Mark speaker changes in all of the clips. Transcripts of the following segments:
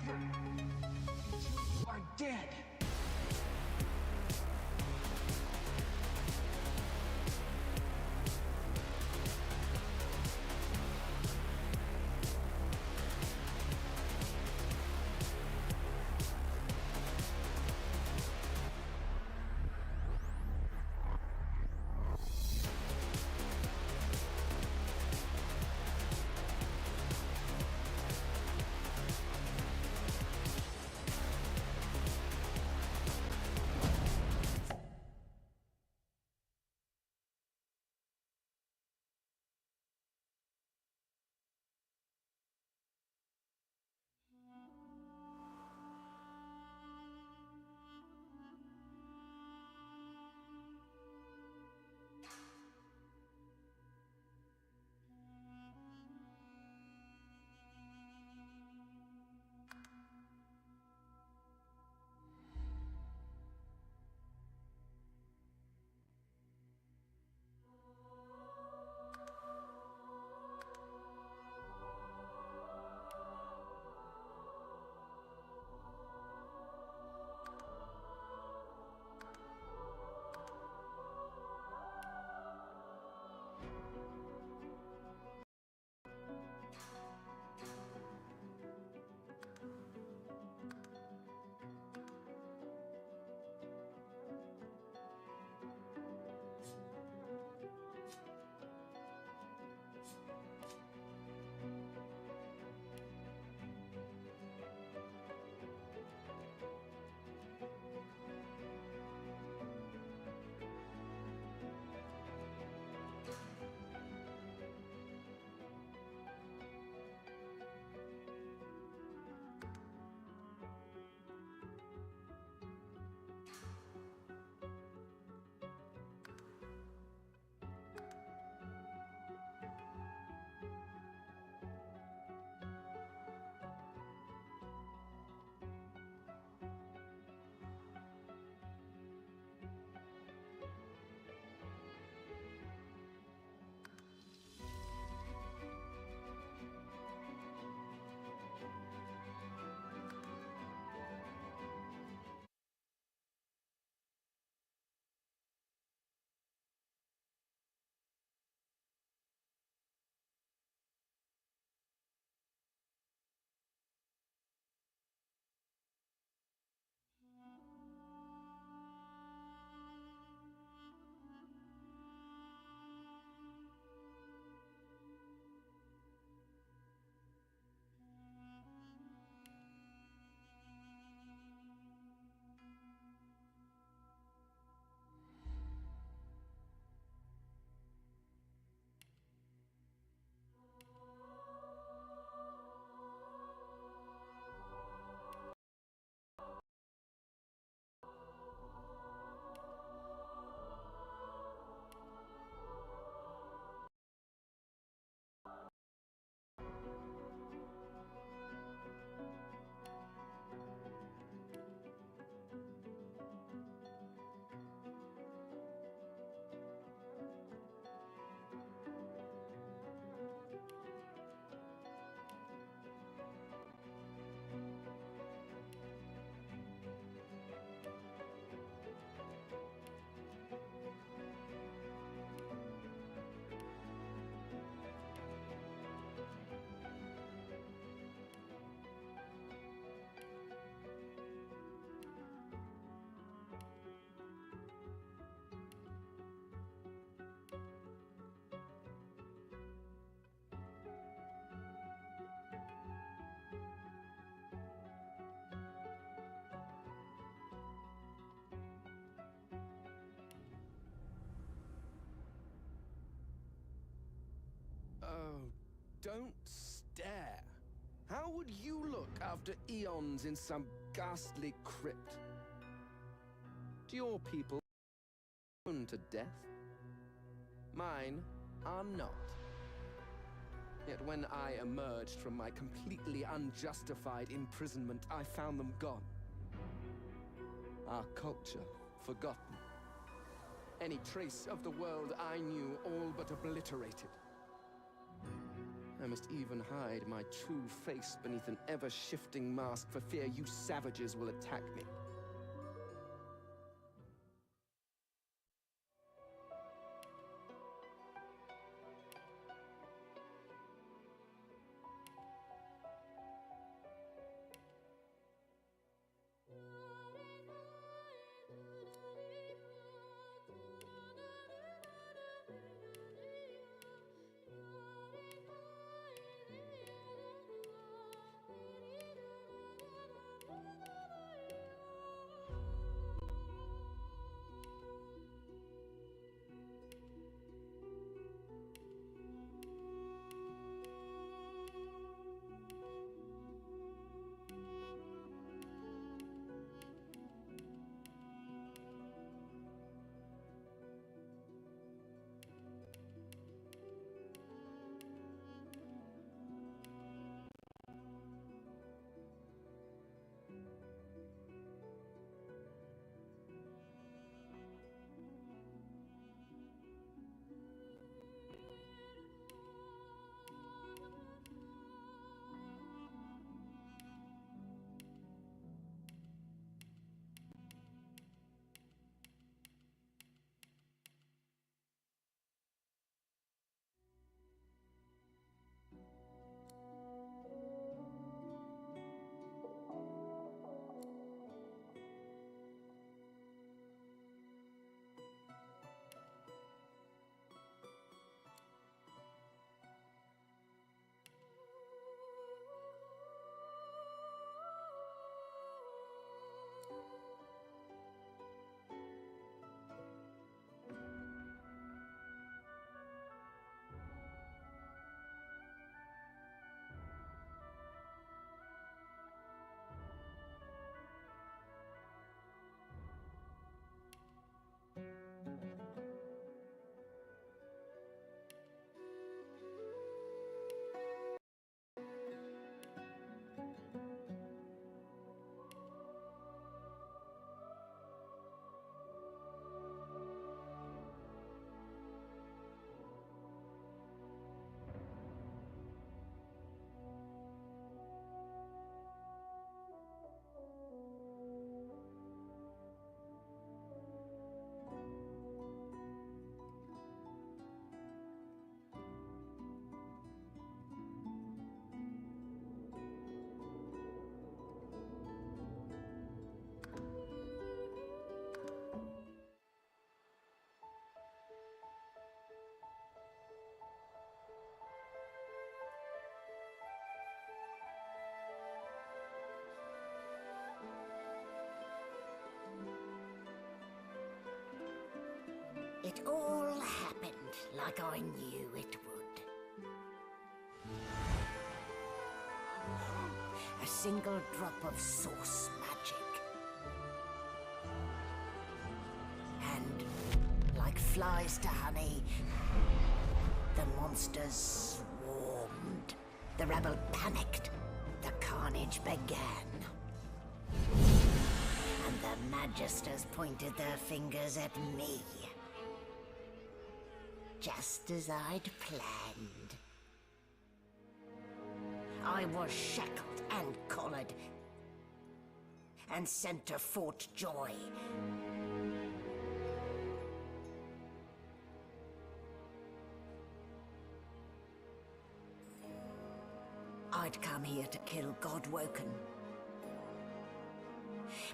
Speaker 1: Never! Until you are dead!
Speaker 2: Oh, don't stare. How would you look after eons in some ghastly crypt? Do your people prone to death? Mine are not. Yet when I emerged from my completely unjustified imprisonment, I found them gone. Our culture forgotten. Any trace of the world I knew all but obliterated. A must even hide my true face beneath an ever-shifting mask for fear you savages will attack me.
Speaker 3: It all happened like I knew it would. A single drop of source magic. And, like flies to honey, the monsters swarmed. The rebel panicked. The carnage began. And the Magisters pointed their fingers at me. Just as I'd planned. I was shackled and collared, and sent to Fort Joy. I'd come here to kill Godwoken.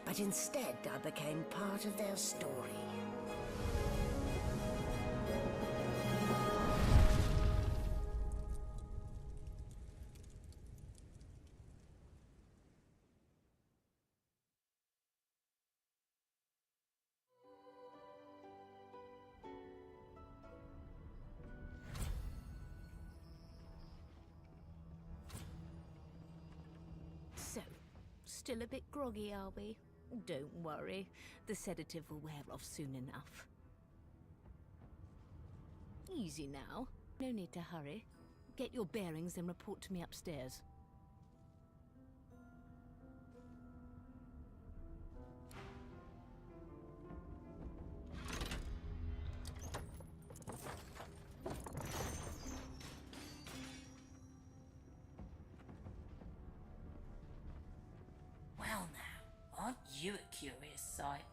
Speaker 3: But instead, I became part of their story.
Speaker 4: So, still a bit groggy, are we? Don't worry, the sedative will wear off soon enough. Easy now, no need to hurry. Get your bearings and report to me upstairs.
Speaker 5: You a curious sight.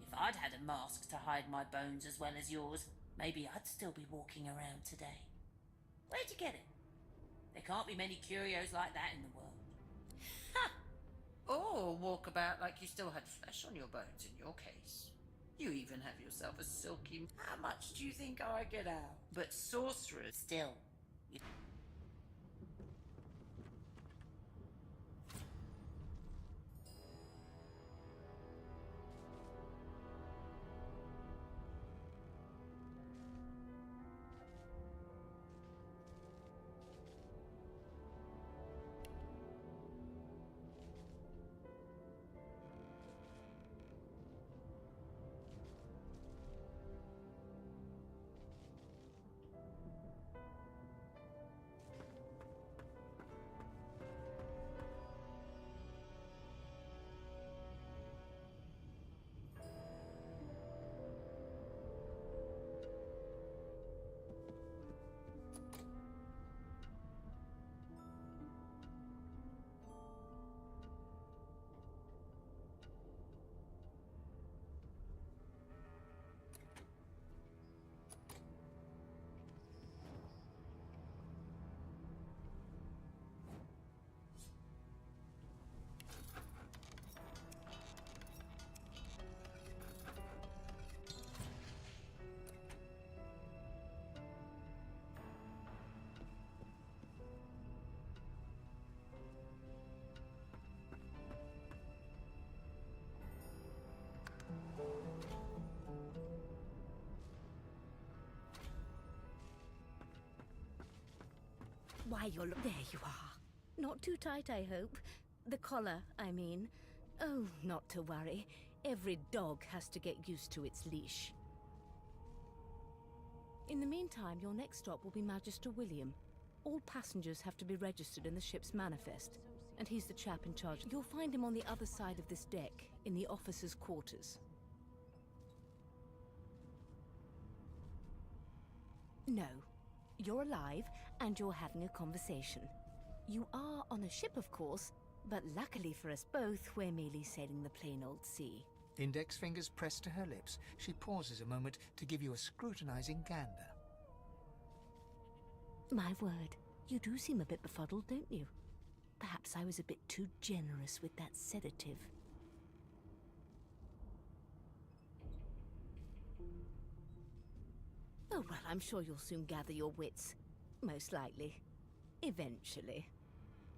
Speaker 5: If I'd had a mask to hide my bones as well as yours, maybe I'd still be walking around today. Where'd you get it? There can't be many curios like that in the world. Ha! Or walk about like you still had flesh on your bones in your case. You even have yourself a silky... How much do you think I get out? But sorcerers... Still.
Speaker 4: Why, there you are. Not too tight, I hope. The collar, I mean. Oh, not to worry. Every dog has to get used to its leash. In the meantime, your next stop will be Magister William. All passengers have to be registered in the ship's manifest, and he's the chap in charge. You'll find him on the other side of this deck, in the officers' quarters. No. You're alive, and you're having a conversation. You are on a ship, of course, but luckily for us both, we're merely sailing the plain old sea.
Speaker 6: Index fingers pressed to her lips, she pauses a moment to give you a scrutinizing gander.
Speaker 4: My word, you do seem a bit befuddled, don't you? Perhaps I was a bit too generous with that sedative. Oh, well, I'm sure you'll soon gather your wits. Most likely. Eventually.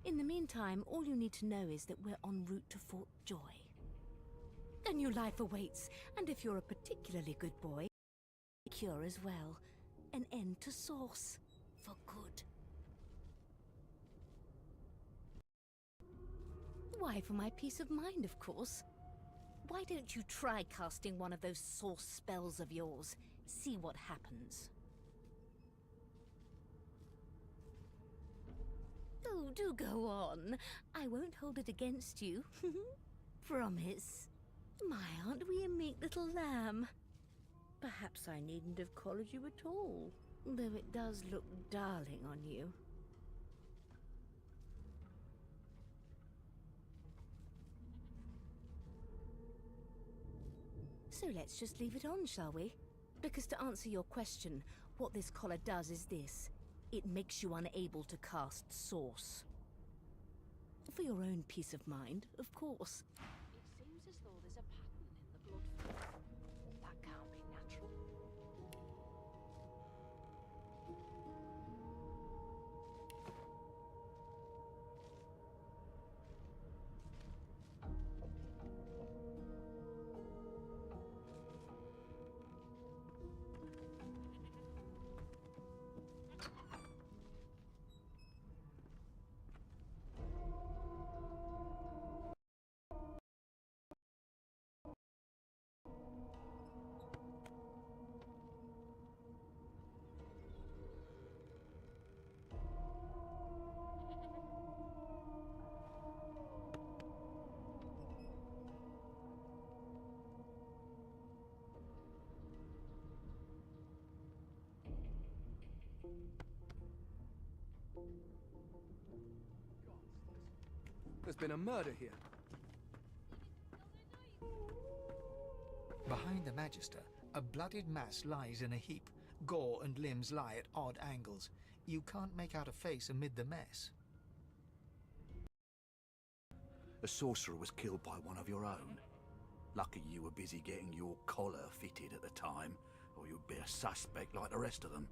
Speaker 4: In the meantime, all you need to know is that we're en route to Fort Joy. A new life awaits, and if you're a particularly good boy, a cure as well. An end to Sauce. For good. Why, for my peace of mind, of course. Why don't you try casting one of those Sauce spells of yours? See what happens. Oh, do go on. I won't hold it against you. Promise. My, aren't we a meek little lamb? Perhaps I needn't have collared you at all, though it does look darling on you. So let's just leave it on, shall we? Because to answer your question, what this collar does is this. It makes you unable to cast Sauce. For your own peace of mind, of course.
Speaker 7: It seems as though there's a pattern in the blood flow. That can't be natural.
Speaker 2: There's been a murder here.
Speaker 6: Behind the Magister, a bloodied mass lies in a heap. Gore and limbs lie at odd angles. You can't make out a face amid the mess.
Speaker 8: A sorcerer was killed by one of your own. Lucky you were busy getting your collar fitted at the time, or you'd be a suspect like the rest of them.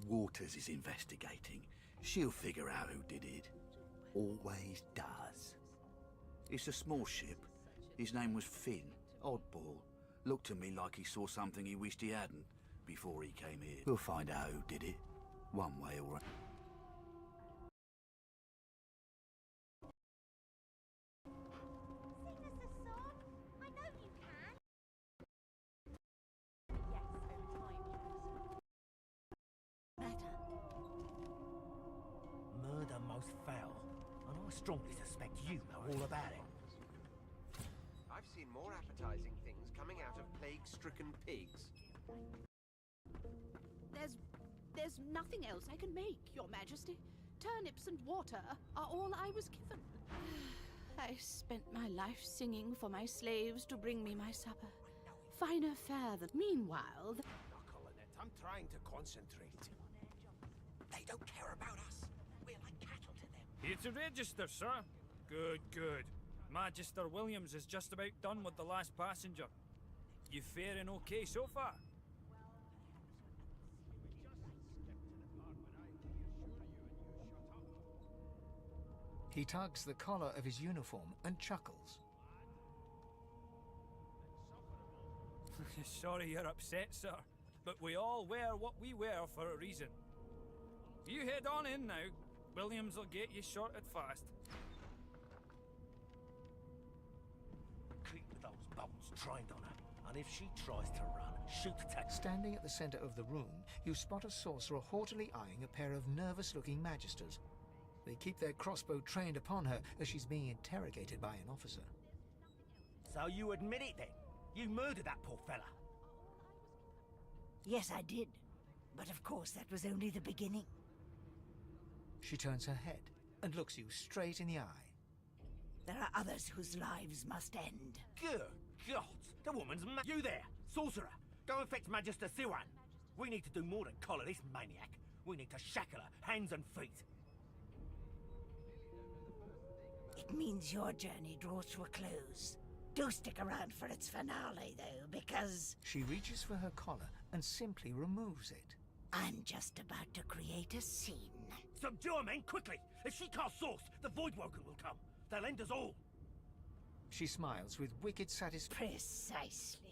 Speaker 8: Waters is investigating. She'll figure out who did it. Always does. It's a small ship. His name was Finn. Oddball. Looked to me like he saw something he wished he hadn't before he came here. We'll find out who did it, one way or another.
Speaker 9: Murder most foul, and I strongly suspect you know all about it.
Speaker 10: I've seen more appetizing things coming out of plague-stricken pigs.
Speaker 7: There's nothing else I can make, Your Majesty. Turnips and water are all I was given. I spent my life singing for my slaves to bring me my supper. Finer fare than... Meanwhile...
Speaker 10: I'm trying to concentrate.
Speaker 9: They don't care about us. We're like cattle to them.
Speaker 11: Here to register, sir. Good, good. Magister Williams is just about done with the last passenger. You faring okay so far?
Speaker 6: He tugs the collar of his uniform and chuckles.
Speaker 11: Sorry you're upset, sir, but we all wear what we wear for a reason. You head on in now. Williams will get you sorted fast.
Speaker 9: Keep those bolts trained on her, and if she tries to run, shoot at...
Speaker 6: Standing at the center of the room, you spot a sorcerer haughtily eyeing a pair of nervous-looking magisters. They keep their crossbow trained upon her as she's being interrogated by an officer.
Speaker 9: So you admit it then? You murdered that poor fella?
Speaker 3: Yes, I did. But of course, that was only the beginning.
Speaker 6: She turns her head and looks you straight in the eye.
Speaker 3: There are others whose lives must end.
Speaker 9: Good God! The woman's You there, sorcerer! Go and fetch Magister Siwan. We need to do more than collar this maniac. We need to shackle her, hands and feet.
Speaker 3: It means your journey draws to a close. Do stick around for its finale, though, because...
Speaker 6: She reaches for her collar and simply removes it.
Speaker 3: I'm just about to create a scene.
Speaker 9: Subdue her, men, quickly! If she casts Source, the Voidwoken will come. They'll end us all.
Speaker 6: She smiles with wicked satisfaction.
Speaker 3: Precisely.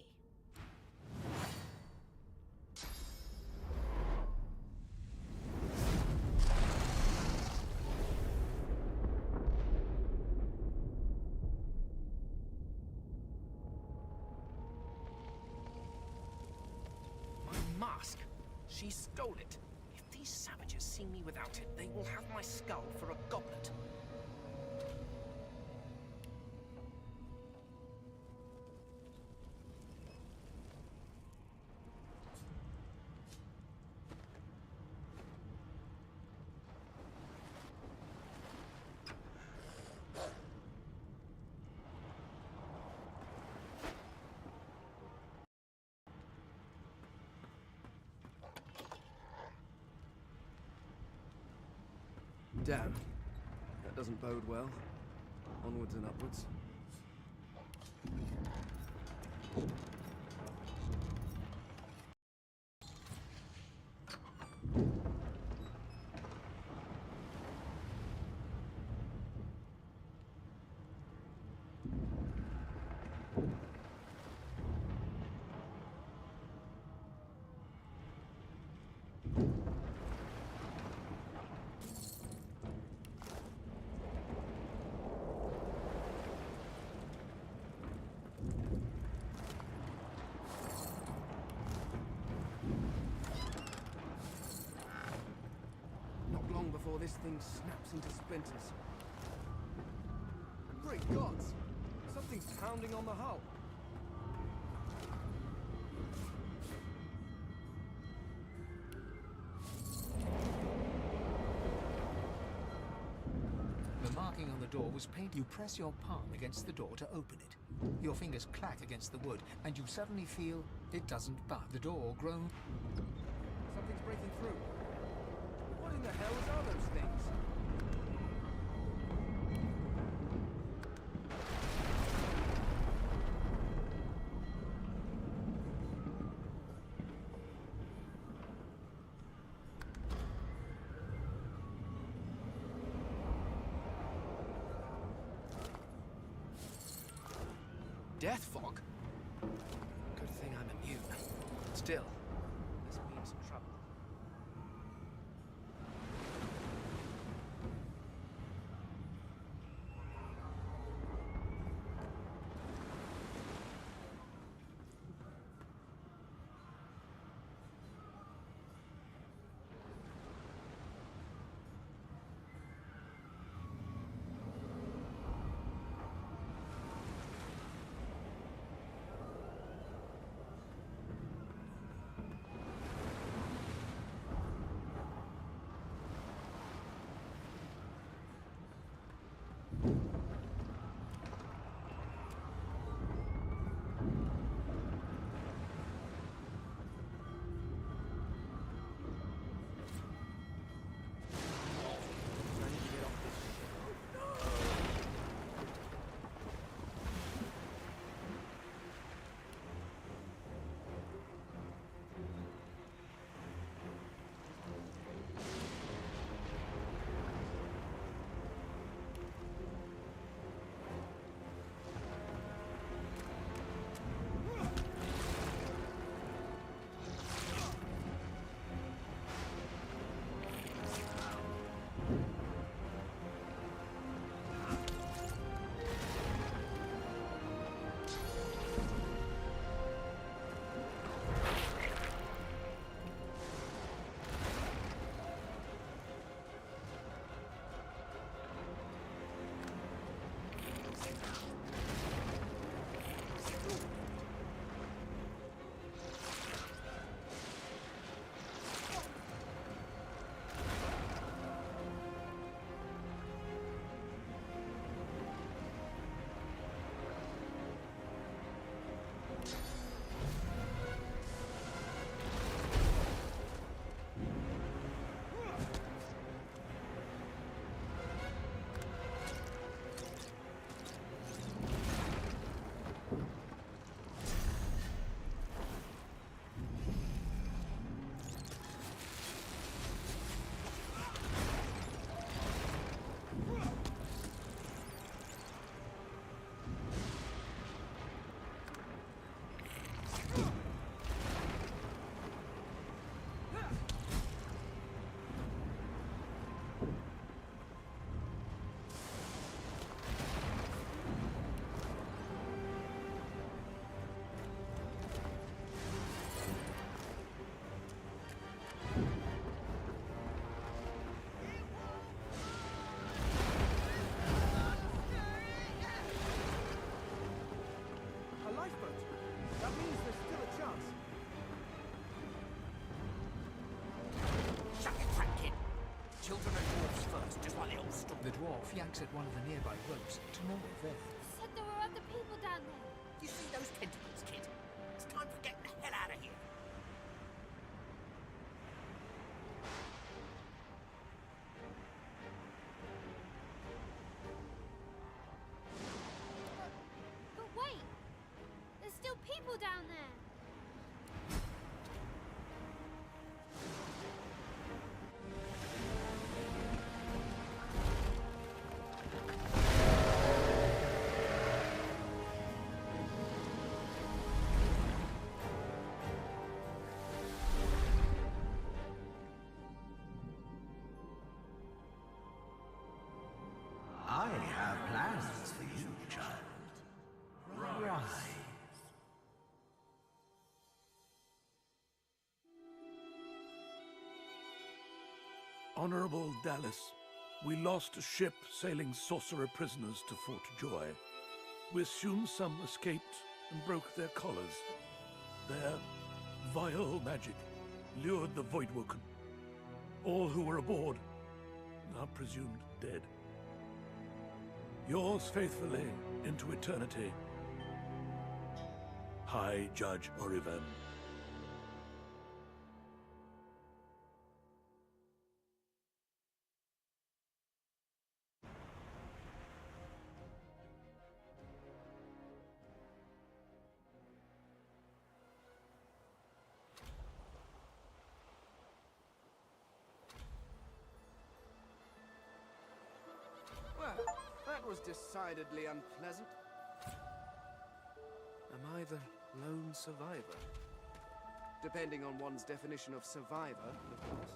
Speaker 10: My mask. She stole it. If these savages see me without it, they will have my skull for a goblet.
Speaker 2: Damn. That doesn't bode well. Onwards and upwards. Before this thing snaps into splinters. Great gods! Something's pounding on the hull.
Speaker 6: The mark marking on the door was painted. You press your palm against the door to open it. Your fingers clack against the wood, and you suddenly feel it doesn't budge. The door groans.
Speaker 2: Something's breaking through. What in the hells are those things?
Speaker 10: Death fog? Good thing I'm immune. Still, this means trouble.
Speaker 6: The dwarf yanks at one of the nearby ropes to no avail.
Speaker 12: Said there were other people down there.
Speaker 9: You see those tentacles, kid? It's time for getting the hell out of here.
Speaker 12: But wait! There's still people down there.
Speaker 8: I have plans for you, child. Rise.
Speaker 13: Honorable Dallas, we lost a ship sailing sorcerer prisoners to Fort Joy. We assume some escaped and broke their collars. Their vile magic lured the Voidwoken. All who were aboard are presumed dead. Yours faithfully into eternity, High Judge Oriven.
Speaker 2: Well, that was decidedly unpleasant.
Speaker 10: Am I the lone survivor?
Speaker 2: Depending on one's definition of survivor, of course.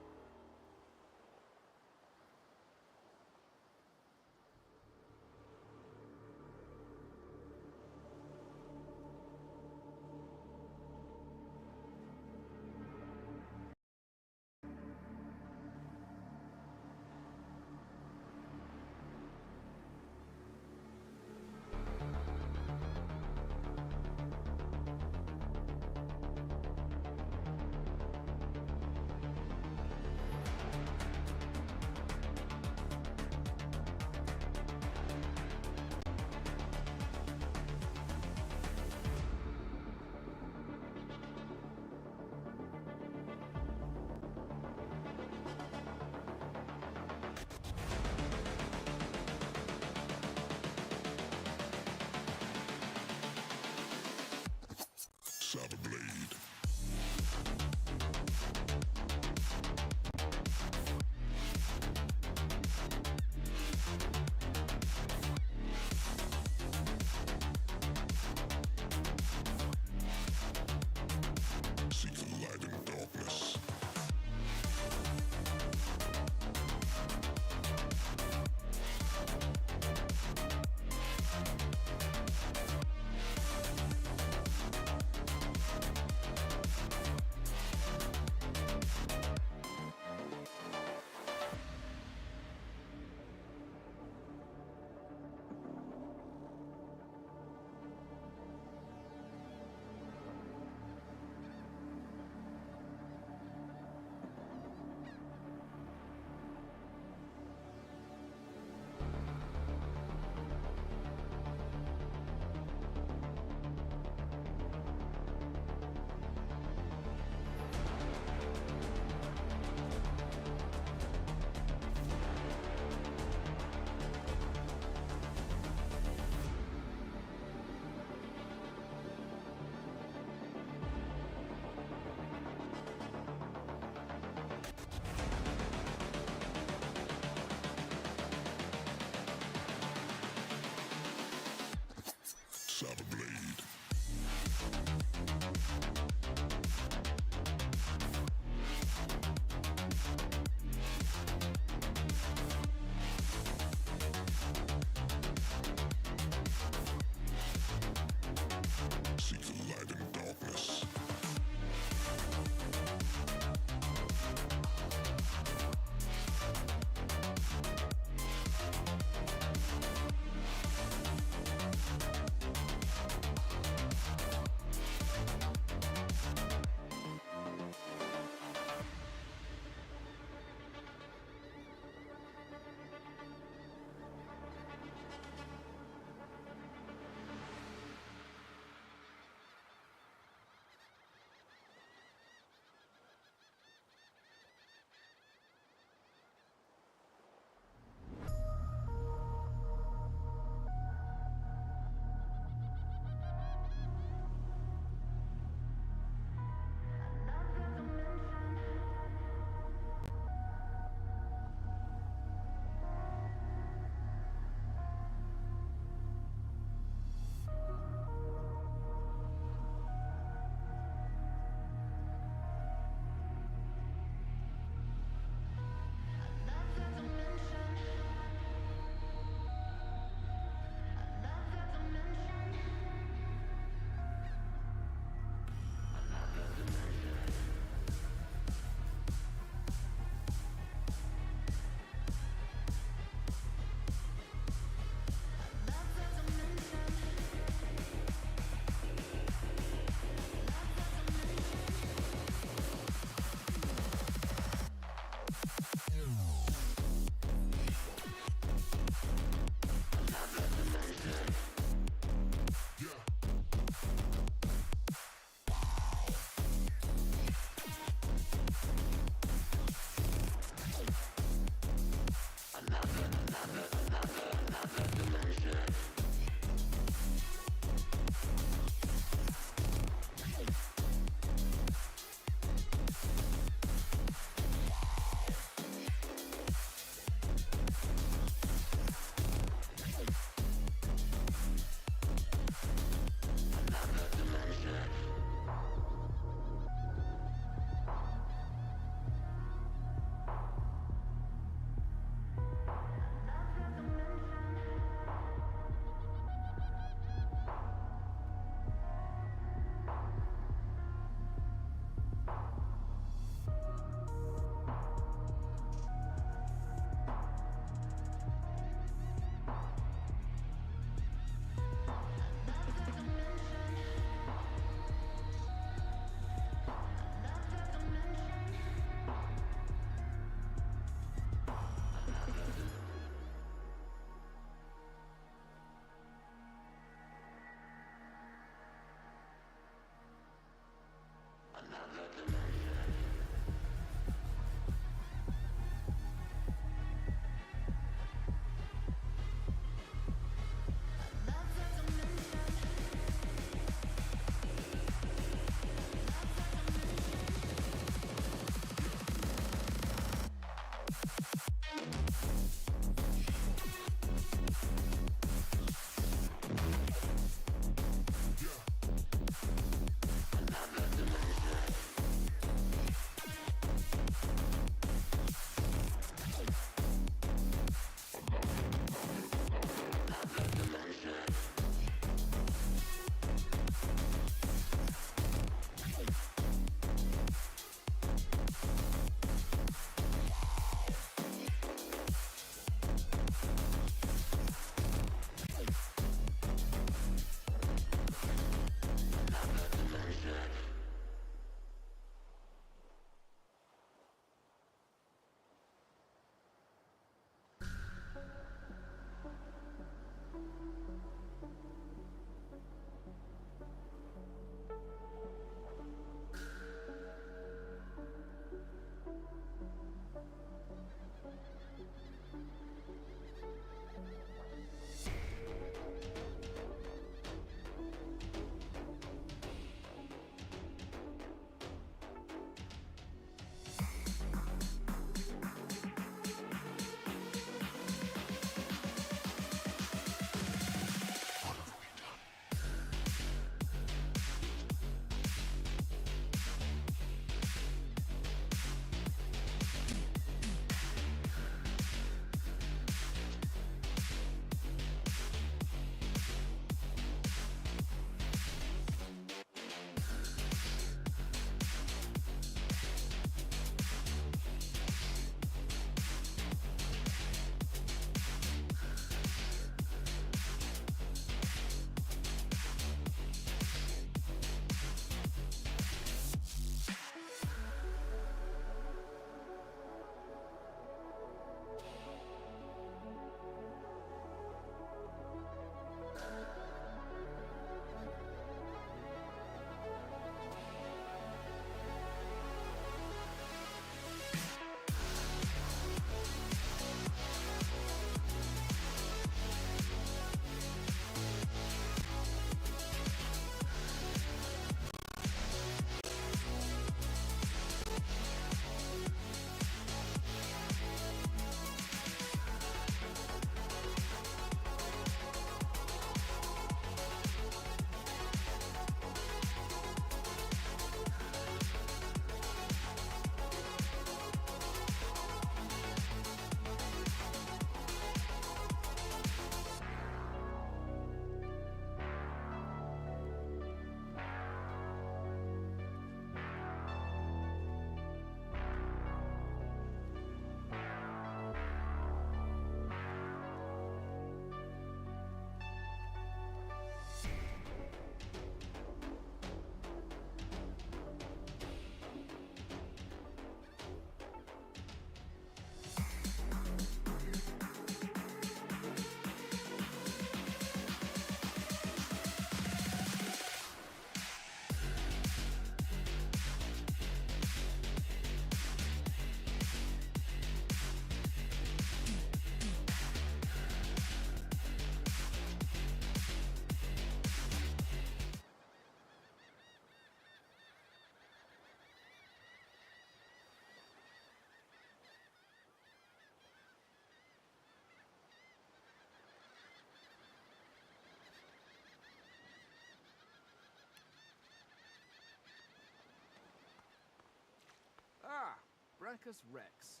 Speaker 2: Marcus Rex.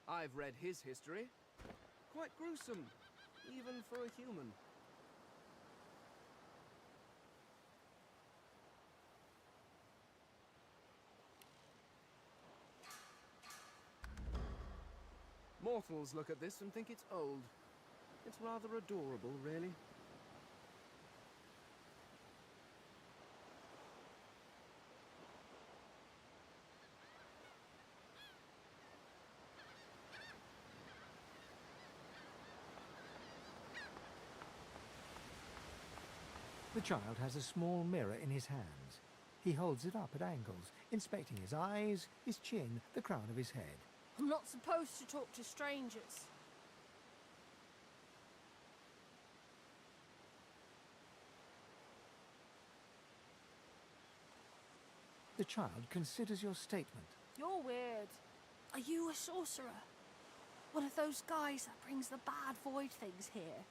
Speaker 2: I've read his history. Quite gruesome, even for a human. Mortals look at this and think it's old. It's rather adorable, really.
Speaker 6: The child has a small mirror in his hands. He holds it up at angles, inspecting his eyes, his chin, the crown of his head.
Speaker 12: I'm not supposed to talk to strangers.
Speaker 6: The child considers your statement.
Speaker 12: You're weird. Are you a sorcerer? One of those guys that brings the bad void things here?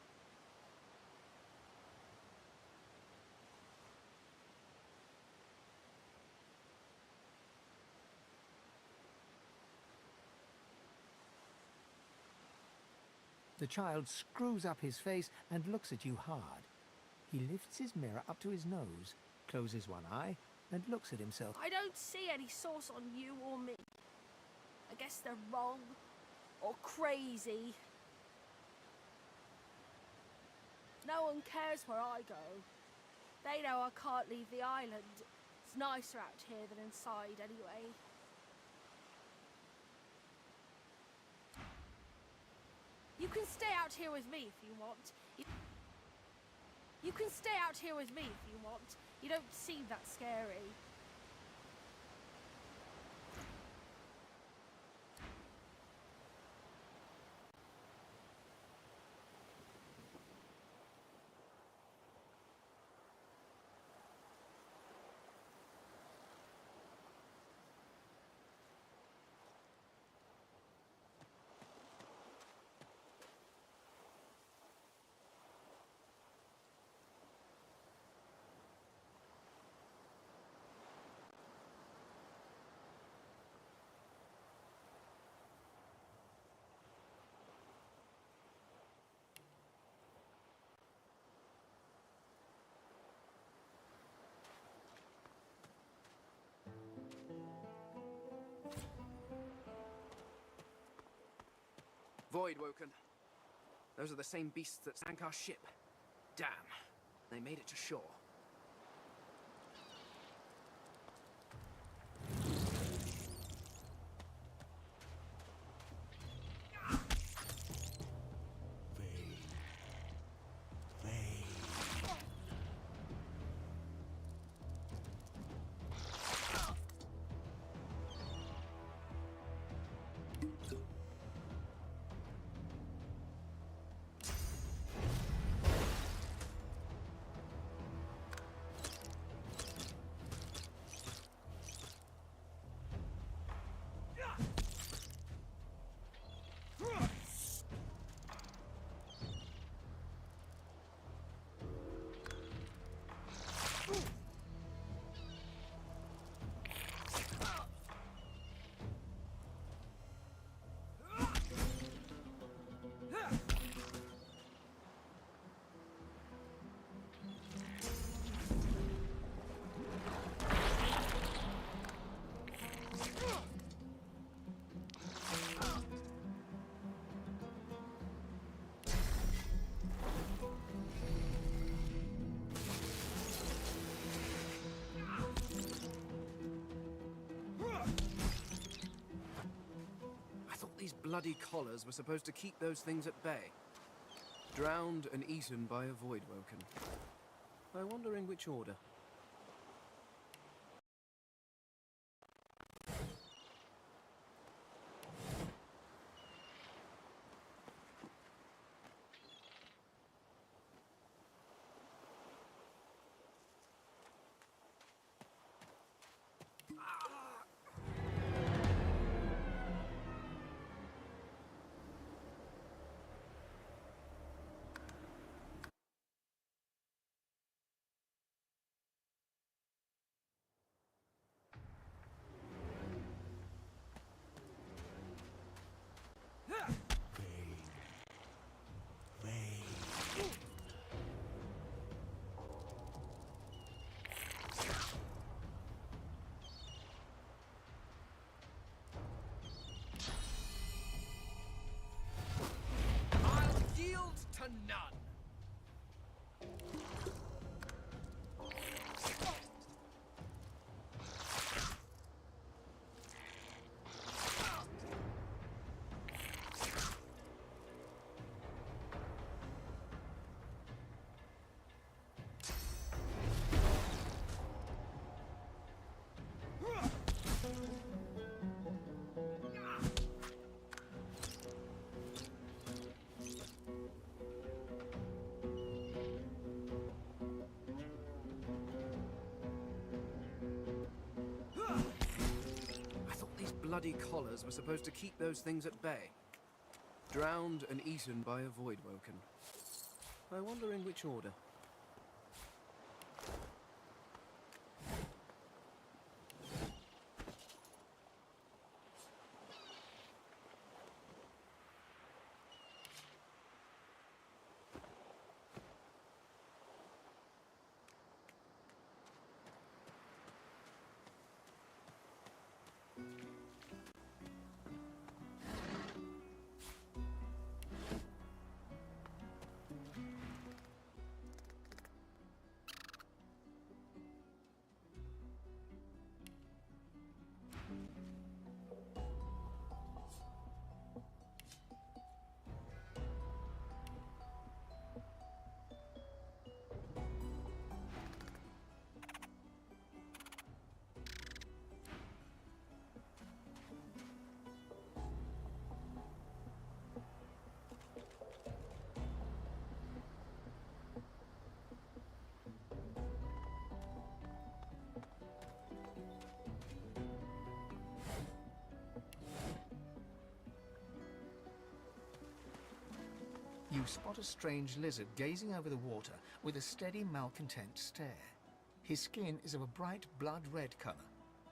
Speaker 6: The child screws up his face and looks at you hard. He lifts his mirror up to his nose, closes one eye, and looks at himself.
Speaker 12: I don't see any source on you or me. I guess they're wrong or crazy. No one cares where I go. They know I can't leave the island. It's nicer out here than inside anyway. You can stay out here with me if you want. You can stay out here with me if you want. You don't seem that scary.
Speaker 2: Voidwoken. Those are the same beasts that sank our ship. Damn. They made it to shore. These bloody collars were supposed to keep those things at bay. Drowned and eaten by a Voidwoken. I wonder in which order. bloody collars were supposed to keep those things at bay. Drowned and eaten by a void woken. I wonder in which order.
Speaker 6: You spot a strange lizard gazing over the water with a steady, malcontent stare. His skin is of a bright blood-red color.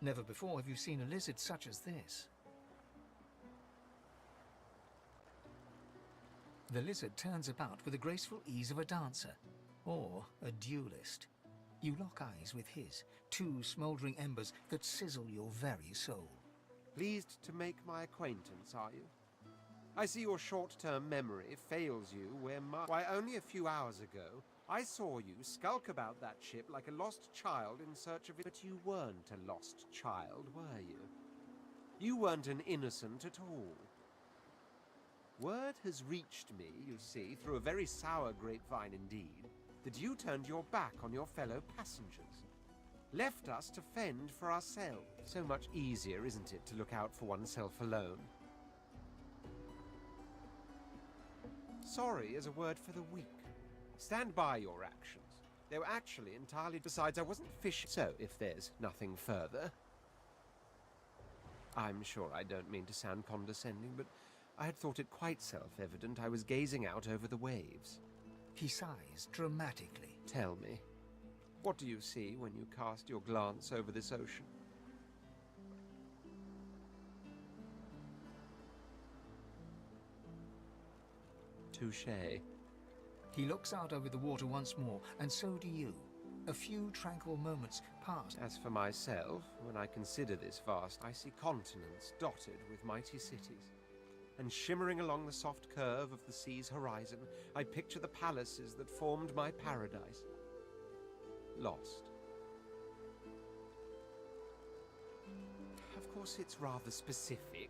Speaker 6: Never before have you seen a lizard such as this. The lizard turns about with the graceful ease of a dancer, or a duelist. You lock eyes with his, two smouldering embers that sizzle your very soul.
Speaker 14: Pleased to make my acquaintance, are you? I see your short-term memory fails you where why, only a few hours ago, I saw you skulk about that ship like a lost child in search of it. But you weren't a lost child, were you? You weren't an innocent at all. Word has reached me, you see, through a very sour grapevine indeed, that you turned your back on your fellow passengers. Left us to fend for ourselves. So much easier, isn't it, to look out for oneself alone? Sorry is a word for the weak. Stand by your actions. They were actually entirely... Besides, I wasn't fishing. So, if there's nothing further... I'm sure I don't mean to sound condescending, but I had thought it quite self-evident I was gazing out over the waves.
Speaker 6: He sighs dramatically.
Speaker 14: Tell me, what do you see when you cast your glance over this ocean? Touché.
Speaker 6: He looks out over the water once more, and so do you. A few tranquil moments pass.
Speaker 14: As for myself, when I consider this vast, I see continents dotted with mighty cities. And shimmering along the soft curve of the sea's horizon, I picture the palaces that formed my paradise. Lost. Of course, it's rather specific.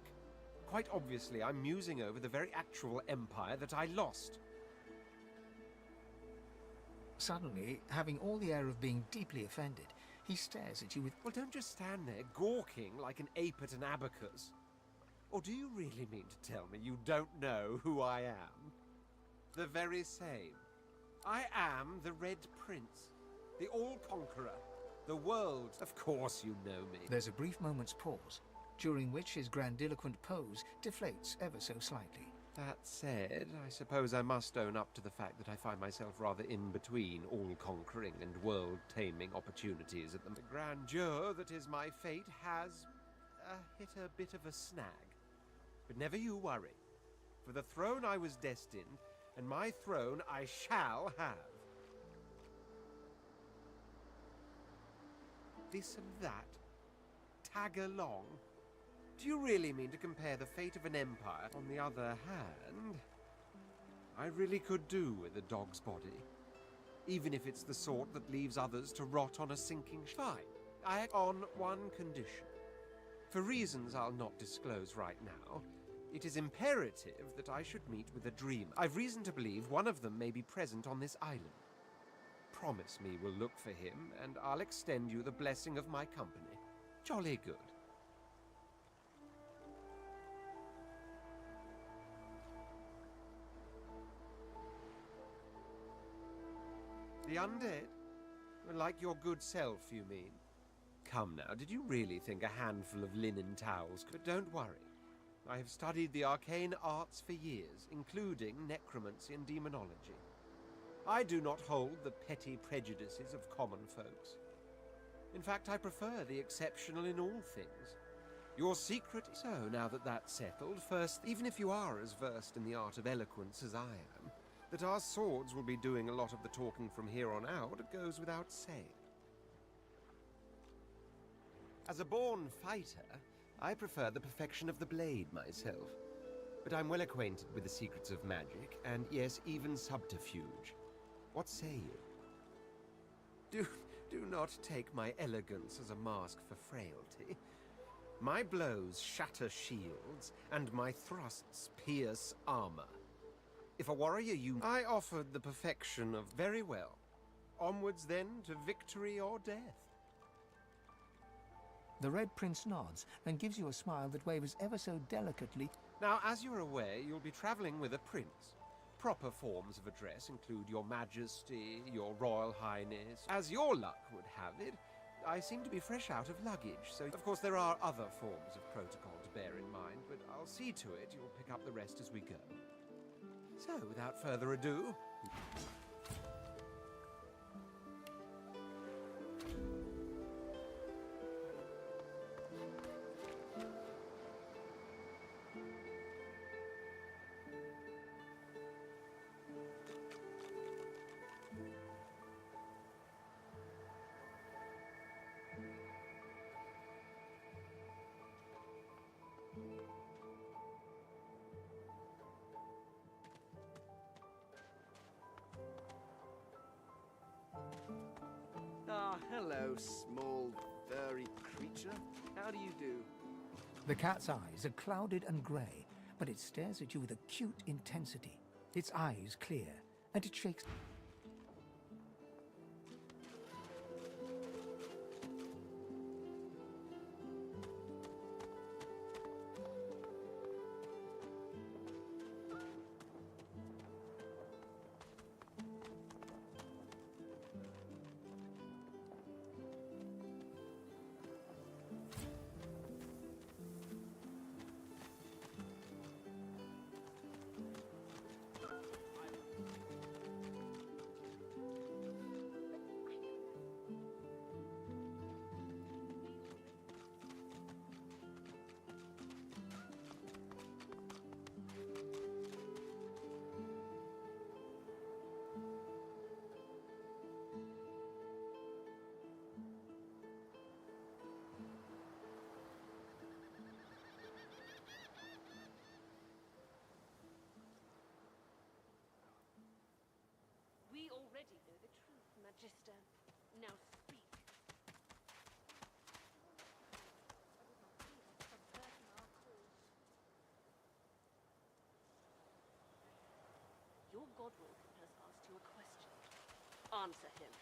Speaker 14: Quite obviously, I'm musing over the very actual empire that I lost.
Speaker 6: Suddenly, having all the air of being deeply offended, he stares at you with...
Speaker 14: Well, don't just stand there gawking like an ape at an abacus. Or do you really mean to tell me you don't know who I am? The very same. I am the Red Prince, the All-Conqueror, the world. Of course you know me.
Speaker 6: There's a brief moment's pause, during which his grandiloquent pose deflates ever so slightly.
Speaker 14: That said, I suppose I must own up to the fact that I find myself rather in between all-conquering and world-taming opportunities at the grandeur that is my fate has hit a bit of a snag. But never you worry. For the throne I was destined, and my throne I shall have. This and that. Tag along. Do you really mean to compare the fate of an empire? On the other hand, I really could do with a dog's body. Even if it's the sort that leaves others to rot on a sinking ship. Fine. On one condition. For reasons I'll not disclose right now, it is imperative that I should meet with a dreamer. I've reason to believe one of them may be present on this island. Promise me we'll look for him, and I'll extend you the blessing of my company. Jolly good. The undead? Like your good self, you mean? Come now, did you really think a handful of linen towels could... But don't worry. I have studied the arcane arts for years, including necromancy and demonology. I do not hold the petty prejudices of common folks. In fact, I prefer the exceptional in all things. Your secret... So, now that that's settled, first, even if you are as versed in the art of eloquence as I am, that our swords will be doing a lot of the talking from here on out goes without saying. As a born fighter, I prefer the perfection of the blade myself. But I'm well acquainted with the secrets of magic, and yes, even subterfuge. What say you? Do not take my elegance as a mask for frailty. My blows shatter shields, and my thrusts pierce armor. If a warrior I offered the perfection of very well. Onwards then to victory or death.
Speaker 6: The Red Prince nods and gives you a smile that wavers ever so delicately.
Speaker 14: Now, as you're aware, you'll be traveling with a prince. Proper forms of address include Your Majesty, Your Royal Highness. As your luck would have it, I seem to be fresh out of luggage, so of course there are other forms of protocol to bear in mind, but I'll see to it you'll pick up the rest as we go. So, without further ado...
Speaker 2: Ah, hello, small, furry creature. How do you do?
Speaker 6: The cat's eyes are clouded and grey, but it stares at you with acute intensity. Its eyes clear, and it shakes...
Speaker 12: We already know the truth, Magister. Now speak. Your Godwoken has asked you a question. Answer him.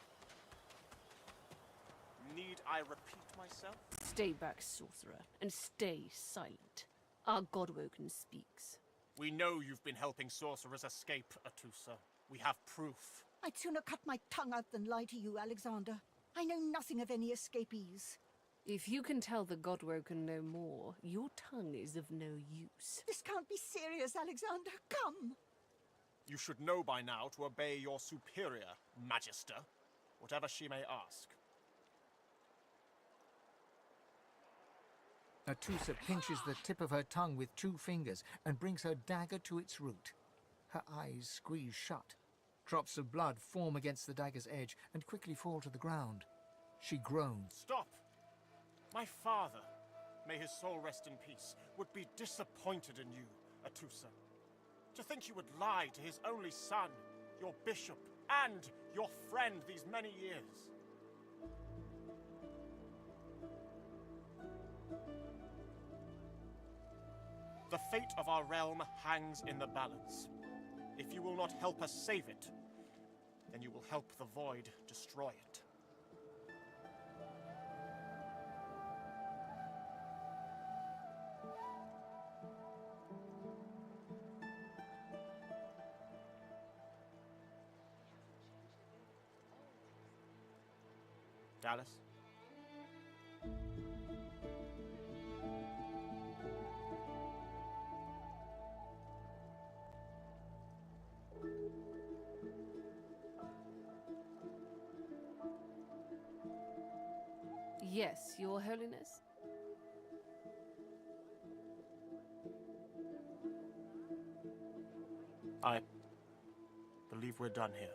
Speaker 10: Need I repeat myself?
Speaker 12: Stay back, sorcerer, and stay silent. Our Godwoken speaks.
Speaker 10: We know you've been helping sorcerers escape, Atusa. We have proof.
Speaker 15: I'd sooner cut my tongue out than lie to you, Alexander. I know nothing of any escapees.
Speaker 12: If you can tell the Godwoken no more, your tongue is of no use.
Speaker 15: This can't be serious, Alexander. Come!
Speaker 10: You should know by now to obey your superior, Magister, whatever she may ask.
Speaker 6: Atusa pinches the tip of her tongue with 2 fingers and brings her dagger to its root. Her eyes squeeze shut. Drops of blood form against the dagger's edge and quickly fall to the ground. She groans.
Speaker 10: Stop! My father, may his soul rest in peace, would be disappointed in you, Atusa. To think you would lie to his only son, your bishop, and your friend these many years. The fate of our realm hangs in the balance. If you will not help us save it, then you will help the Void destroy it. Dallas?
Speaker 12: Yes, Your Holiness.
Speaker 10: I believe we're done here.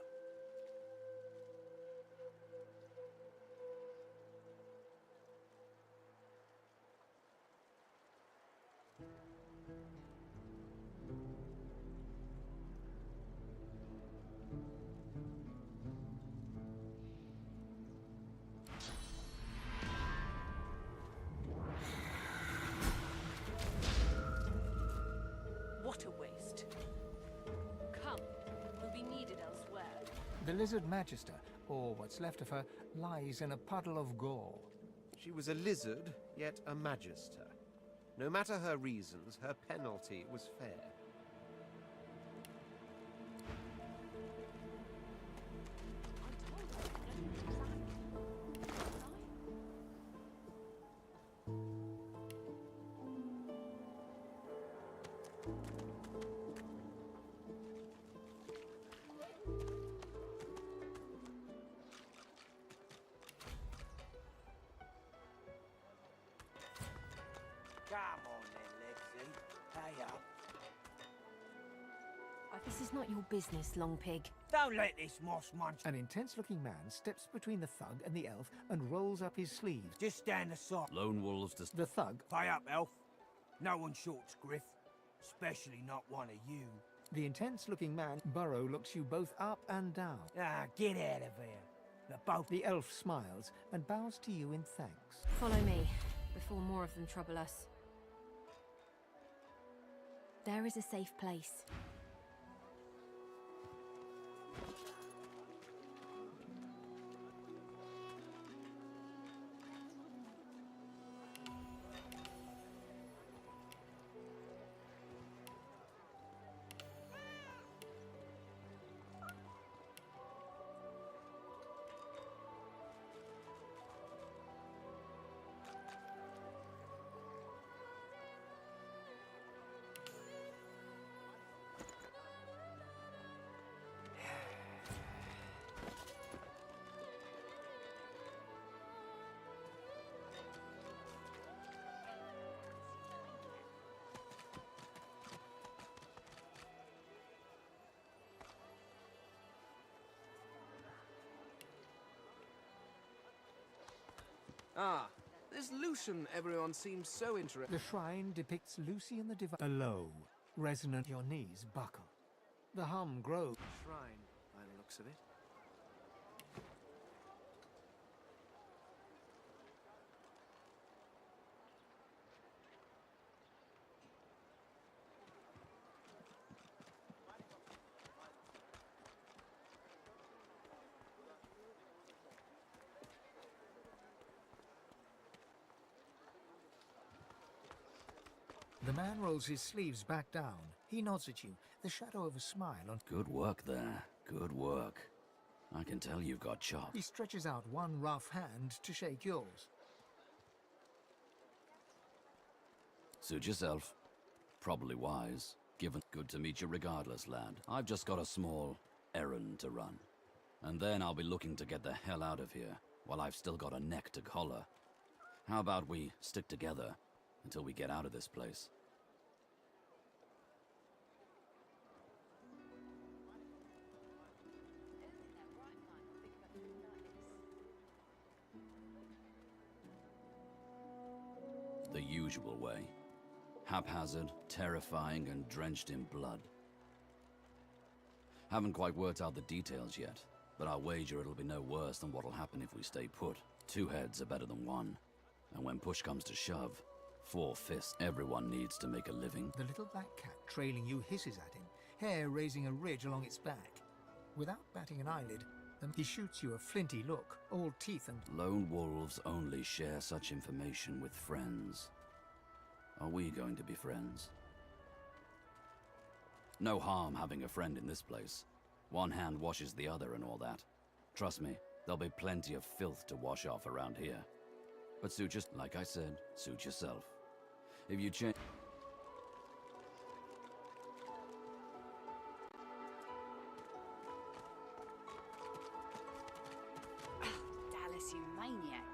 Speaker 12: What a waste. Come, we'll be needed elsewhere.
Speaker 6: The Lizard Magister, or what's left of her, lies in a puddle of gore.
Speaker 14: She was a lizard, yet a magister. No matter her reasons, her penalty was fair.
Speaker 9: Come on then, Lexi. Pay up.
Speaker 4: This is not your business, Long Pig.
Speaker 9: Don't let this moss munch.
Speaker 6: An intense-looking man steps between the thug and the elf and rolls up his sleeves.
Speaker 9: Just stand aside.
Speaker 8: Lone wolves to...
Speaker 6: The thug...
Speaker 9: Pay up, elf. No one shorts Griff. Especially not one of you.
Speaker 6: The intense-looking man, Burrow, looks you both up and down.
Speaker 9: Ah, get out of here. They're both...
Speaker 6: The elf smiles and bows to you in thanks.
Speaker 16: Follow me, before more of them trouble us. There is a safe place.
Speaker 2: Ah, this Lucian everyone seems so interested.
Speaker 6: The shrine depicts Lucy and the Divine. A low, resonant, your knees buckle. The hum grows.
Speaker 2: Shrine, by the looks of it.
Speaker 6: The man rolls his sleeves back down. He nods at you, the shadow of a smile on...
Speaker 8: Good work there. Good work. I can tell you've got chops.
Speaker 6: He stretches out one rough hand to shake yours.
Speaker 8: Suit yourself. Probably wise. Given good to meet you regardless, lad. I've just got a small errand to run. And then I'll be looking to get the hell out of here, while I've still got a neck to collar. How about we stick together until we get out of this place? The usual way. Haphazard, terrifying, and drenched in blood. Haven't quite worked out the details yet, but I'll wager it'll be no worse than what'll happen if we stay put. 2 heads are better than 1. And when push comes to shove, 4 fists, everyone needs to make a living.
Speaker 6: The little black cat trailing you hisses at him, hair raising a ridge along its back. Without batting an eyelid, he shoots you a flinty look, all teeth and...
Speaker 8: Lone wolves only share such information with friends. Are we going to be friends? No harm having a friend in this place. One hand washes the other and all that. Trust me, there'll be plenty of filth to wash off around here. But suit just like I said, suit yourself. If you change...
Speaker 17: Dallas, you maniac.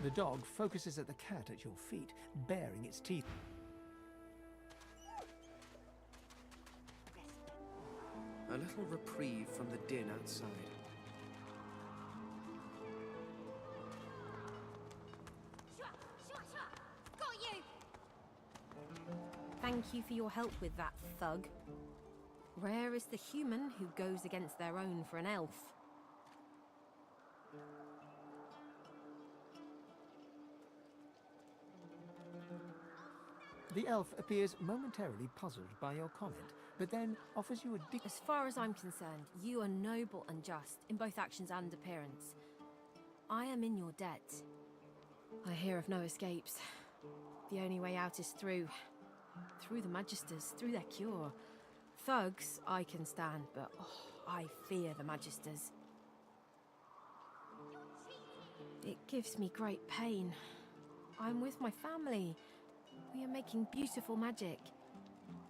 Speaker 6: The dog focuses at the cat at your feet, baring its teeth.
Speaker 2: A little reprieve from the din outside.
Speaker 12: Got you!
Speaker 16: Thank you for your help with that, thug. Rare is the human who goes against their own for an elf.
Speaker 6: The elf appears momentarily puzzled by your comment, but then offers you a
Speaker 16: As far as I'm concerned, you are noble and just, in both actions and appearance. I am in your debt. I hear of no escapes. The only way out is through the Magisters, through their cure. Thugs I can stand, but I fear the Magisters. It gives me great pain. I'm with my family. We are making beautiful magic.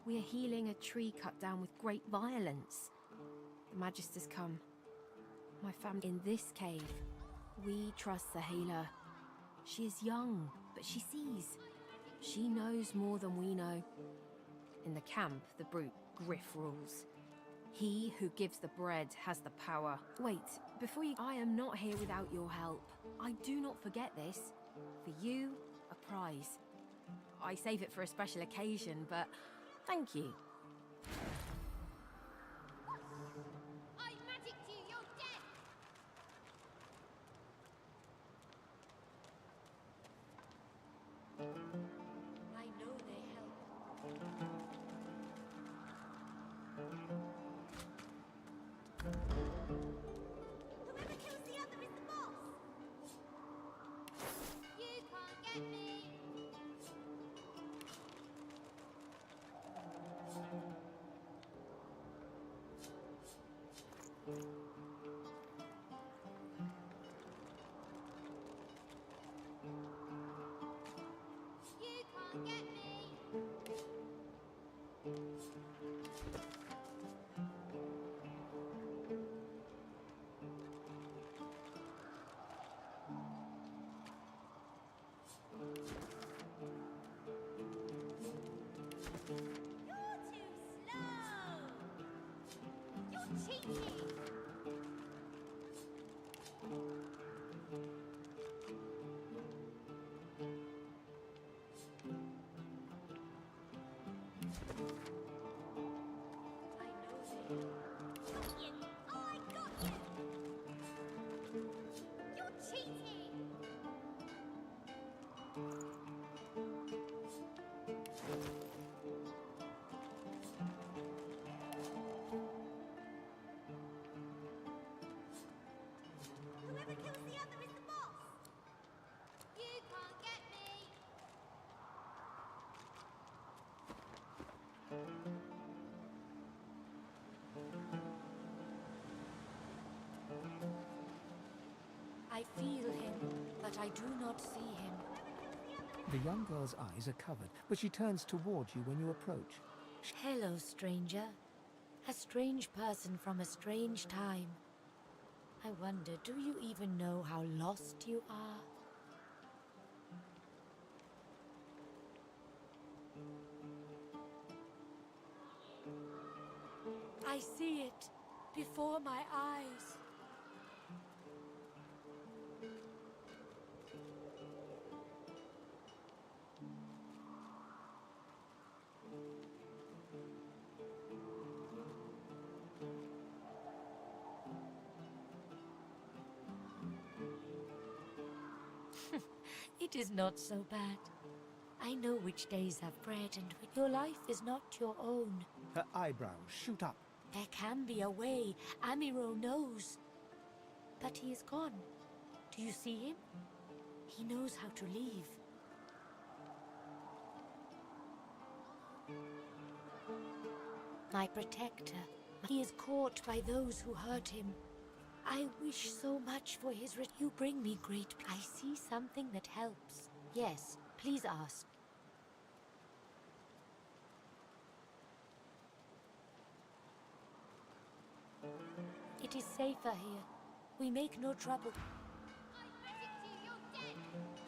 Speaker 16: We are healing a tree cut down with great violence. The Magisters come. My family in this cave. We trust the healer. She is young, but she sees. She knows more than we know. In the camp, the brute Griff rules. He who gives the bread has the power. Wait, before you... I am not here without your help. I do not forget this. For you, a prize. I save it for a special occasion, but thank you.
Speaker 12: I magicked you, you're dead! I know they help. Whoever kills the other is the boss! You can't get me! You can't get me! You're too slow! You're cheating! I got you! You're cheating! Whoever kills the other is the boss! You can't get me! I feel him, but I do not see him.
Speaker 6: The young girl's eyes are covered, but she turns toward you when you approach.
Speaker 17: Hello, stranger. A strange person from a strange time. I wonder, do you even know how lost you are? I see it before my eyes. It is not so bad. I know which days have bread and which your life is not your own.
Speaker 6: Her eyebrows shoot up.
Speaker 17: There can be a way. Amiro knows. But he is gone. Do you see him? He knows how to leave. My protector. He is caught by those who hurt him. I wish so much for his You bring me great... I see something that helps. Yes, please ask. It is safer here. We make no trouble.
Speaker 12: I magicked you, you're dead!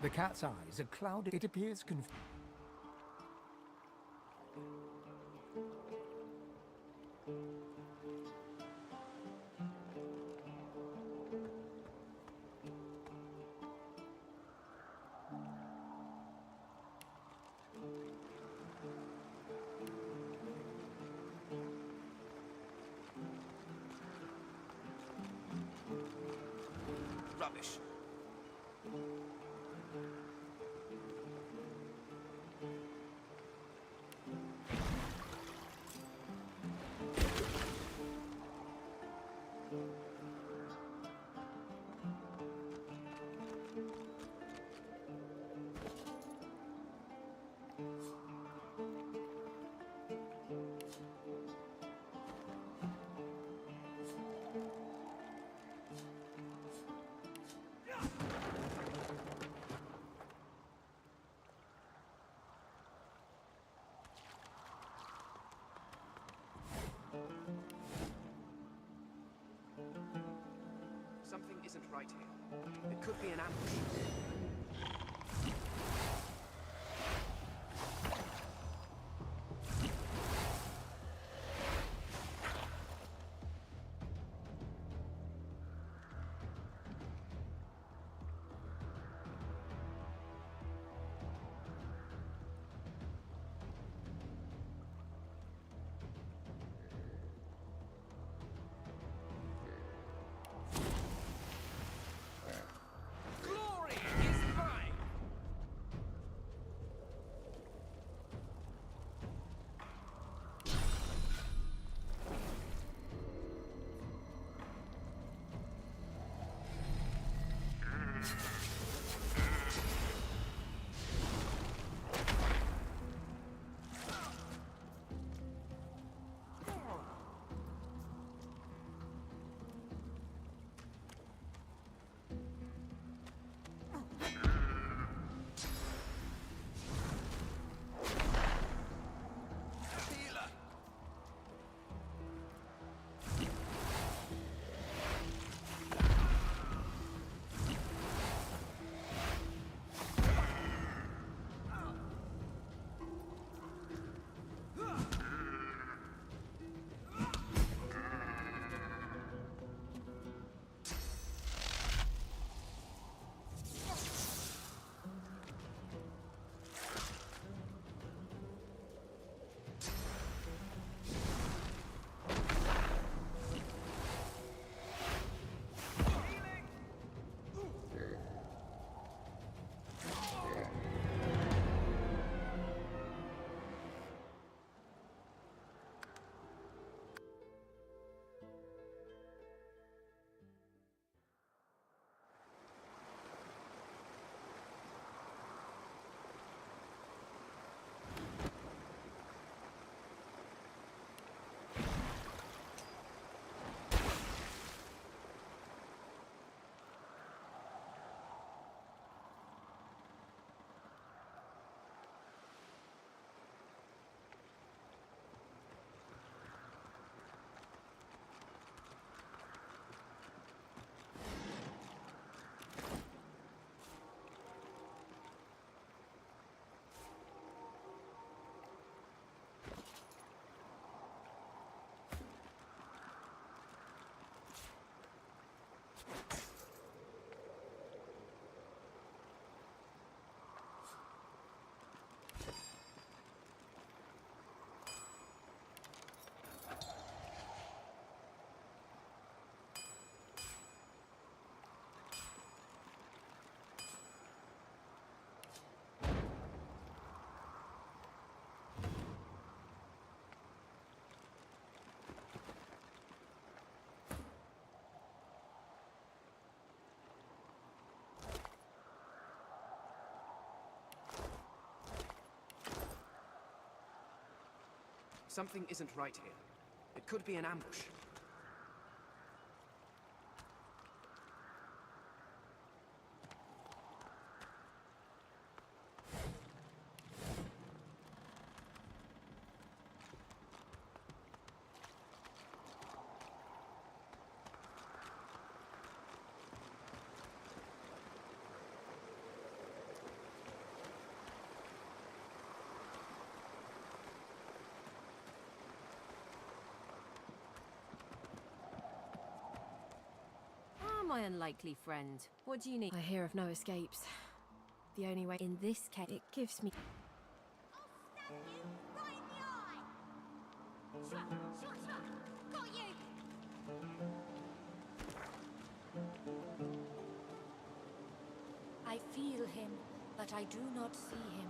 Speaker 6: The cat's eyes are clouded. It appears confused.
Speaker 2: Rubbish.
Speaker 18: Something isn't right here. It could be an ambush. Something isn't right here. It could be an ambush.
Speaker 16: My unlikely friend. What do you need? I hear of no escapes. The only way in this case, it gives me...
Speaker 17: I feel him, but I do not see him.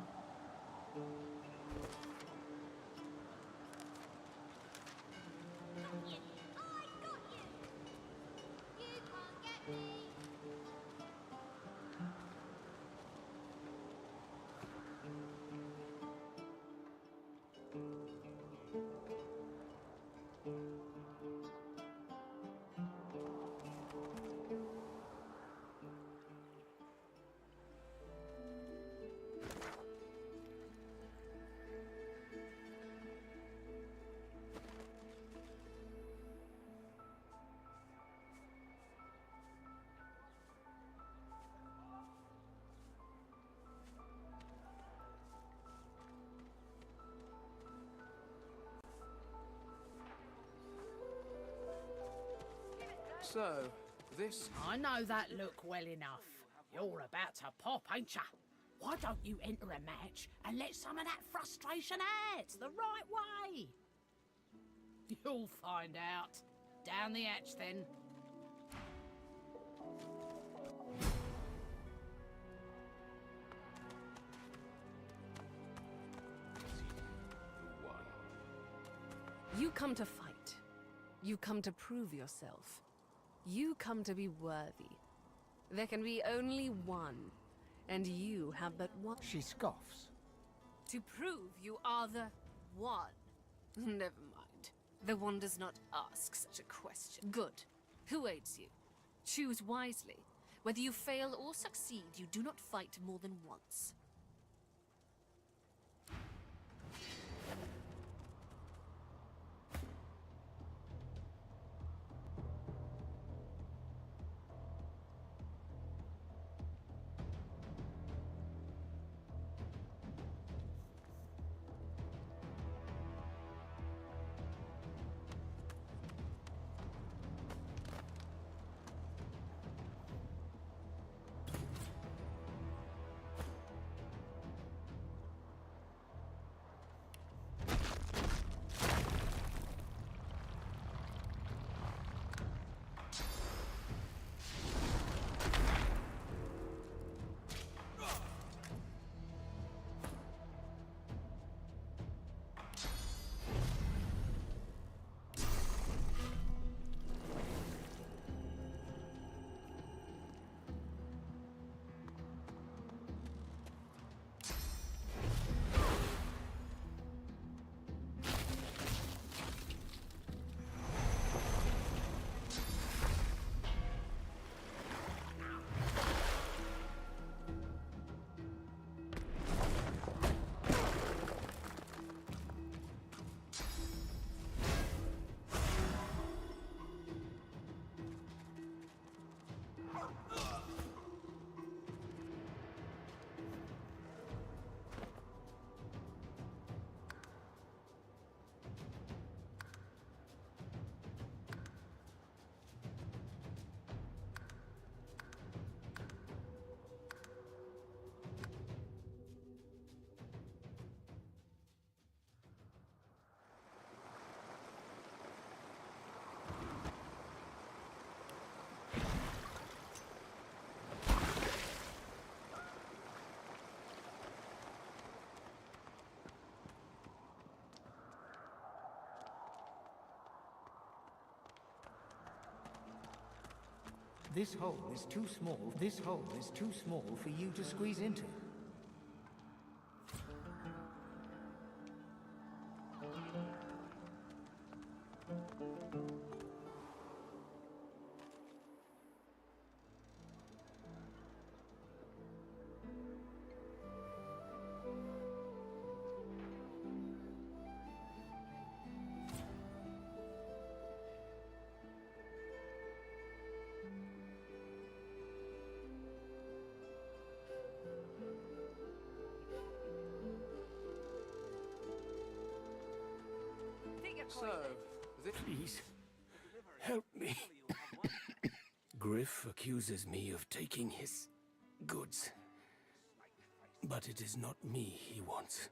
Speaker 18: So, this...
Speaker 19: I know that look well enough. You're about to pop, ain't ya? Why don't you enter a match and let some of that frustration out the right way? You'll find out. Down the hatch, then.
Speaker 20: You come to fight. You come to prove yourself. You come to be worthy. There can be only one, and you have but one.
Speaker 6: She scoffs.
Speaker 20: To prove you are the one. Never mind. The one does not ask such a question. Good. Who aids you? Choose wisely. Whether you fail or succeed, you do not fight more than once.
Speaker 6: This hole is too small. This hole is too small for you to squeeze into.
Speaker 21: Please, help me. Griff accuses me of taking his goods. But it is not me he wants.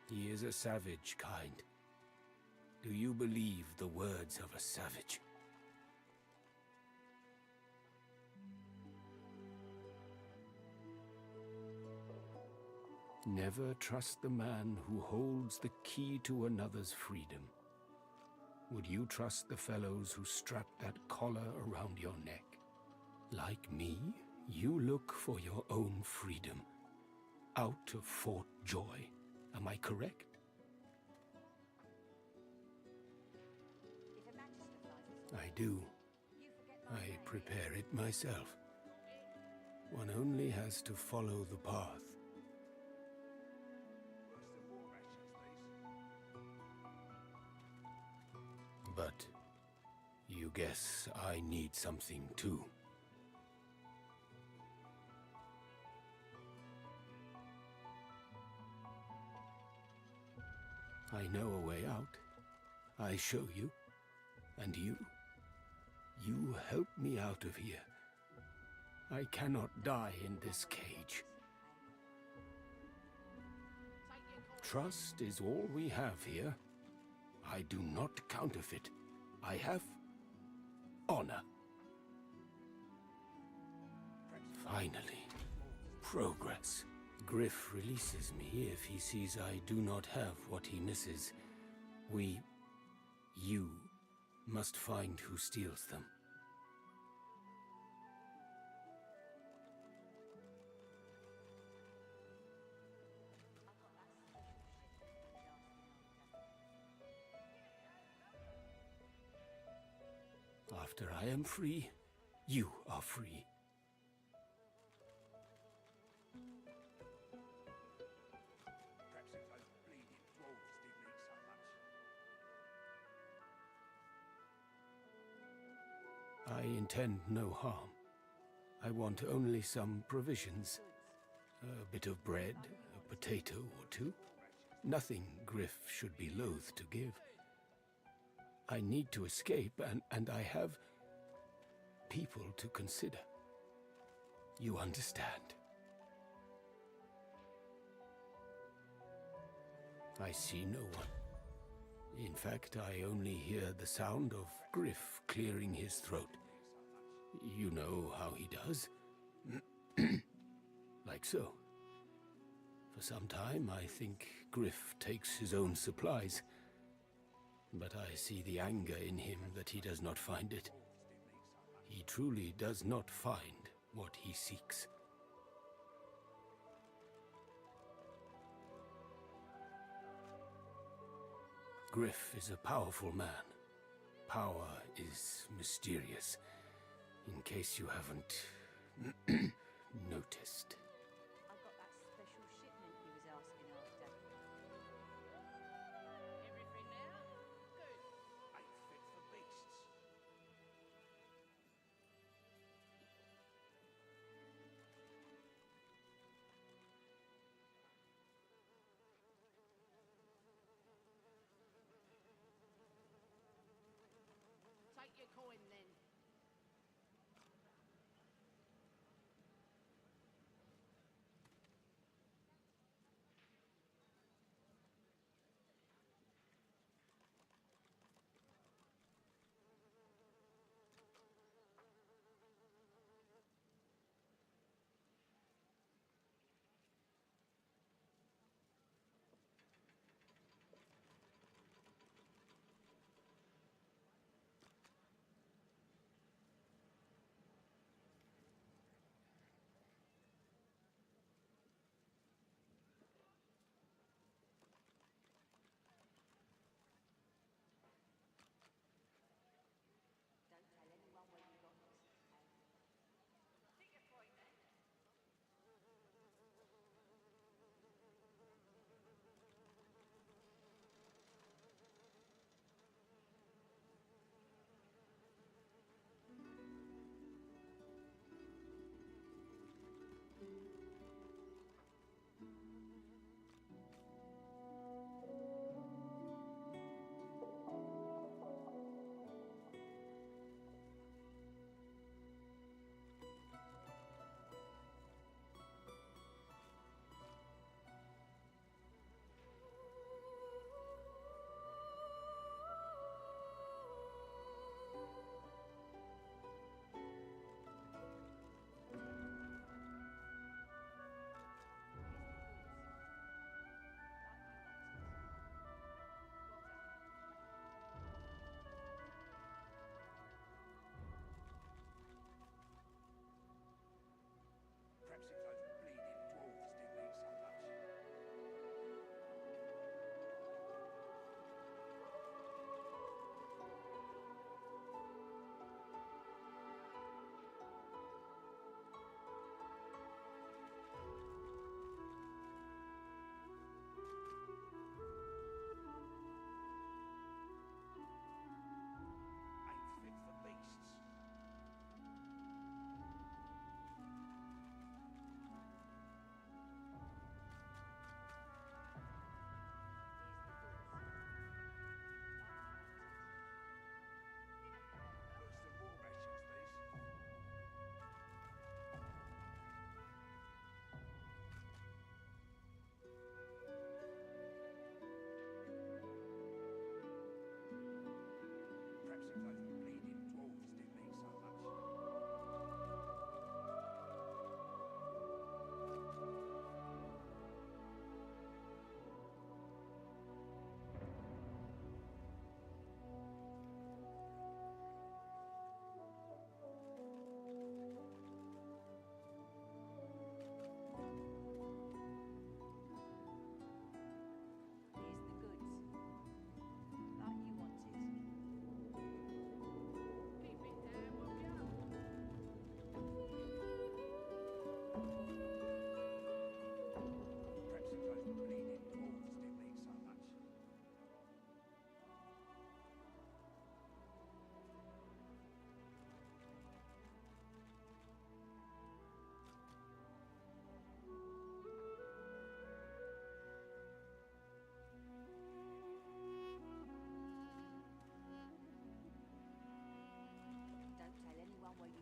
Speaker 21: He is a savage kind. Do you believe the words of a savage? Never trust the man who holds the key to another's freedom. Would you trust the fellows who strap that collar around your neck? Like me, you look for your own freedom. Out of Fort Joy. Am I correct? I do. I prepare it myself. One only has to follow the path. But you guess I need something too. I know a way out. I show you. And you help me out of here. I cannot die in this cage. Trust is all we have here. I do not counterfeit. I have honor. Finally, progress. Griff releases me if he sees I do not have what he misses. You must find who steals them. After I am free, you are free. I intend no harm. I want only some provisions. A bit of bread, a potato or two. Nothing Griff should be loath to give. I need to escape, and I have people to consider. You understand? I see no one. In fact, I only hear the sound of Griff clearing his throat. You know how he does. Like so. For some time, I think Griff takes his own supplies. But I see the anger in him that he does not find it. He truly does not find what he seeks. Griff is a powerful man. Power is mysterious, in case you haven't noticed.
Speaker 22: I got that special shipment he was asking after.
Speaker 19: Everything there? Good.
Speaker 9: Ain't fit for beasts.
Speaker 19: Take your coin then.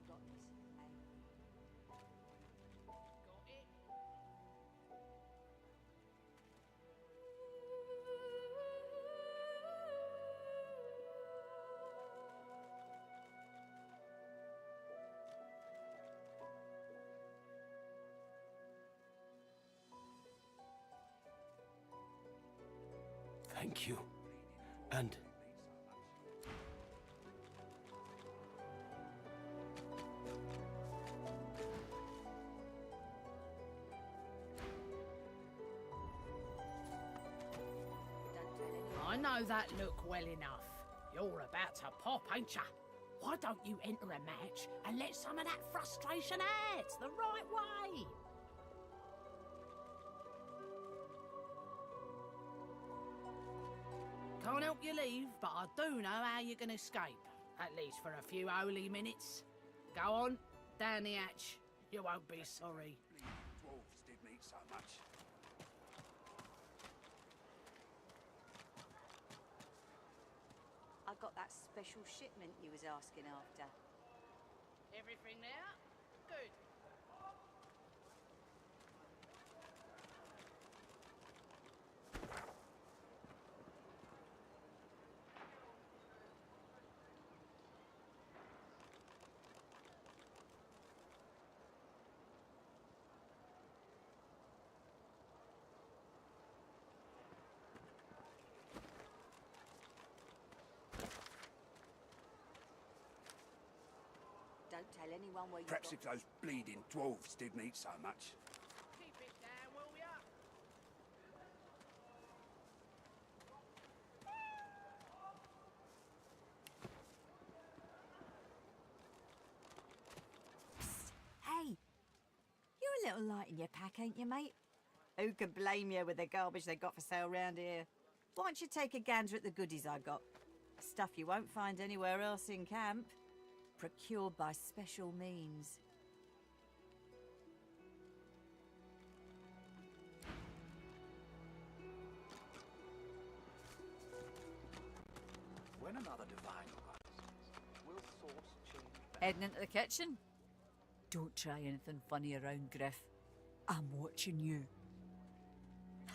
Speaker 22: got this, eh?
Speaker 19: Got it?
Speaker 21: Thank you. And
Speaker 19: I know that look well enough. You're about to pop, ain't ya? Why don't you enter a match and let some of that frustration out the right way? Can't help you leave, but I do know how you can escape. At least for a few holy minutes. Go on, down the hatch. You won't be sorry.
Speaker 8: Dwarves didn't eat so much.
Speaker 22: I got that special shipment you was asking after.
Speaker 19: Everything there? Good.
Speaker 22: Don't tell anyone where you
Speaker 8: Perhaps
Speaker 22: got
Speaker 8: if those bleeding dwarves didn't eat so much.
Speaker 19: Keep it down, will ya?
Speaker 1: Hey, you're a little light in your pack, ain't you, mate? Who can blame you with the garbage they got for sale round here? Why don't you take a gander at the goodies I got? Stuff you won't find anywhere else in camp. Procured by special means.
Speaker 8: When another divine arises, will thoughts change?
Speaker 1: Heading into the kitchen? Don't try anything funny around, Griff. I'm watching you.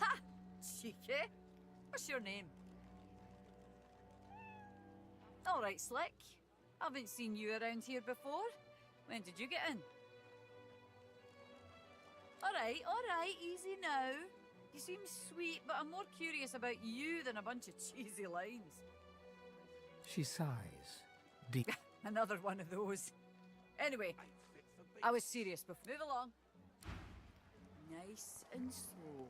Speaker 1: Ha! Cheeky. What's your name? All right, Slick. Haven't seen you around here before. When did you get in? All right, easy now. You seem sweet, but I'm more curious about you than a bunch of cheesy lines.
Speaker 6: She sighs. Deep.
Speaker 1: Another one of those. Anyway, I was serious before. Move along. Nice and slow.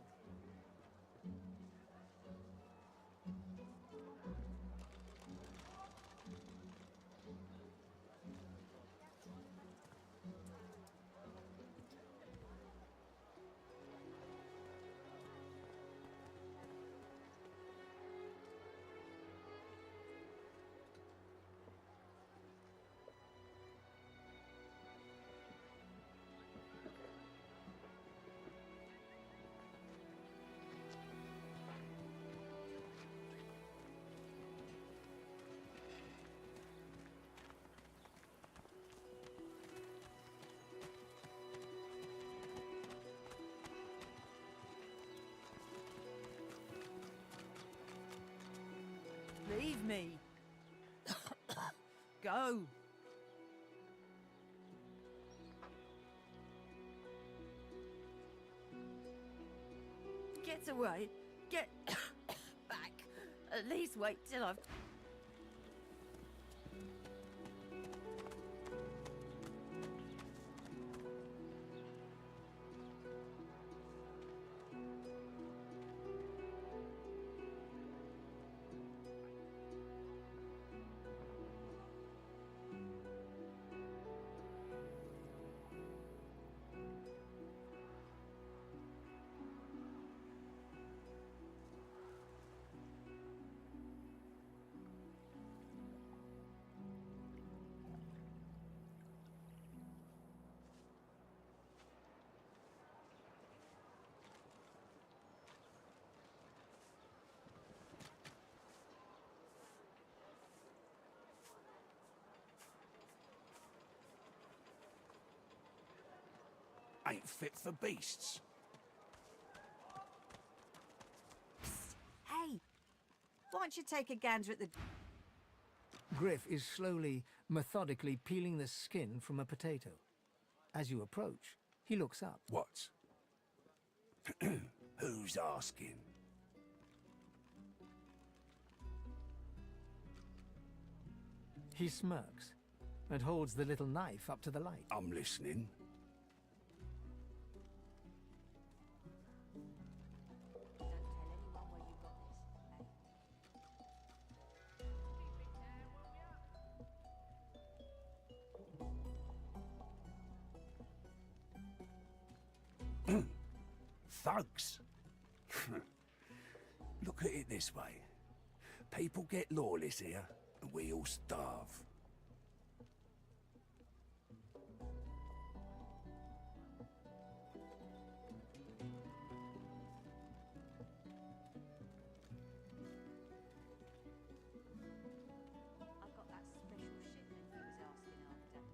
Speaker 1: Leave me. Go. Get away. Get back. At least wait till I've...
Speaker 8: Ain't fit for beasts.
Speaker 1: Hey, why don't you take a gander at the...
Speaker 6: Griff is slowly, methodically peeling the skin from a potato. As you approach, he looks up.
Speaker 8: What? Who's asking?
Speaker 6: He smirks and holds the little knife up to the light.
Speaker 8: I'm listening. Thugs. Look at it this way. People get lawless here, and we all starve.
Speaker 22: I got that special shipment he was asking after.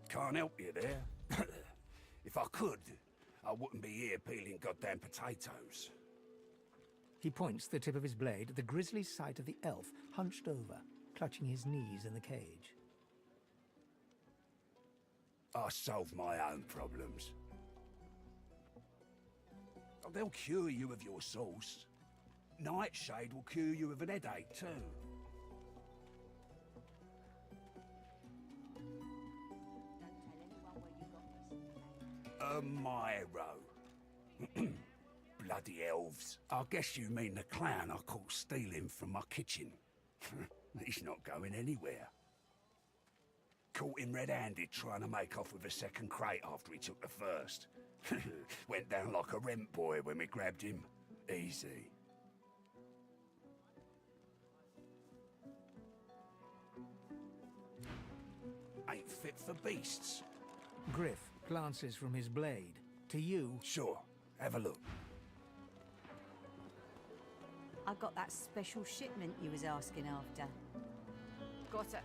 Speaker 8: Can't help you there. If I could, I wouldn't be here peeling goddamn potatoes.
Speaker 6: He points the tip of his blade at the grisly sight of the elf hunched over, clutching his knees in the cage.
Speaker 8: I solve my own problems. They'll cure you of your sauce. Nightshade will cure you of an headache too. Myro. Bloody elves. I guess you mean the clown I caught stealing from my kitchen. He's not going anywhere. Caught him red-handed trying to make off with a second crate after he took the first. Went down like a rent boy when we grabbed him. Easy. Ain't fit for beasts.
Speaker 6: Griff glances from his blade to you.
Speaker 8: Sure, have a look.
Speaker 1: I got that special shipment you was asking after.
Speaker 20: Got it.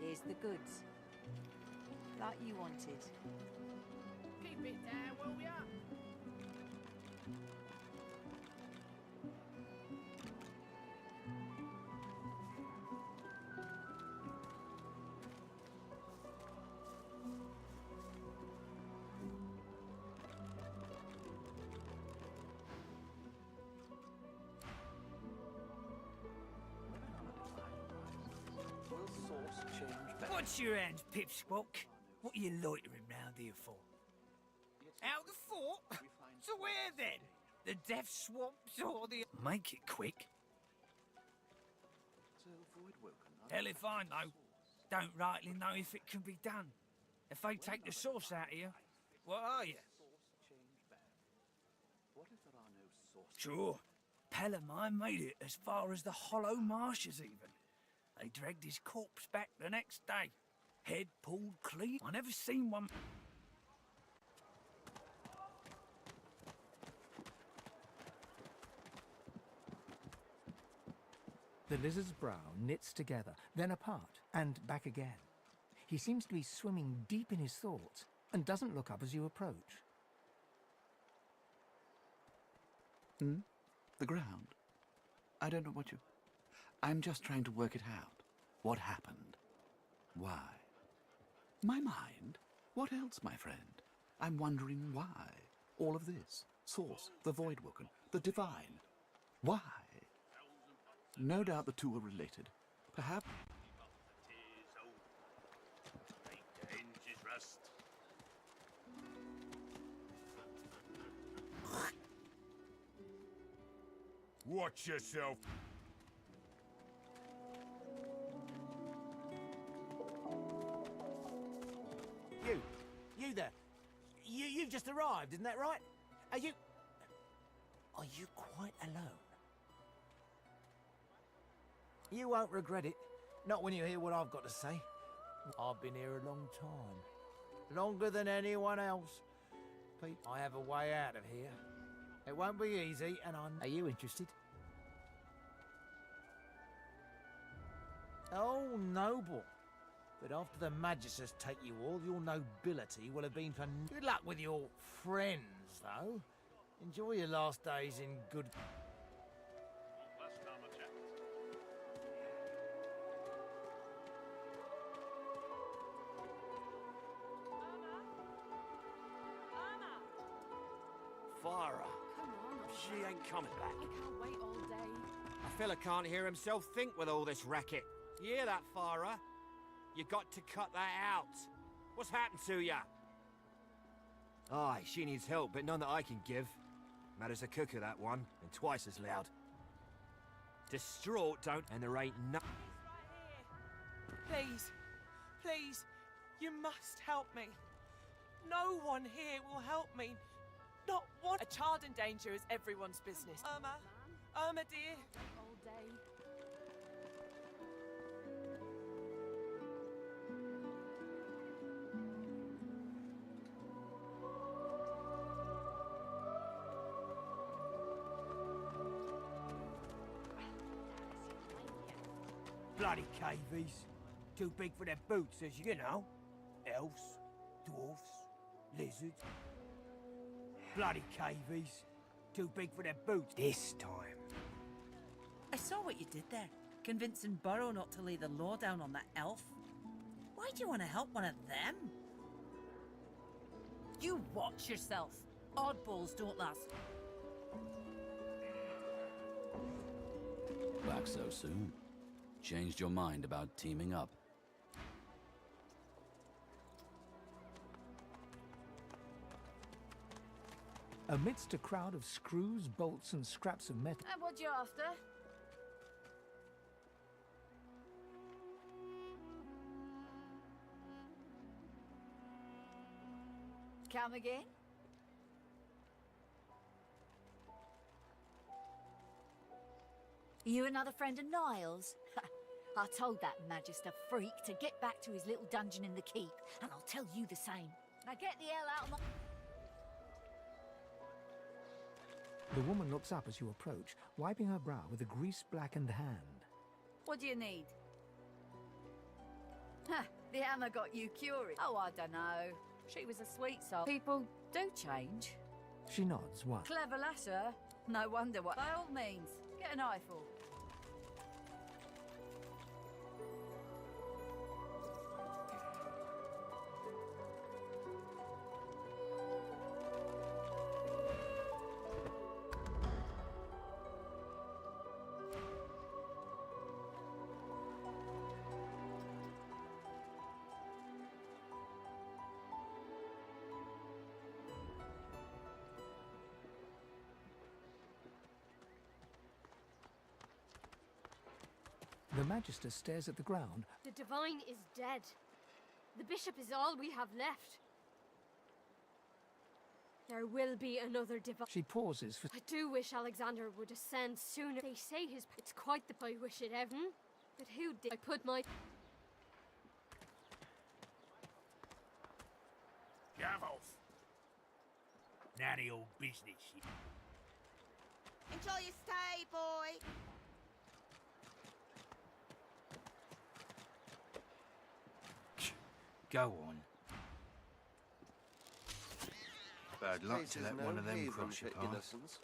Speaker 1: Here's the goods. Like you wanted.
Speaker 19: Keep it down, will ya?
Speaker 11: What's your hand, Pipsqueak? What are you loitering round here for? Out the fort? So where then? The death swamps or the... Make it quick. Hell if I know. Don't rightly know if it can be done. If they take the sauce out here, what are you? Sure. Pellamine made it as far as the Hollow Marshes even. They dragged his corpse back the next day. Head pulled clean. I never seen one...
Speaker 6: The lizard's brow knits together, then apart, and back again. He seems to be swimming deep in his thoughts, and doesn't look up as you approach.
Speaker 8: The ground? I don't know what you... I'm just trying to work it out. What happened? Why? My mind? What else, my friend? I'm wondering why. All of this? Source, the Voidwoken, the Divine. Why? No doubt the two are related. Perhaps...
Speaker 9: Watch yourself. You there. You've just arrived, isn't that right? Are you quite alone? You won't regret it. Not when you hear what I've got to say. I've been here a long time. Longer than anyone else. Pete, I have a way out of here. It won't be easy, and Are you interested? Oh, noble. But after the Magisters take you, all your nobility will have been for... Good luck with your friends, though. Enjoy your last days in good...
Speaker 5: Farah.
Speaker 12: Come on.
Speaker 5: She ain't coming back.
Speaker 12: I can't wait all day.
Speaker 9: A fella can't hear himself think with all this racket. You hear that, Farah? You got to cut that out. What's happened to ya?
Speaker 5: Aye, she needs help, but none that I can give. Matters a cooker, that one, and twice as loud. Distraught, don't... And there ain't no...
Speaker 7: Please, please, you must help me. No one here will help me. Not one. A child in danger is everyone's business. Irma dear.
Speaker 12: All day.
Speaker 9: Bloody cavies. Too big for their boots, as you know. Elves, dwarfs, lizards. Bloody cavies. Too big for their boots this time.
Speaker 23: I saw what you did there, convincing Burrow not to lay the law down on that elf. Why do you want to help one of them? You watch yourself. Oddballs don't last.
Speaker 24: Back so soon? Changed your mind about teaming up?
Speaker 6: Amidst a crowd of screws, bolts, and scraps of metal...
Speaker 12: And what you after? Come again?
Speaker 1: You another friend of Niles? I told that Magister freak to get back to his little dungeon in the keep, and I'll tell you the same. Now get the hell out of my...
Speaker 6: The woman looks up as you approach, wiping her brow with a grease-blackened hand.
Speaker 1: What do you need? The hammer got you curious. Oh, I don't know. She was a sweet soul. People do change.
Speaker 6: She nods once.
Speaker 1: Clever lasser. No wonder what... By all means, get an eyeful.
Speaker 6: The Magister stares at the ground.
Speaker 25: The Divine is dead. The Bishop is all we have left. There will be another Divine.
Speaker 6: She pauses for...
Speaker 25: I do wish Alexander would ascend sooner. They say his... It's quite the... I wish it Evan. But who did... I put my...
Speaker 9: Shove off. None of your business.
Speaker 26: Enjoy your stay, boy.
Speaker 5: Go on. Bad luck to let one of them cross your path.
Speaker 14: Innocence.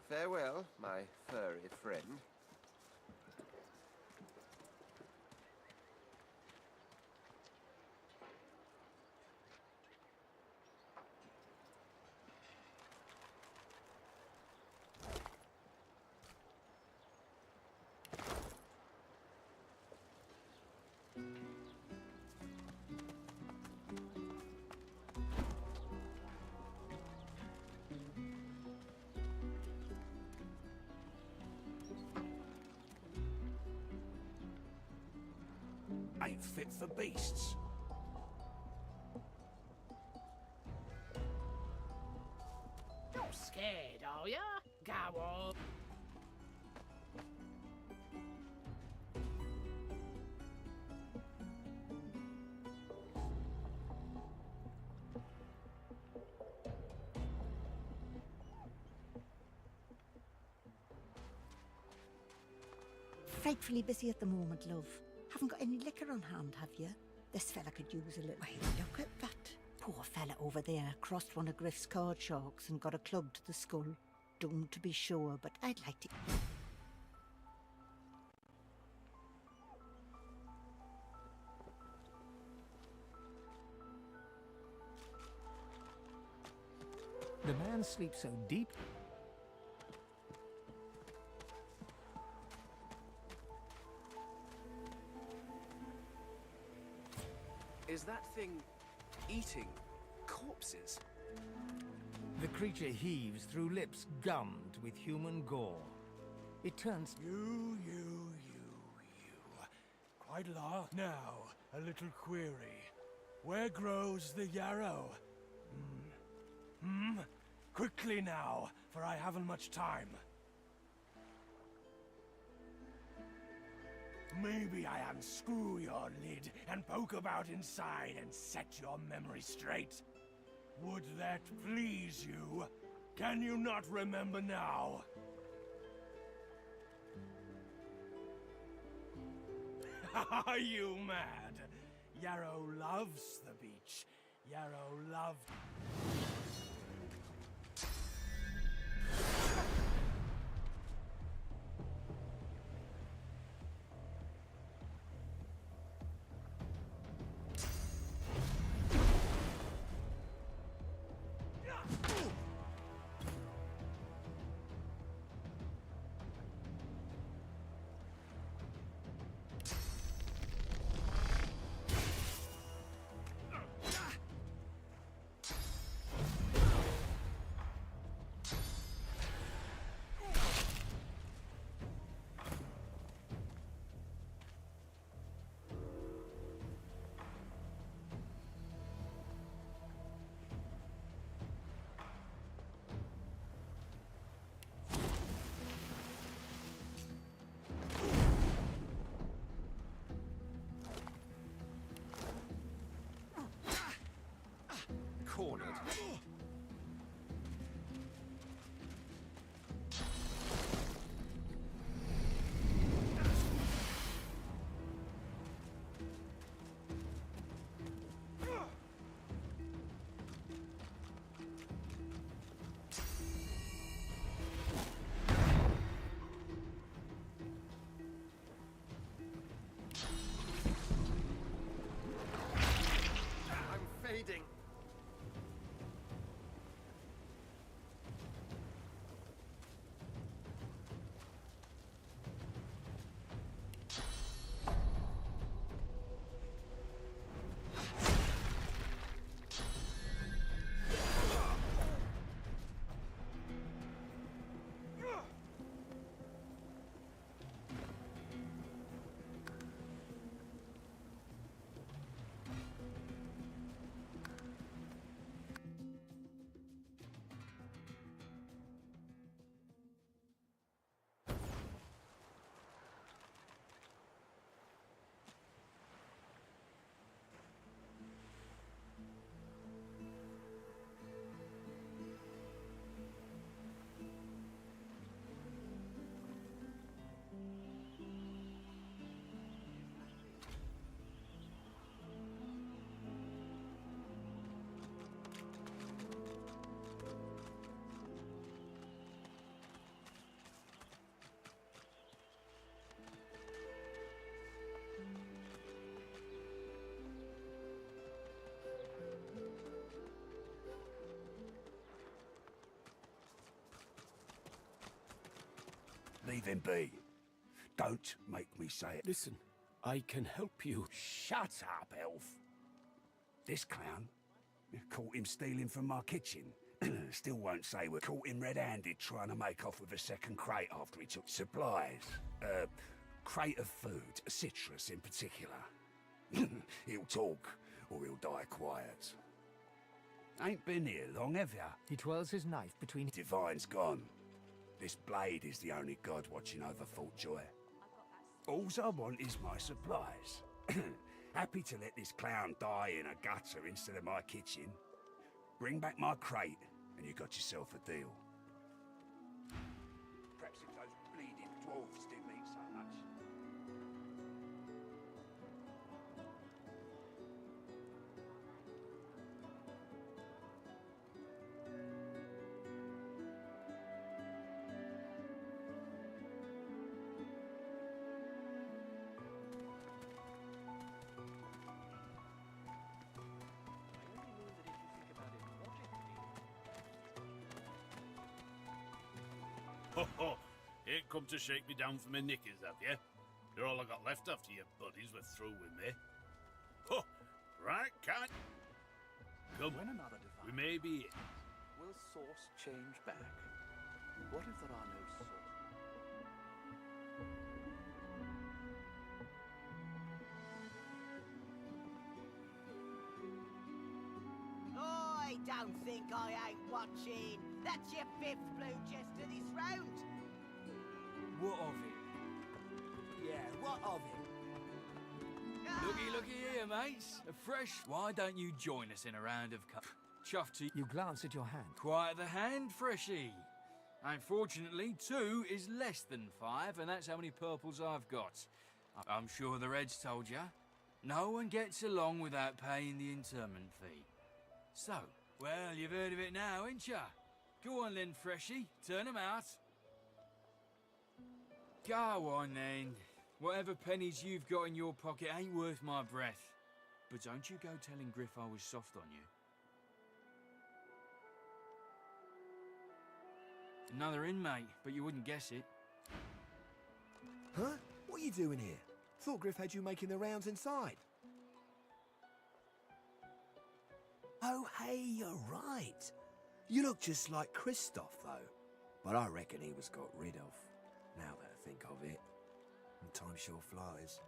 Speaker 14: Farewell, my furry friend.
Speaker 11: ain't fit for beasts.
Speaker 19: Not scared, are ya? Go on.
Speaker 3: Frightfully busy at the moment, love. Haven't got any liquor on hand, have you? This fella could use a little... Wait, look at that. Poor fella over there crossed one of Griff's card sharks and got a club to the skull. Doomed to be sure, but I'd like to...
Speaker 6: The man sleeps so deep.
Speaker 18: Is that thing eating corpses?
Speaker 6: The creature heaves through lips gummed with human gore. It turns...
Speaker 11: You. Quite large. Now, a little query. Where grows the yarrow? Quickly now, for I haven't much time. Maybe I unscrew your lid and poke about inside and set your memory straight. Would that please you? Can you not remember now? Are you mad? Yarrow loves the beach. Yarrow loves...
Speaker 14: Cornered. I'm fading.
Speaker 11: Leave him be. Don't make me say it.
Speaker 21: Listen, I can help you.
Speaker 11: Shut up, elf. This clown, caught him stealing from my kitchen. Still won't say we caught him red-handed trying to make off with a second crate after he took supplies. Crate of food, citrus in particular.
Speaker 8: He'll talk, or he'll die quiet. Ain't been here long, have ya?
Speaker 6: He twirls his knife between...
Speaker 8: Divine's gone. This blade is the only god watching over Fort Joy. Alls I want is my supplies. Happy to let this clown die in a gutter instead of my kitchen. Bring back my crate, and you got yourself a deal. Perhaps if those bleeding dwarves didn't eat so much.
Speaker 2: Ho ho! Ain't come to shake me down for my knickers, have you? They're all I got left after your buddies were through with me. Ho! Right, can't... Come
Speaker 11: When
Speaker 2: on,
Speaker 11: another divine...
Speaker 2: we may be in.
Speaker 11: Will source change back? What if there are no source?
Speaker 4: I don't think I ain't watching. That's your fifth blue chest of this round.
Speaker 9: What of it? Yeah, what of it?
Speaker 10: Looky here, mates. Fresh. Why don't you join us in a round of chuff to...
Speaker 6: You glance at your hand.
Speaker 10: Quite the hand, Freshy. Unfortunately, 2 is less than 5, and that's how many purples I've got. I'm sure the Reds told ya. No one gets along without paying the interment fee. So, well, you've heard of it now, ain't ya? Go on then, Freshy. Turn 'em out. Go on then. Whatever pennies you've got in your pocket ain't worth my breath. But don't you go telling Griff I was soft on you. Another inmate, but you wouldn't guess it.
Speaker 5: Huh? What are you doing here? Thought Griff had you making the rounds inside. Oh, hey, you're right. You look just like Christoph, though. But I reckon he was got rid of, now that I think of it. And time sure flies.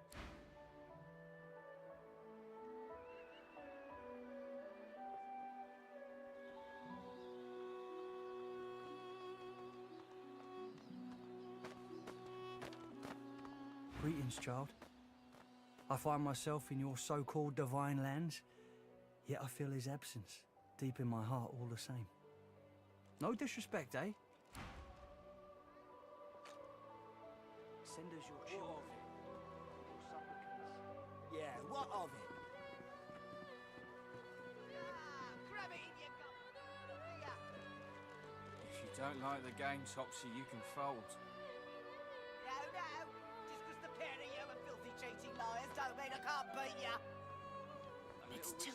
Speaker 11: Greetings, child. I find myself in your so-called divine lands, yet I feel his absence deep in my heart all the same. No disrespect, eh? Send us your children, your supplicants.
Speaker 9: Yeah, what of it?
Speaker 10: If you don't like the game, Topsy, you can fold.
Speaker 4: No, no. Just 'cause the pair of you are filthy cheating liars don't mean I can't beat you. It's too...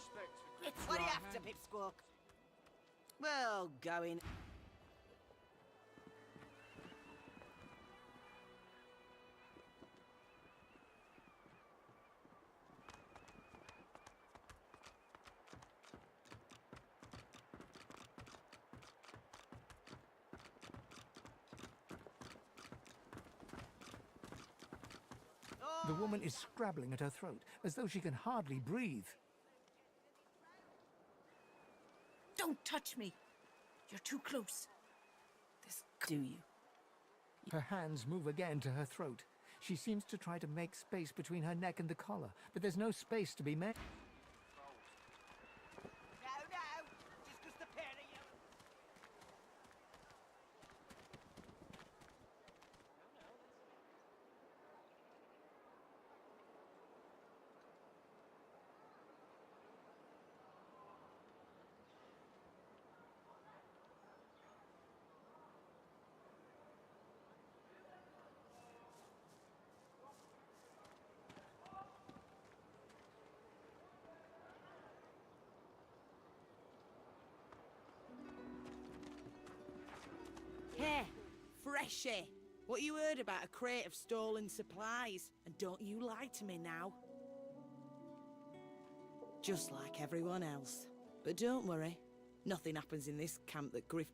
Speaker 4: What do you have to, Pipsqueak? Well, going...
Speaker 6: The woman is scrabbling at her throat, as though she can hardly breathe.
Speaker 19: Don't touch me. You're too close. This do you.
Speaker 6: Her hands move again to her throat. She seems to try to make space between her neck and the collar, but there's no space to be made.
Speaker 4: No, no. Just 'cause the pair of you...
Speaker 19: Hey, Freshy. What you heard about a crate of stolen supplies? And don't you lie to me now. Just like everyone else. But don't worry. Nothing happens in this camp that Griff...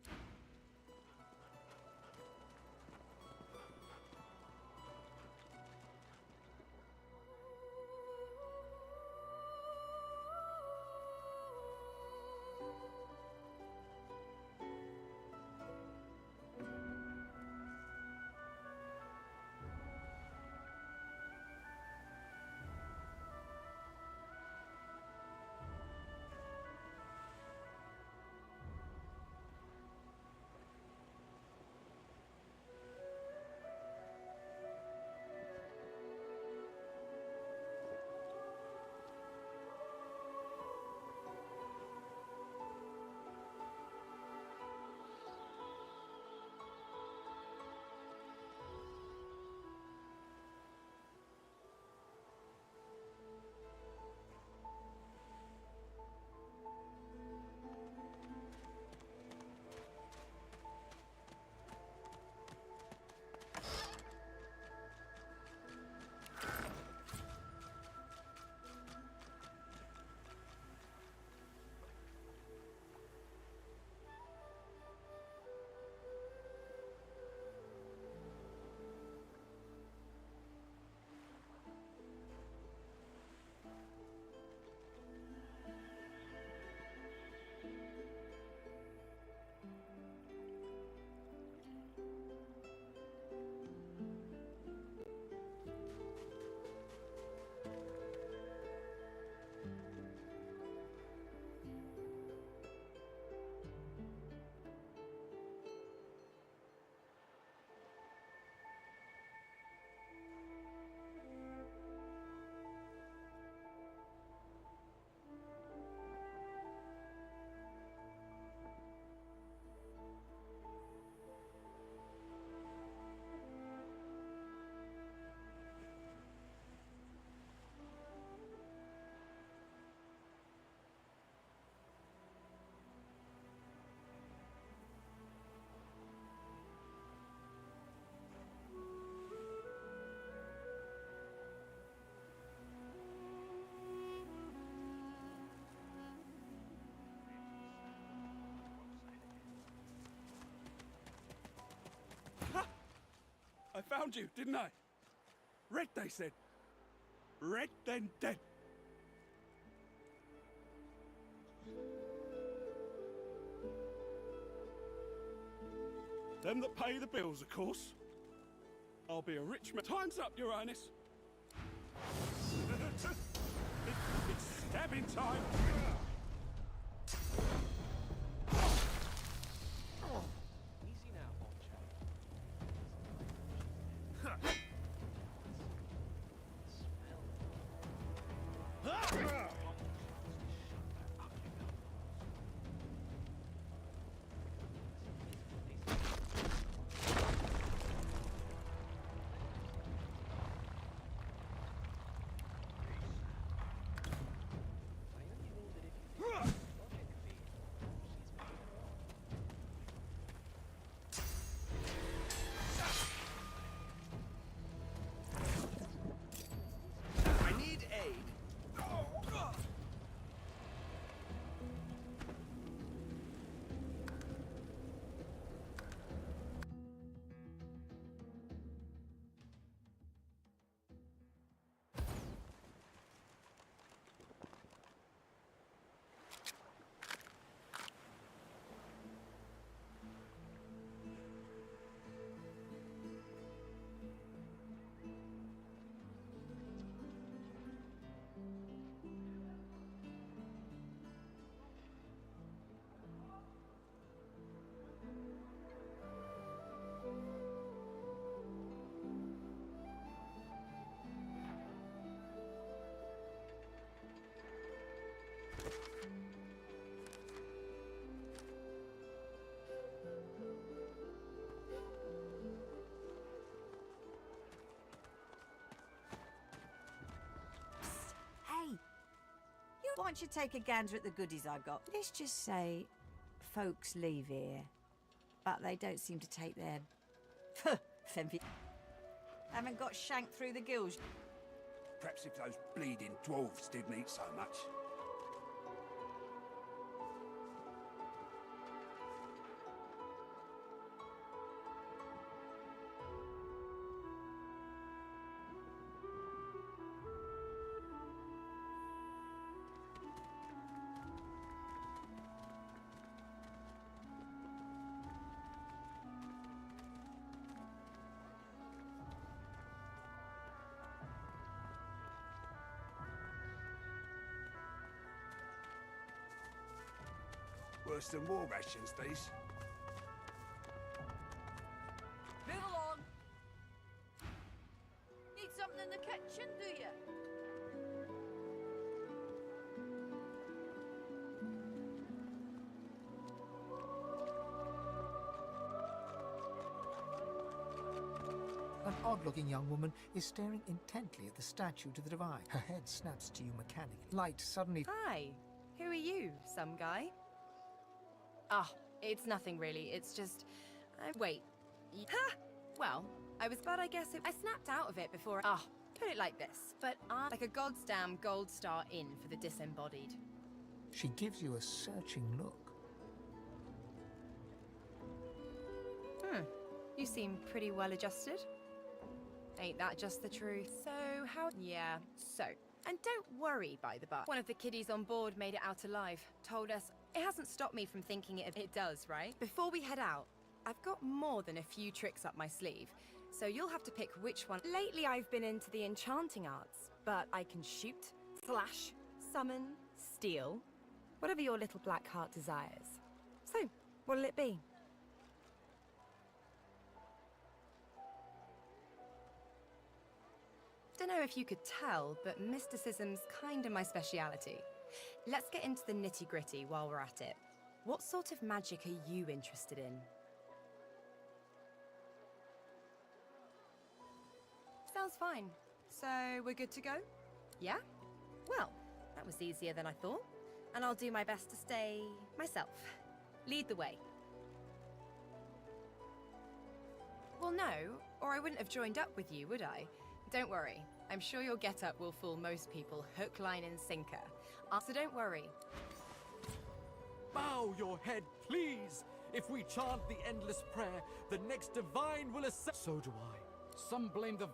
Speaker 11: found you, didn't I? Red, they said. Red, then dead. Them that pay the bills, of course. I'll be a rich man. Time's up, Your Highness. It's stabbing time.
Speaker 18: Easy now, Bombshell.
Speaker 5: I need aid.
Speaker 1: Why don't you take a gander at the goodies I got? Let's just say folks leave here, but they don't seem to take their femfi. Haven't got shanked through the gills.
Speaker 11: Perhaps if those bleeding dwarves didn't eat so much. Worse than war rations, these.
Speaker 12: Move along. Need something in the kitchen, do you?
Speaker 6: An odd-looking young woman is staring intently at the statue to the divine. Her head snaps to you mechanically. Light suddenly...
Speaker 13: Hi. Who are you? Some guy? Ah, it's nothing really. It's just... wait. Ha! Well, I was... But I guess I snapped out of it before... Ah, put it like this. But I'm like a god's damn gold star in for the disembodied.
Speaker 6: She gives you a searching look.
Speaker 13: You seem pretty well adjusted. Ain't that just the truth? So, how... Yeah, so... And don't worry, by the by. One of the kiddies on board made it out alive. Told us... It hasn't stopped me from thinking it does, right? Before we head out, I've got more than a few tricks up my sleeve. So you'll have to pick which one. Lately I've been into the enchanting arts. But I can shoot, slash, summon, steal. Whatever your little black heart desires. So, what'll it be? Don't know if you could tell, but mysticism's kinda my speciality. Let's get into the nitty-gritty while we're at it. What sort of magic are you interested in? Sounds fine. So, we're good to go? Yeah? Well, that was easier than I thought. And I'll do my best to stay myself. Lead the way. Well, no, or I wouldn't have joined up with you, would I? Don't worry. I'm sure your get-up will fool most people hook, line, and sinker. So don't worry.
Speaker 15: Bow your head, please! If we chant the endless prayer, the next divine will ascend. So do I.
Speaker 10: Some blame the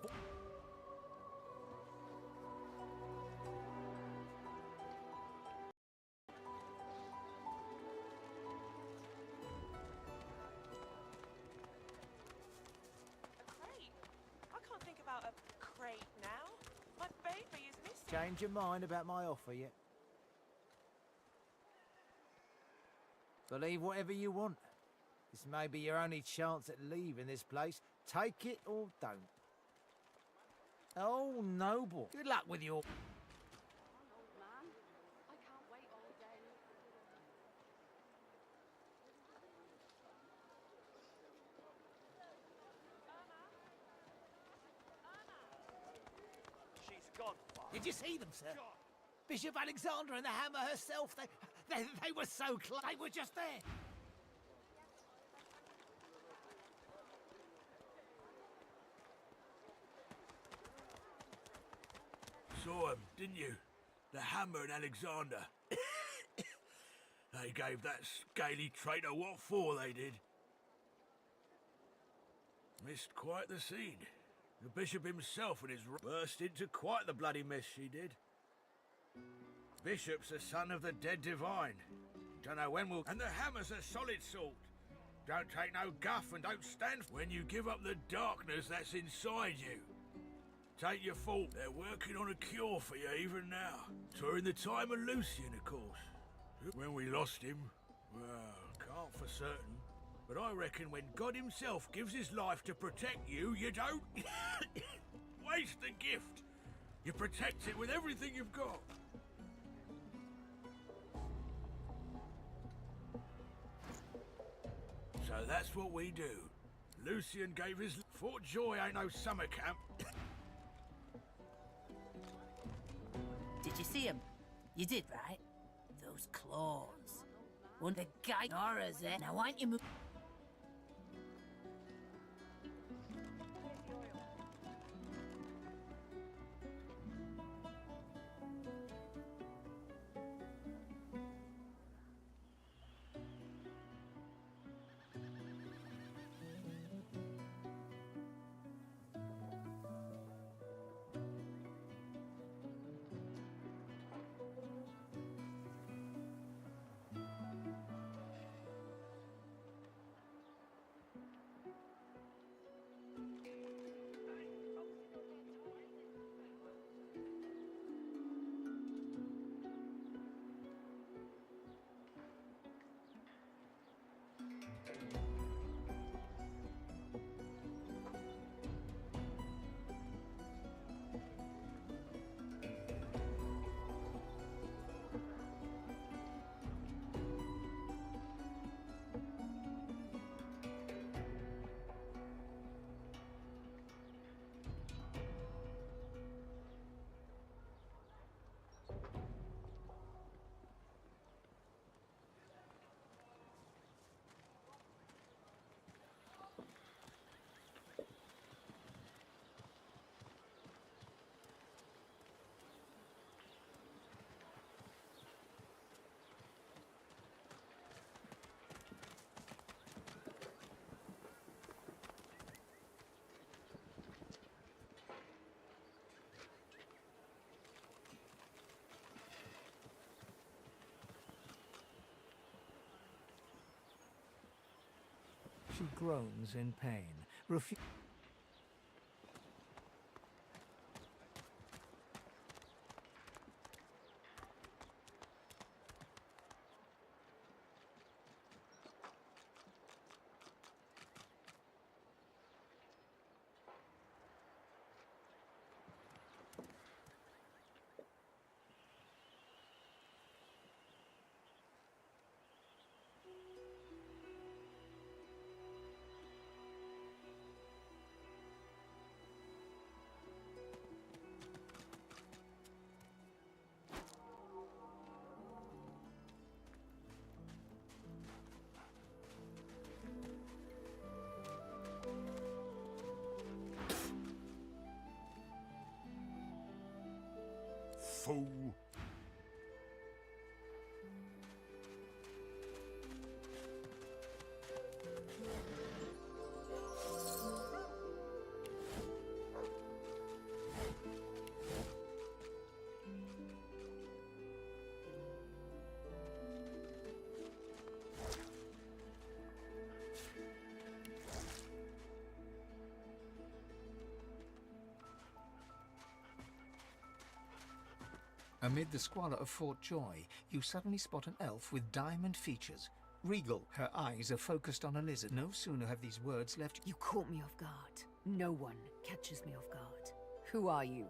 Speaker 7: Crate? I can't think about a crate now. My baby is missing.
Speaker 9: Change your mind about my offer yet? Believe whatever you want. This may be your only chance at leaving this place. Take it or don't. Oh, noble. Good luck with your...
Speaker 25: Man, I can't wait all day.
Speaker 9: She's gone. Did you see them, sir? Bishop Alexander and the Hammer herself. They were so close. They were just there.
Speaker 8: Saw 'em, didn't you? The Hammer and Alexander. They gave that scaly traitor what for, they did. Missed quite the scene. The bishop himself and his burst into quite the bloody mess, she did. Bishop's a son of the dead divine. Don't know when we'll... And the Hammer's a solid sort. Don't take no guff and don't stand when you give up the darkness that's inside you. Take your fault, they're working on a cure for you even now. During the time of Lucian, of course. When we lost him, well, can't for certain. But I reckon when God himself gives his life to protect you, you don't waste the gift. You protect it with everything you've got. So that's what we do. Lucian gave his... Fort Joy ain't no summer camp.
Speaker 19: Did you see him? You did, right? Those claws. One the guy horrors, eh? Now, why don't you move?
Speaker 9: She groans in pain.
Speaker 8: Fool.
Speaker 6: Amid the squalor of Fort Joy, you suddenly spot an elf with diamond features. Regal, her eyes are focused on a lizard. No sooner have these words left...
Speaker 15: You caught me off guard. No one catches me off guard. Who are you?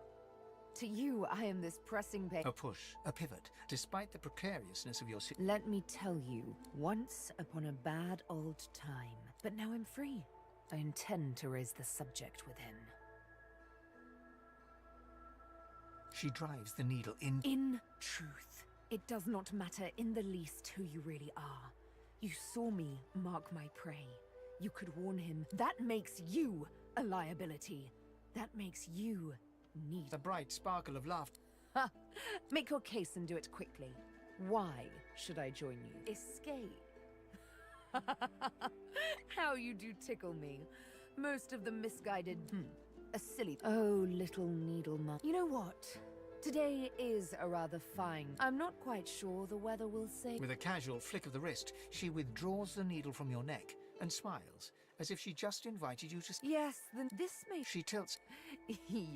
Speaker 15: To you, I am this pressing pain.
Speaker 6: A push, a pivot, despite the precariousness of your...
Speaker 15: Let me tell you, once upon a bad old time, but now I'm free. I intend to raise the subject within.
Speaker 6: She drives the needle in...
Speaker 15: In truth, it does not matter in the least who you really are. You saw me mark my prey. You could warn him. That makes you a liability. That makes you need...
Speaker 6: A bright sparkle of laughter.
Speaker 15: Ha! Make your case and do it quickly. Why should I join you? Escape. How you do tickle me. Most of the misguided... a silly... Oh, little needle mum. You know what? Today is a rather fine... I'm not quite sure the weather will say...
Speaker 6: With a casual flick of the wrist, she withdraws the needle from your neck and smiles, as if she just invited you to...
Speaker 15: Yes, then this may...
Speaker 6: She tilts...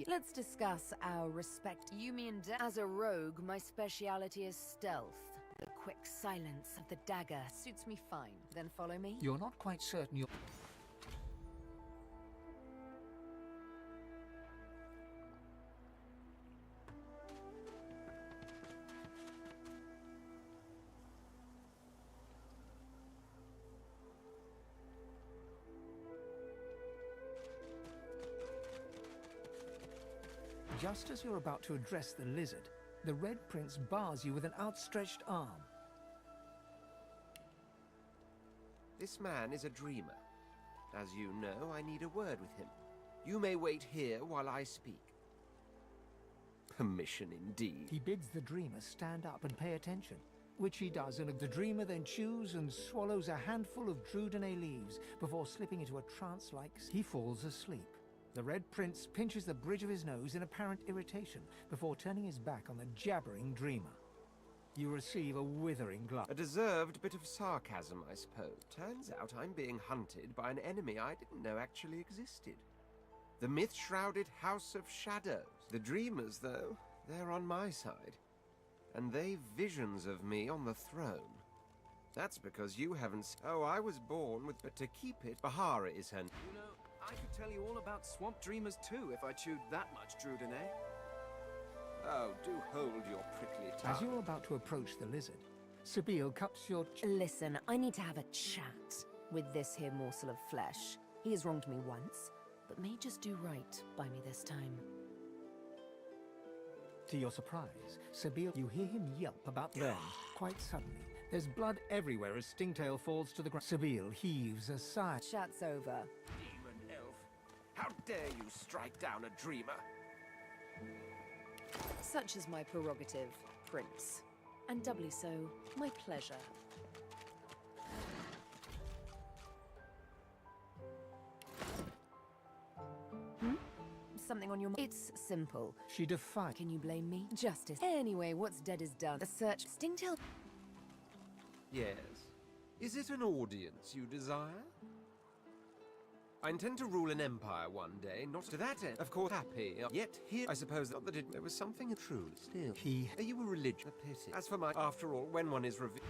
Speaker 15: Let's discuss our respect. You mean... As a rogue, my speciality is stealth. The quick silence of the dagger suits me fine. Then follow me.
Speaker 6: You're not quite certain you're... Just as you're about to address the lizard, the Red Prince bars you with an outstretched arm.
Speaker 14: This man is a dreamer. As you know, I need a word with him. You may wait here while I speak. Permission indeed.
Speaker 6: He bids the dreamer stand up and pay attention, which he does, and the dreamer then chews and swallows a handful of Drudenay leaves before slipping into a trance-like... He falls asleep. The Red Prince pinches the bridge of his nose in apparent irritation before turning his back on the jabbering dreamer. You receive a withering glance.
Speaker 14: A deserved bit of sarcasm, I suppose. Turns out I'm being hunted by an enemy I didn't know actually existed. The myth-shrouded House of Shadows. The dreamers, though, they're on my side. And they've visions of me on the throne. That's because you haven't... Oh, I was born with... But to keep it, Bahara is her...
Speaker 18: You know, I could tell you all about swamp dreamers too if I chewed that much Drudenay.
Speaker 14: Oh, do hold your prickly tongue.
Speaker 6: As you're about to approach the lizard, Sabine cups your...
Speaker 15: Listen, I need to have a chat with this here morsel of flesh. He has wronged me once, but may just do right by me this time.
Speaker 6: To your surprise, Sabine, you hear him yelp about then, quite suddenly. There's blood everywhere as Stingtail falls to the ground. Sabine heaves a sigh.
Speaker 15: Chat's over.
Speaker 14: Demon elf, how dare you strike down a dreamer?
Speaker 15: Such is my prerogative, Prince. And doubly so, my pleasure. Something on your mind? It's simple.
Speaker 6: She defies.
Speaker 15: Can you blame me? Justice. Anyway, what's dead is done. The search... Stingtail...
Speaker 14: Yes. Is it an audience you desire? I intend to rule an empire one day, not to that end, of course, happy. Yet here, I suppose that there was something true still. Are you a religion? A pity. As for my... After all, when one is revealed...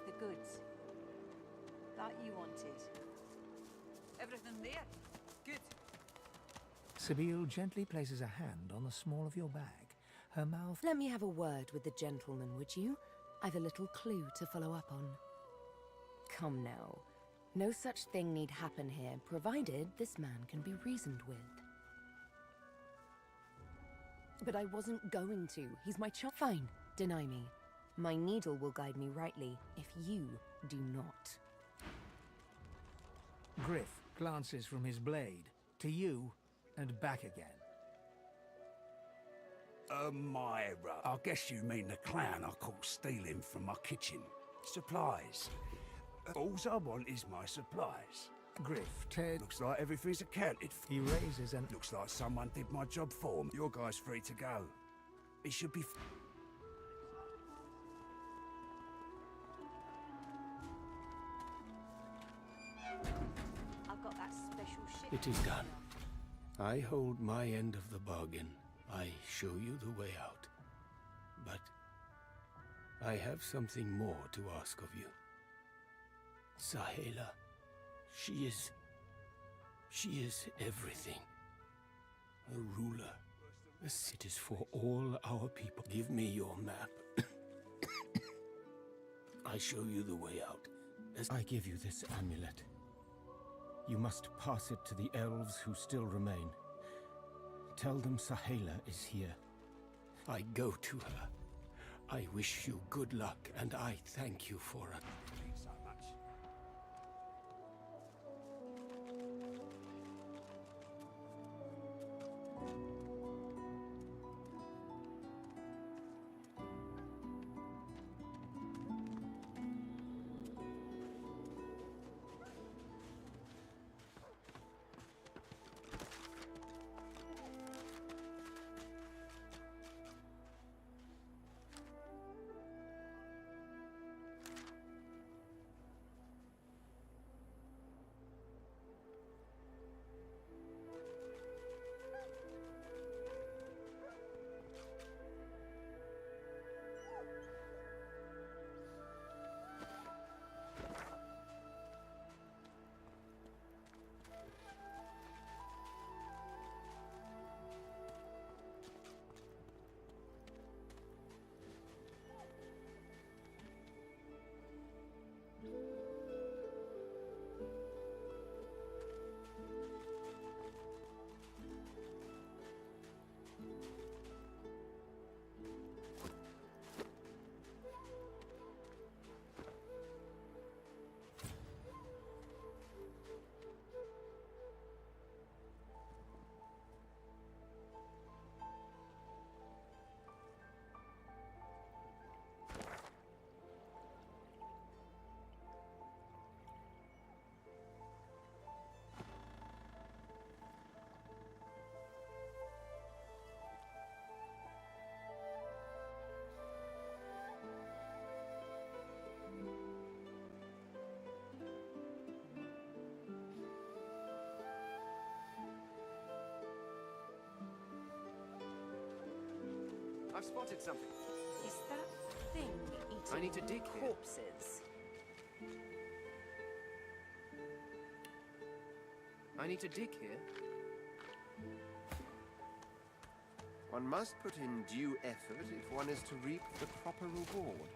Speaker 1: the goods. Like you wanted. Everything there? Good.
Speaker 6: Sabine gently places a hand on the small of your bag. Her mouth...
Speaker 15: Let me have a word with the gentleman, would you? I've a little clue to follow up on. Come now. No such thing need happen here, provided this man can be reasoned with. But I wasn't going to. He's my child. Fine, deny me. My needle will guide me rightly, if you do not.
Speaker 6: Griff glances from his blade to you and back again.
Speaker 8: Myra. I guess you mean the clown I caught stealing from my kitchen. Supplies. All I want is my supplies.
Speaker 6: Griff, Ted...
Speaker 8: Looks like everything's accounted for.
Speaker 6: He raises and...
Speaker 8: Looks like someone did my job for me. Your guy's free to go. He should be...
Speaker 1: I've got that special shit.
Speaker 21: It is done. I hold my end of the bargain. I show you the way out. But I have something more to ask of you. Sahela, she is everything. A ruler. It is for all our people. Give me your map. I show you the way out.
Speaker 16: I give you this amulet. You must pass it to the elves who still remain. Tell them Sahela is here.
Speaker 21: I go to her. I wish you good luck, and I thank you for it.
Speaker 18: I've spotted something.
Speaker 15: Is that thing eating
Speaker 18: I need to dig here.
Speaker 15: corpses?
Speaker 18: I need to dig here.
Speaker 14: One must put in due effort if one is to reap the proper reward.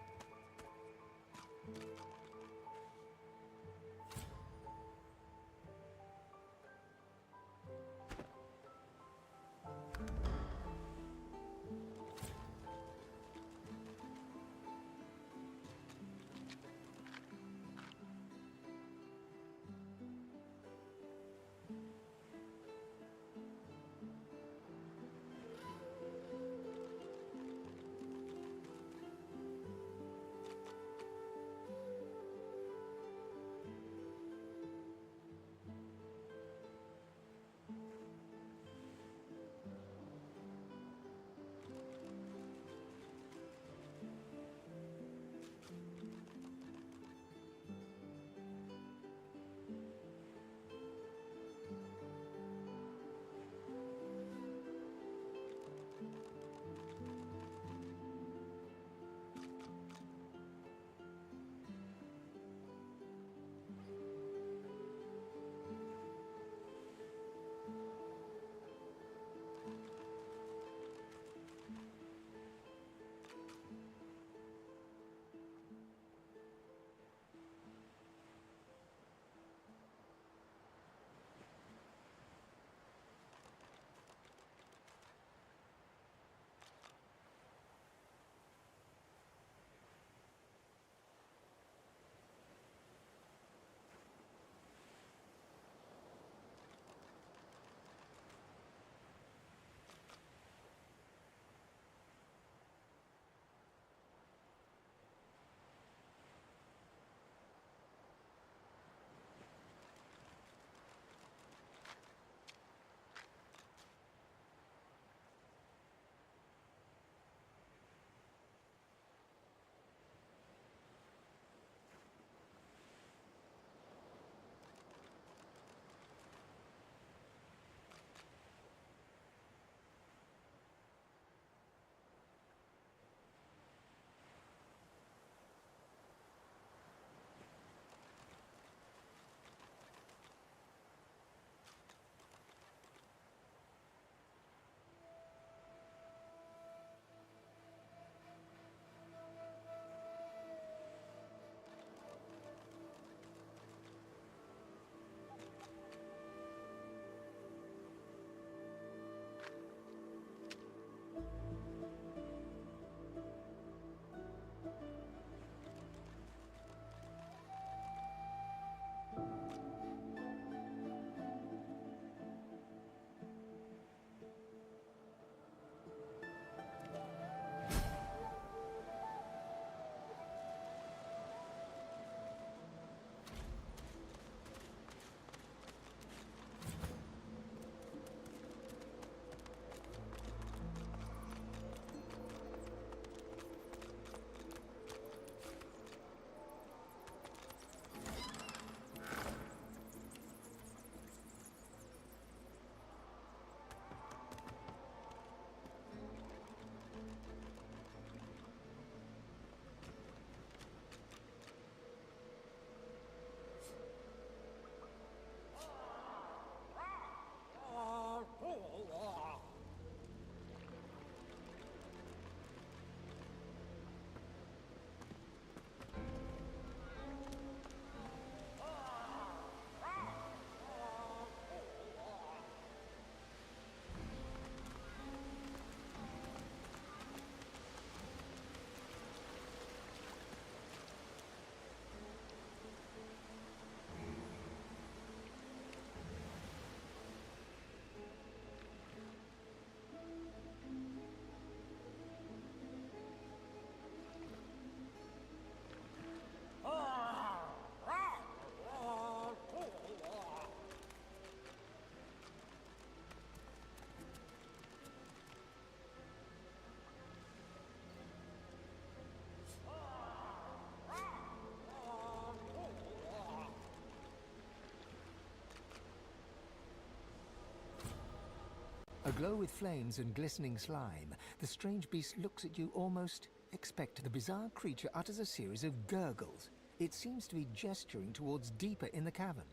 Speaker 6: Aglow with flames and glistening slime, the strange beast looks at you almost expectant. The bizarre creature utters a series of gurgles. It seems to be gesturing towards deeper in the cavern.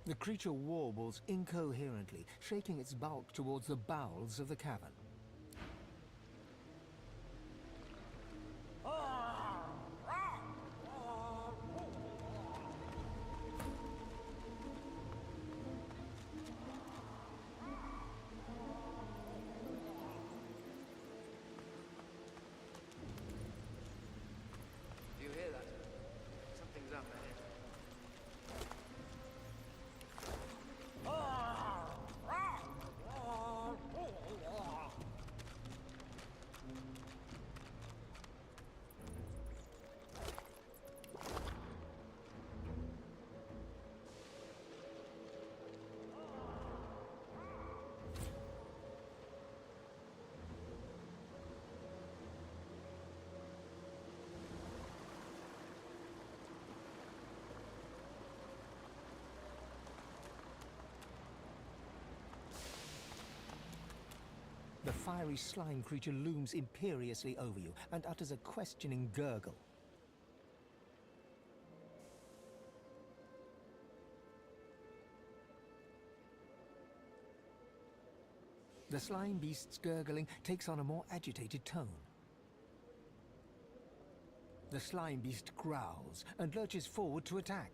Speaker 6: The creature warbles incoherently, shaking its bulk towards the bowels of the cavern.
Speaker 18: Do you hear that? Something's up ahead.
Speaker 6: The fiery slime creature looms imperiously over you and utters a questioning gurgle. The slime beast's gurgling takes on a more agitated tone. The slime beast growls and lurches forward to attack.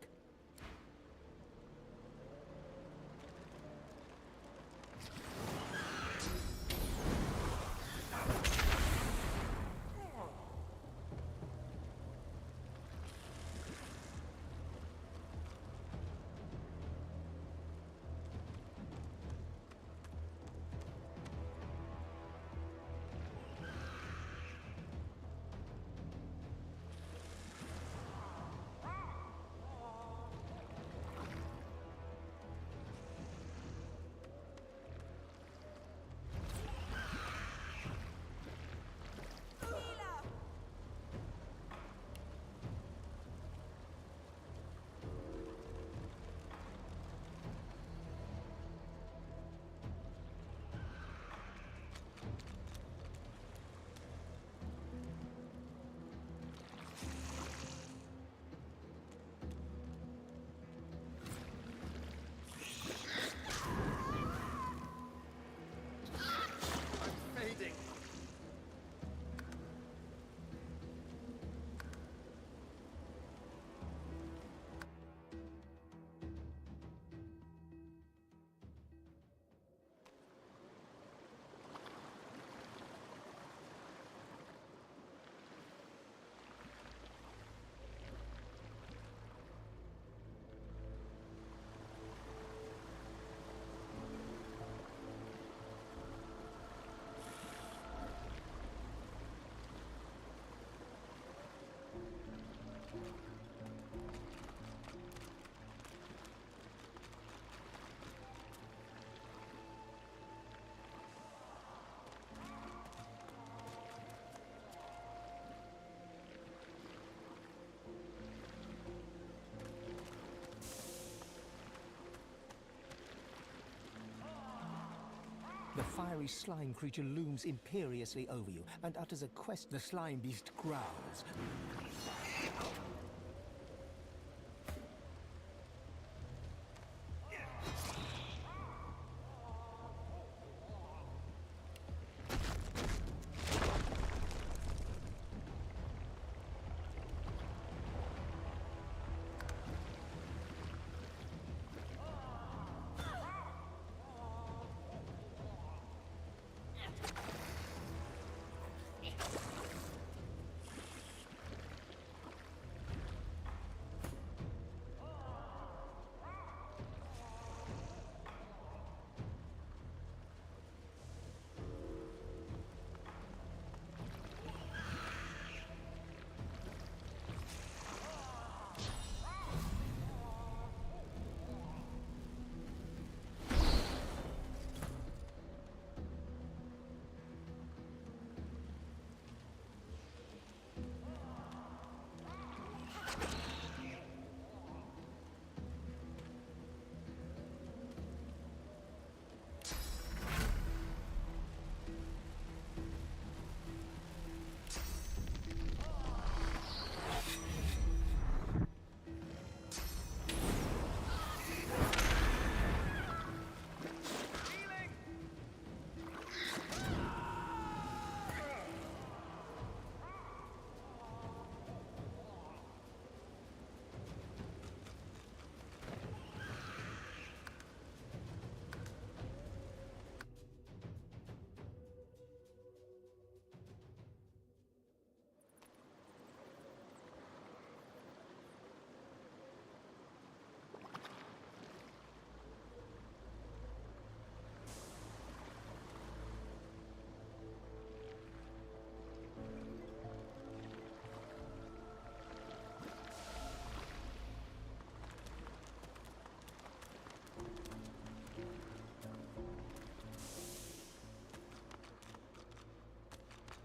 Speaker 6: The fiery slime creature looms imperiously over you and utters a quest. The slime beast growls.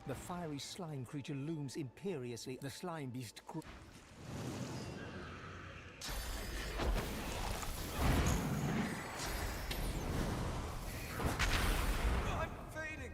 Speaker 6: The fiery slime creature looms imperiously. The slime beast
Speaker 14: I'm fading.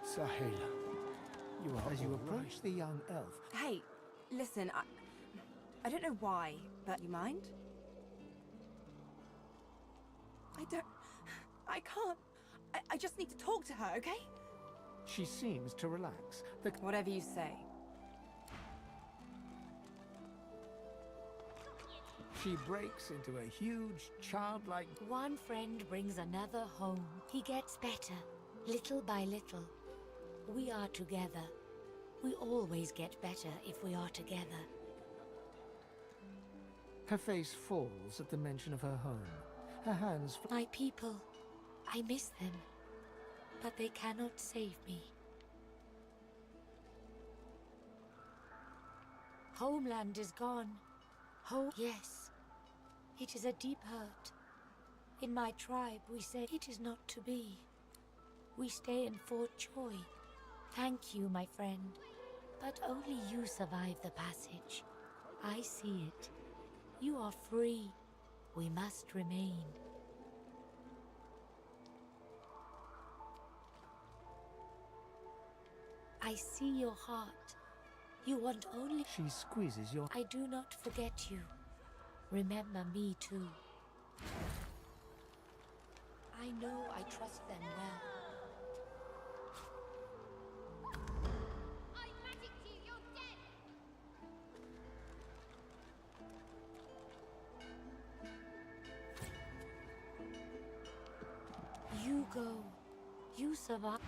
Speaker 6: Sahela, you are as you approach the young elf.
Speaker 13: Hey, listen, I don't know why, but you mind? I can't. I just need to talk to her, okay?
Speaker 6: She seems to relax.
Speaker 13: Whatever you say.
Speaker 6: She breaks into a huge, childlike...
Speaker 17: One friend brings another home. He gets better, little by little. We are together. We always get better if we are together.
Speaker 6: Her face falls at the mention of her home. Her hands...
Speaker 17: My people. I miss them. But they cannot save me. Homeland is gone. Yes. It is a deep hurt. In my tribe, we say it is not to be. We stay and fought joy. Thank you, my friend. But only you survive the passage. I see it. You are free. We must remain. I see your heart. You want only...
Speaker 6: She squeezes your...
Speaker 17: I do not forget you. Remember me too. I know I trust them well. You go. You survive.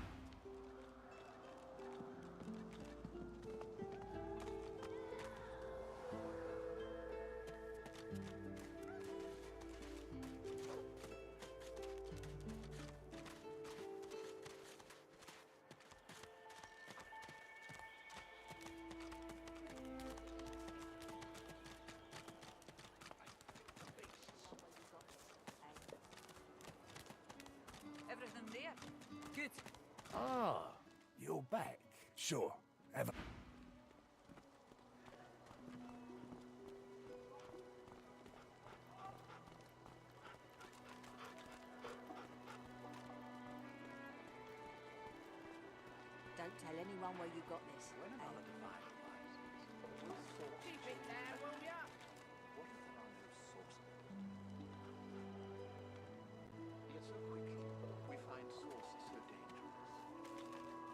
Speaker 4: Everything there? Good.
Speaker 11: Ah, you're back. Sure. Have a...
Speaker 1: Don't tell anyone where you got this.
Speaker 19: Keep it there, will ya?
Speaker 18: Yet so quickly we find sources so dangerous.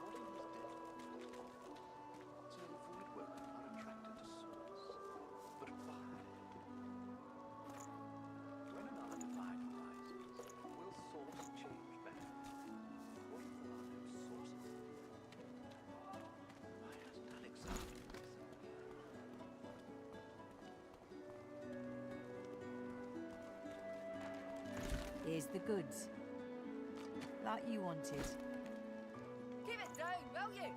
Speaker 18: What in his depth? So the void worker are attracted to source. But why? When another divide arises, will source change back? What if there are no sources? Why hasn't Alexander listened?
Speaker 1: Here's the goods. Like you wanted.
Speaker 4: Give it down, will you?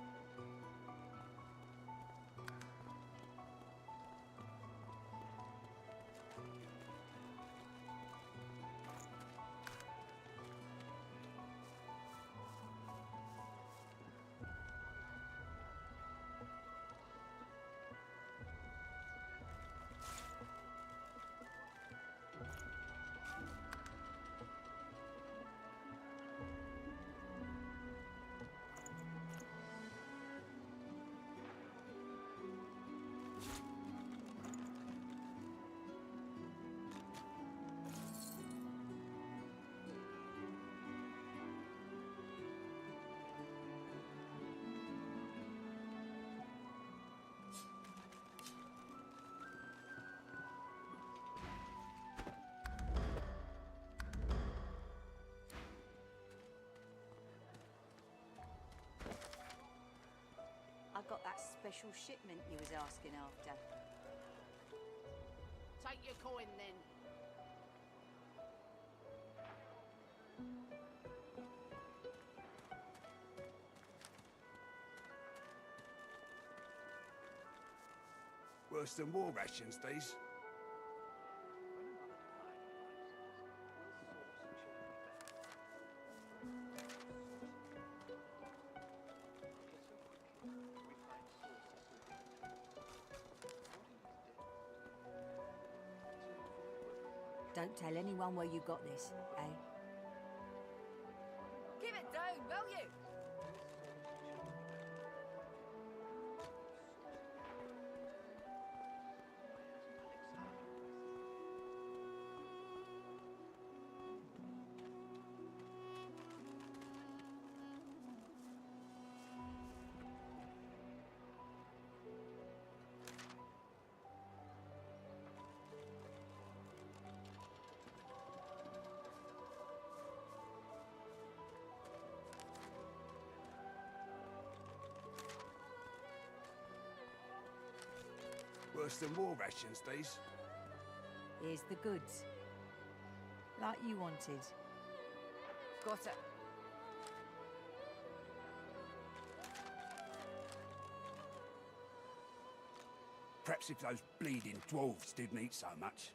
Speaker 1: I got that special shipment you was asking after.
Speaker 19: Take your coin then.
Speaker 11: Worse than war rations, these.
Speaker 1: Don't tell anyone where you got this, eh?
Speaker 4: Give it down, will you?
Speaker 11: Worse than war rations, these.
Speaker 1: Here's the goods. Like you wanted.
Speaker 4: Got it.
Speaker 11: Perhaps if those bleeding dwarves didn't eat so much.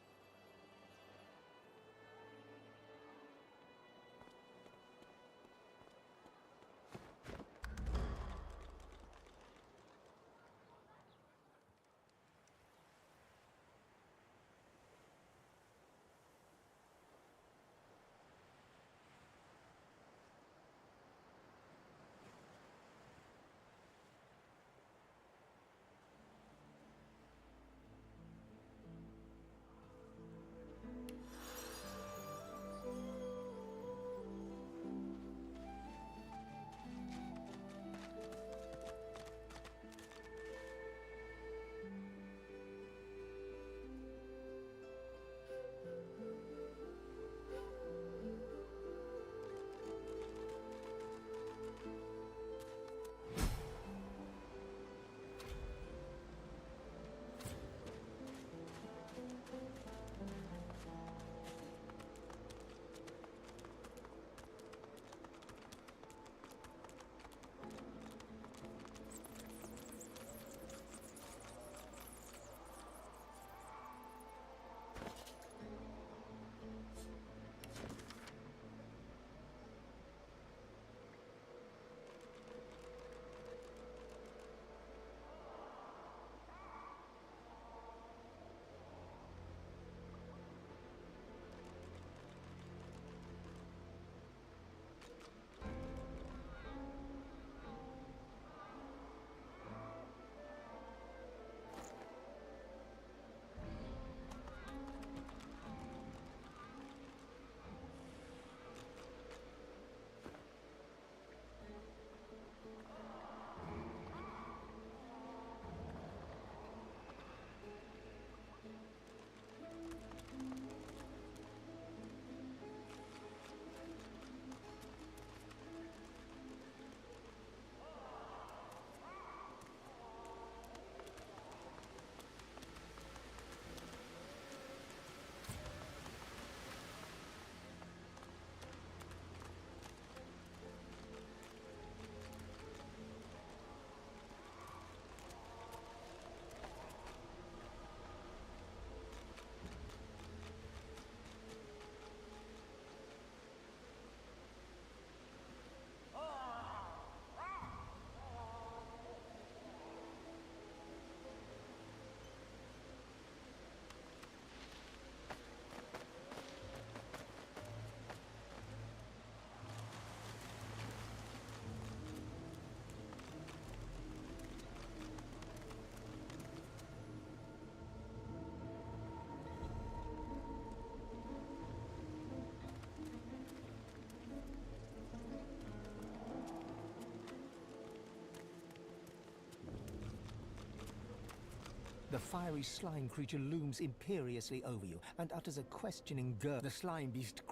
Speaker 6: The fiery slime creature looms imperiously over you and utters a questioning gurgle. The slime beast...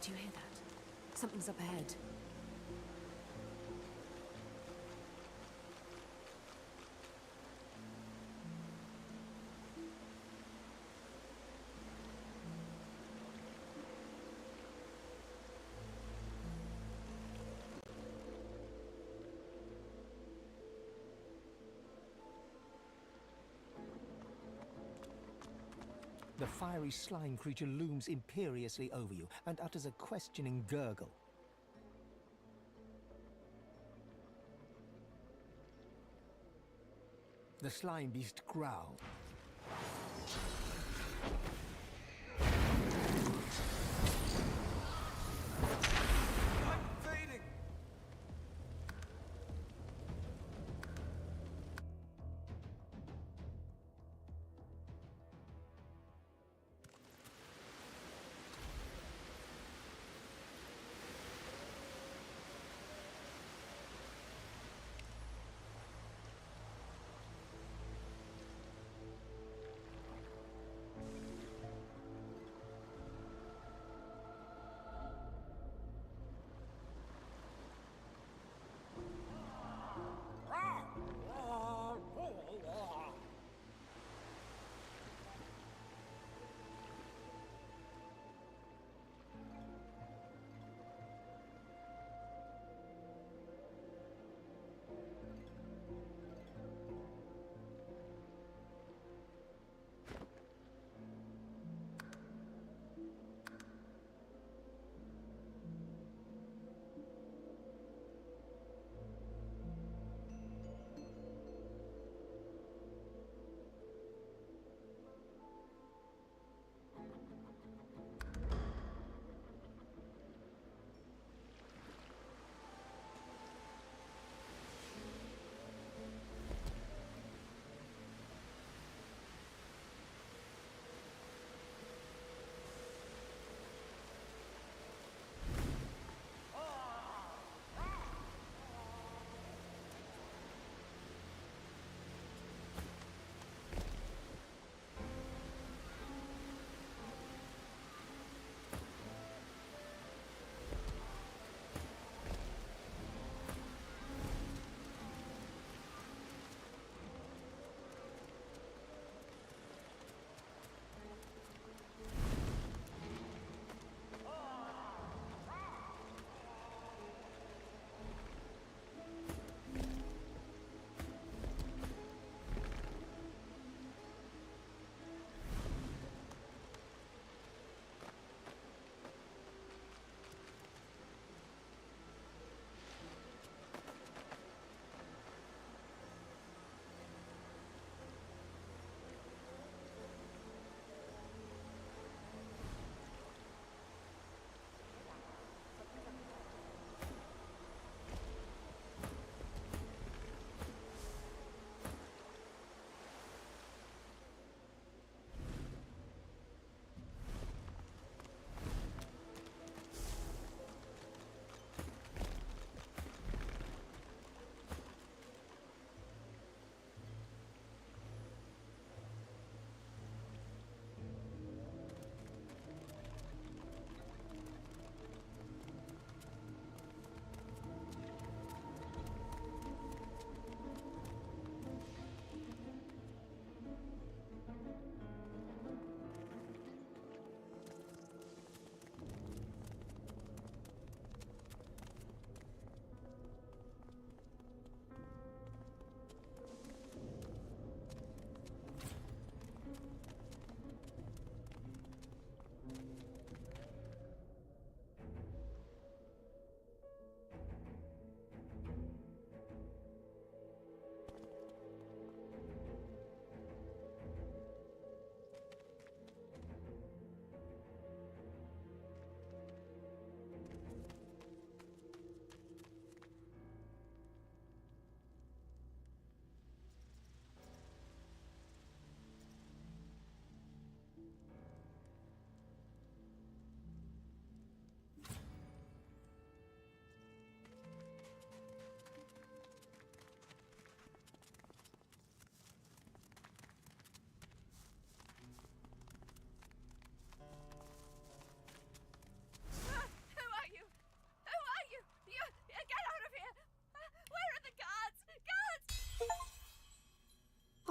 Speaker 15: Do you hear that? Something's up ahead.
Speaker 6: The fiery slime creature looms imperiously over you and utters a questioning gurgle. The slime beast growls.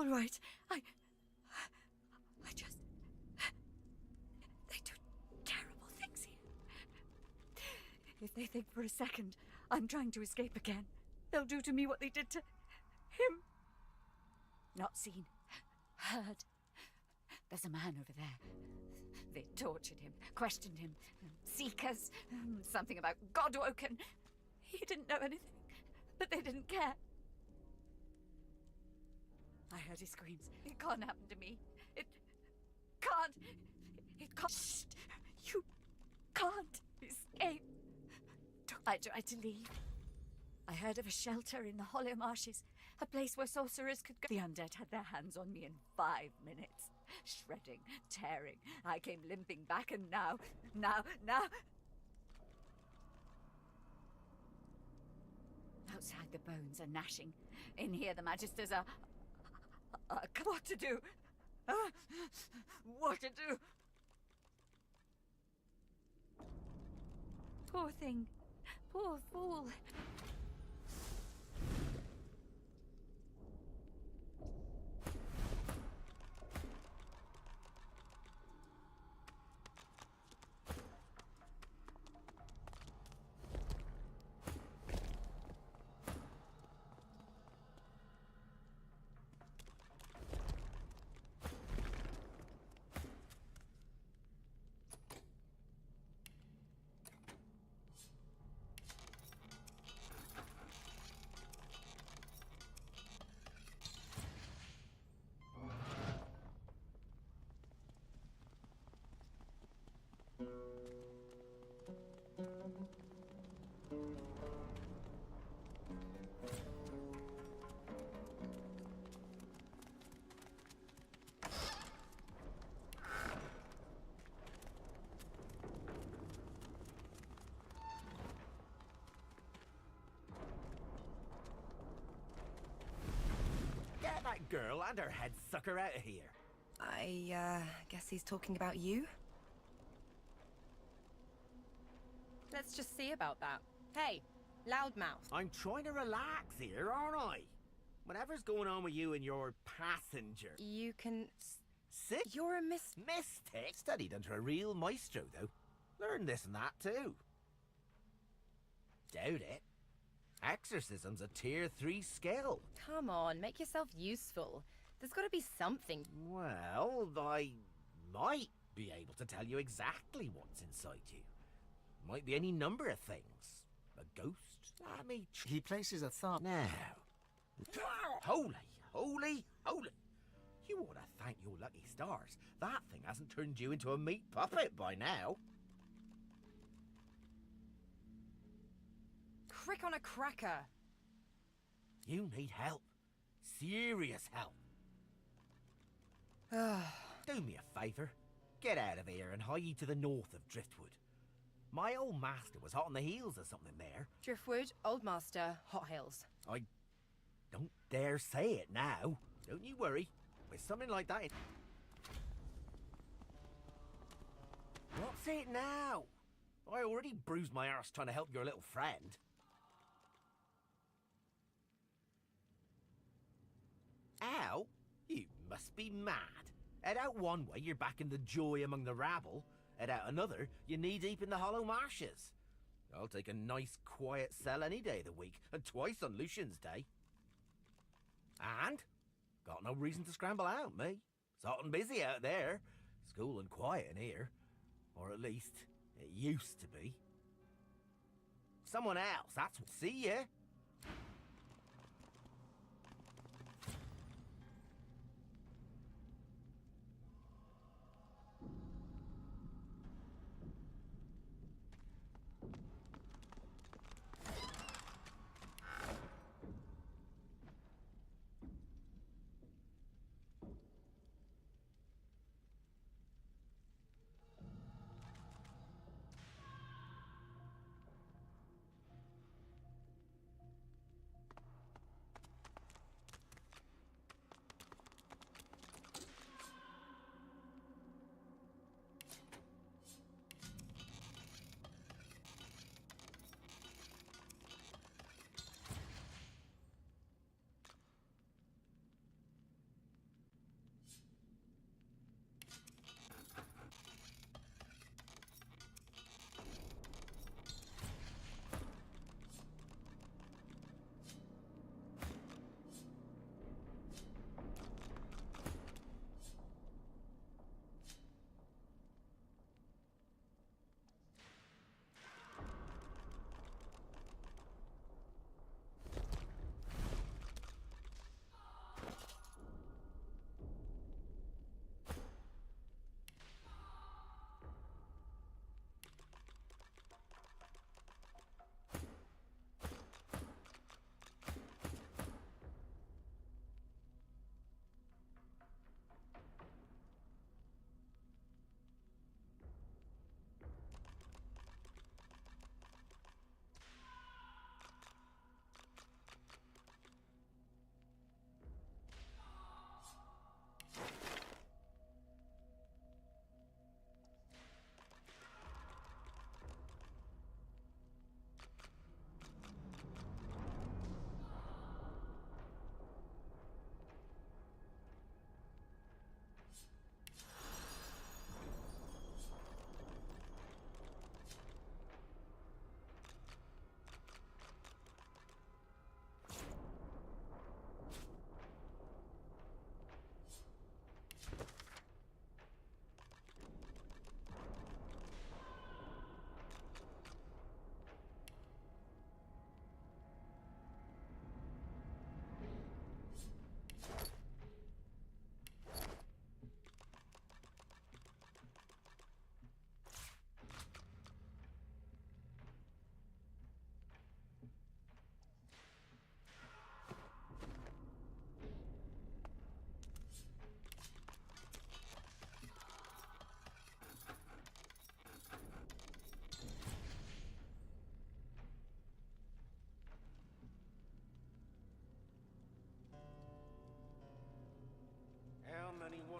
Speaker 1: all right. I just... They do terrible things here. If they think for a second I'm trying to escape again, they'll do to me what they did to him. Not seen, heard. There's a man over there. They tortured him, questioned him. Seekers, something about God-woken. He didn't know anything, but they didn't care. I heard his screams. It can't happen to me. It can't. It can't. Shh. You can't escape. I tried to leave. I heard of a shelter in the hollow marshes, a place where sorcerers could go. The undead had their hands on me in 5 minutes. Shredding, tearing. I came limping back, and now. Outside, the bones are gnashing. In here, the magisters are... what to do? What to do? Poor thing. Poor fool.
Speaker 9: Get that girl and her head sucker out of here.
Speaker 13: I guess he's talking about you? Let's just see about that. Hey, loudmouth.
Speaker 9: I'm trying to relax here, aren't I? Whatever's going on with you and your passenger.
Speaker 13: You can...
Speaker 9: Sit?
Speaker 13: You're a
Speaker 9: mystic? Studied under a real maestro, though. Learned this and that, too. Doubt it. Exorcism's a tier 3 skill.
Speaker 13: Come on, make yourself useful. There's got to be something.
Speaker 9: Well, I might be able to tell you exactly what's inside you. Might be any number of things. A ghost? Let me...
Speaker 6: He places a thumb...
Speaker 9: Now. Holy, holy, holy. You ought to thank your lucky stars. That thing hasn't turned you into a meat puppet by now.
Speaker 13: Crick on a cracker.
Speaker 9: You need help. Serious help. Do me a favour. Get out of here and hie to the north of Driftwood. My old master was hot on the heels of something there.
Speaker 13: Driftwood, Old Master, Hot Hills.
Speaker 9: I don't dare say it now. Don't you worry. With something like that... What's it now? I already bruised my arse trying to help your little friend. Ow? You must be mad. Head out one way, you're back in the joy among the rabble. Head out another, you're knee-deep in the hollow marshes. I'll take a nice, quiet cell any day of the week, and twice on Lucian's Day. And? Got no reason to scramble out, me. It's hot and busy out there. It's cool and quiet in here. Or at least, it used to be. Someone else, that's what... See ya!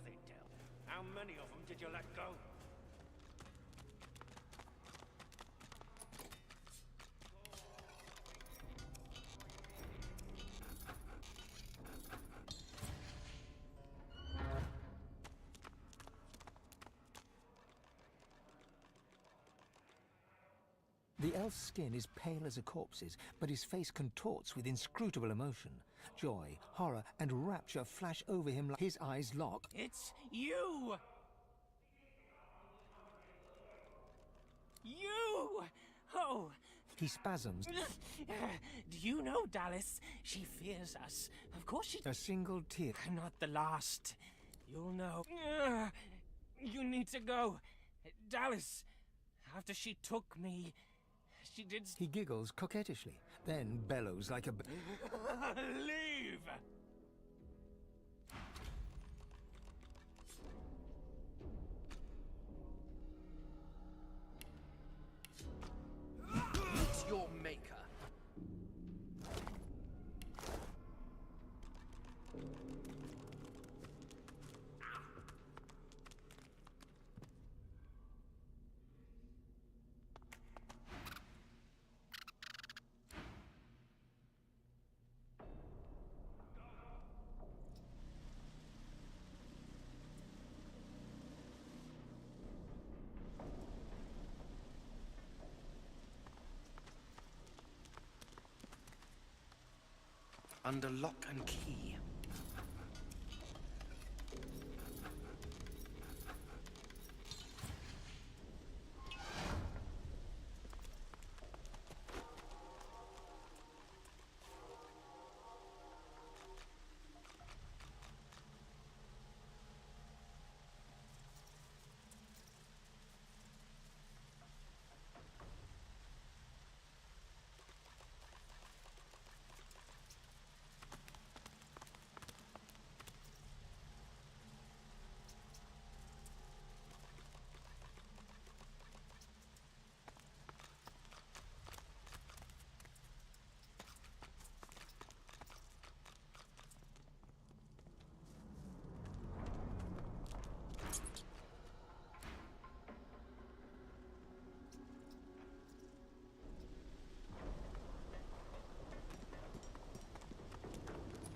Speaker 11: was it, Del? How many of them did you let go?
Speaker 6: The elf's skin is pale as a corpse's, but his face contorts with inscrutable emotion. Joy, horror, and rapture flash over him like his eyes lock.
Speaker 11: It's you! You! Oh!
Speaker 6: He spasms.
Speaker 11: Do you know Dallas? She fears us. Of course she...
Speaker 6: A single tear.
Speaker 11: Not the last. You'll know. You need to go. Dallas, after she took me, she did...
Speaker 6: He giggles coquettishly, then bellows like a...
Speaker 11: Leave!
Speaker 3: Meet your maker. Under lock and key.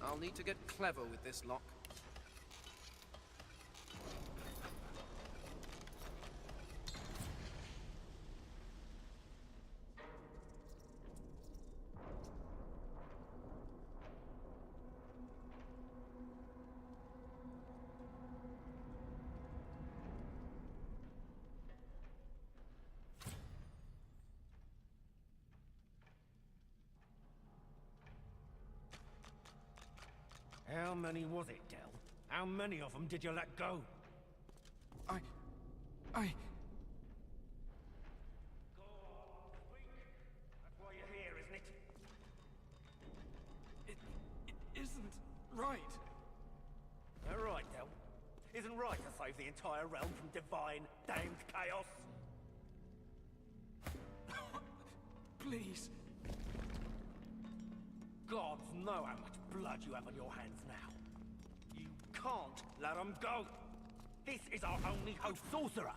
Speaker 3: I'll need to get clever with this lock.
Speaker 11: How many was it, Del? How many of them did you let go?
Speaker 3: I...
Speaker 11: That's why you're here, isn't it?
Speaker 3: It isn't right.
Speaker 11: All right, Del. Isn't right to save the entire realm from divine, damned chaos?
Speaker 3: Please.
Speaker 11: Gods know how much blood you have on your hands now. You can't let them go. This is our only hope. Sorcerer!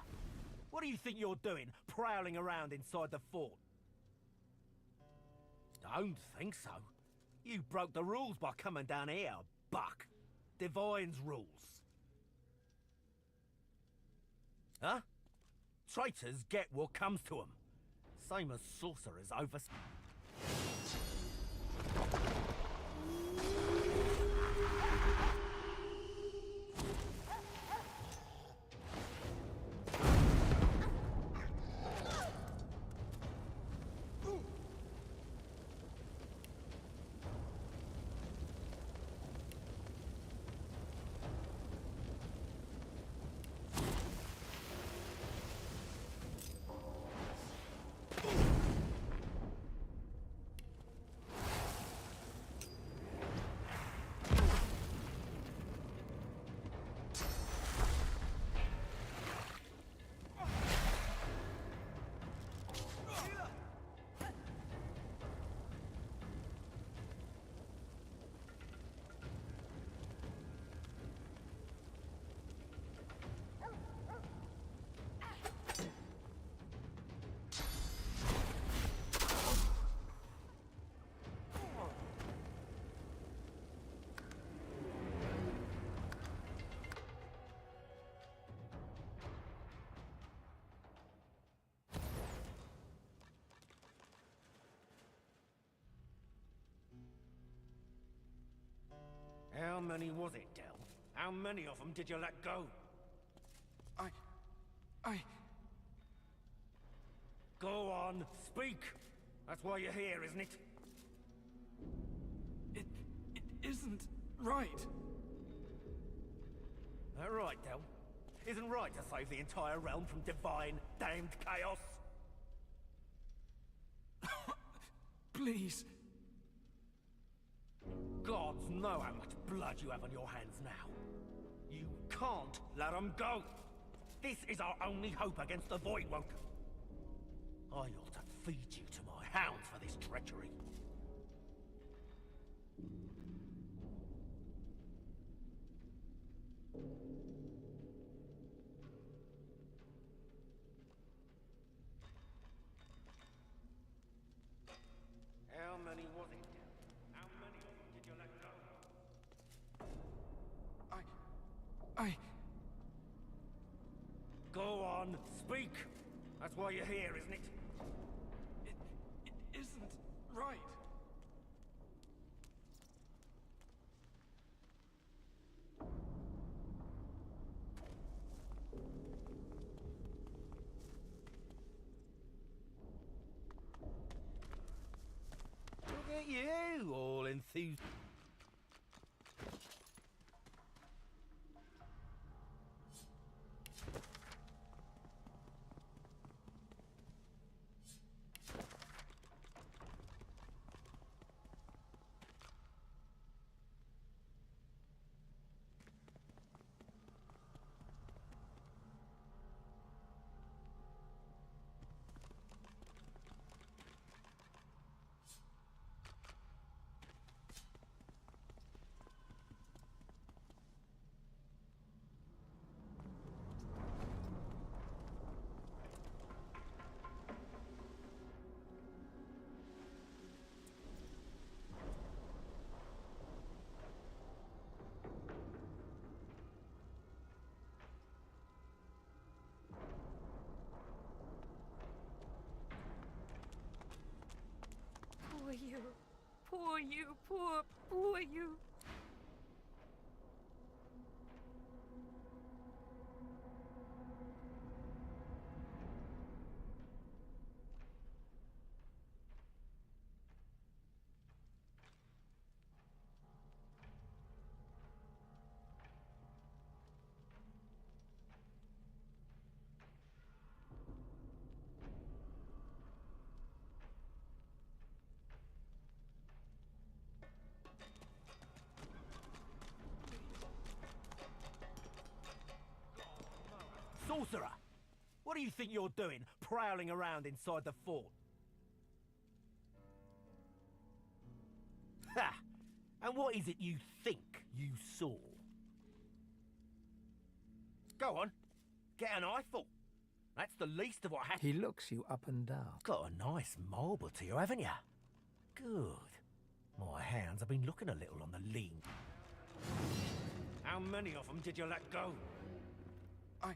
Speaker 11: What do you think you're doing, prowling around inside the fort? Don't think so. You broke the rules by coming down here, buck. Divine's rules. Huh? Traitors get what comes to them. Same as sorcerers over...
Speaker 9: How many was it, Del? How many of them did you let go?
Speaker 10: I...
Speaker 9: Go on, speak! That's why you're here, isn't it?
Speaker 10: It isn't right.
Speaker 9: That right, Del? Isn't right to save the entire realm from divine, damned chaos?
Speaker 10: Please.
Speaker 9: Gods know how much blood you have on your hands now. You can't let them go! This is our only hope against the Void Woke. I ought to feed you to my hounds for this treachery. How many was it? How many of them did you let go?
Speaker 10: I...
Speaker 9: Go on, speak! That's why you're here, isn't it?
Speaker 10: It isn't right.
Speaker 9: Look at you, all enthused.
Speaker 25: Poor you. Poor you. Poor you.
Speaker 9: Sorcerer! What do you think you're doing, prowling around inside the fort? Ha! And what is it you think you saw? Go on, get an eyeful. That's the least of what happened.
Speaker 6: He looks you up and down.
Speaker 9: Got a nice marble to you, haven't you? Good. My hounds have been looking a little on the lean. How many of them did you let go?
Speaker 10: I...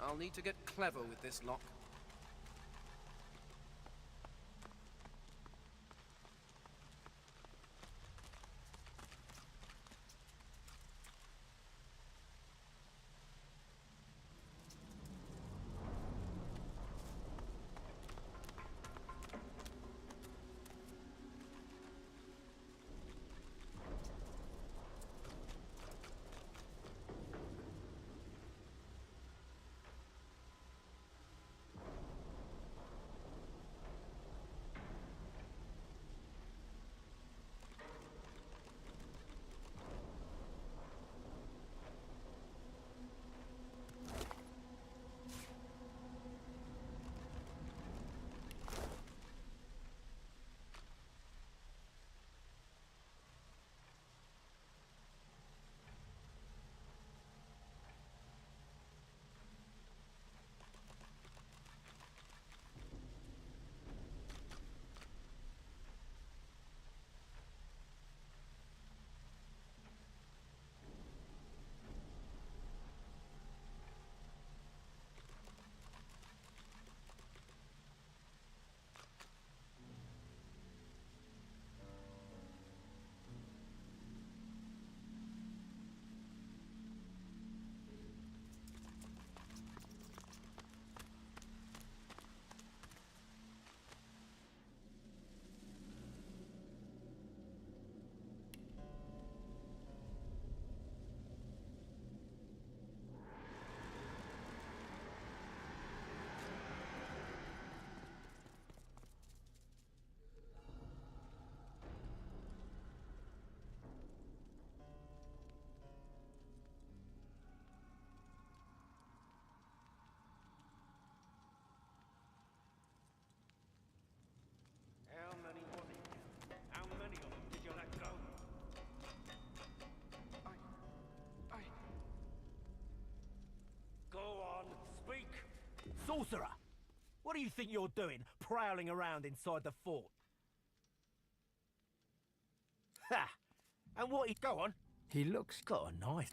Speaker 3: I'll need to get clever with this lock.
Speaker 11: How many was it? How many of them did you let go? Go on, speak!
Speaker 9: Sorcerer! What do you think you're doing, prowling around inside the fort? Ha! And what he... Go on.
Speaker 6: He looks...
Speaker 9: Got a knife.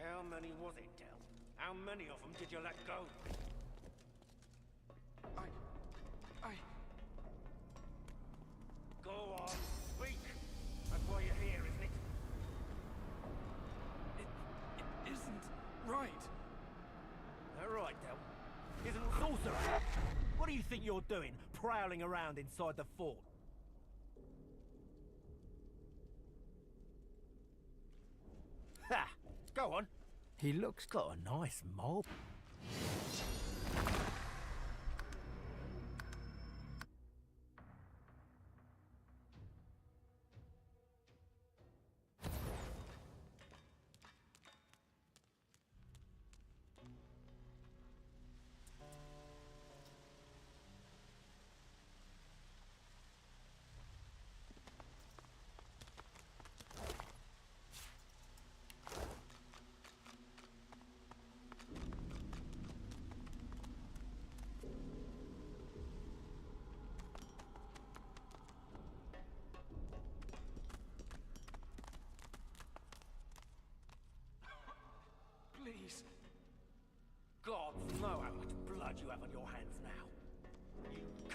Speaker 11: How many was it, Del? How many of them did you let go? Go on, speak! That's why you're here, isn't it?
Speaker 10: It isn't right.
Speaker 9: All right, Del. Isn't sorcerer? What do you think you're doing, prowling around inside the fort? Ha! Go on.
Speaker 6: He looks...
Speaker 9: Got a nice mob.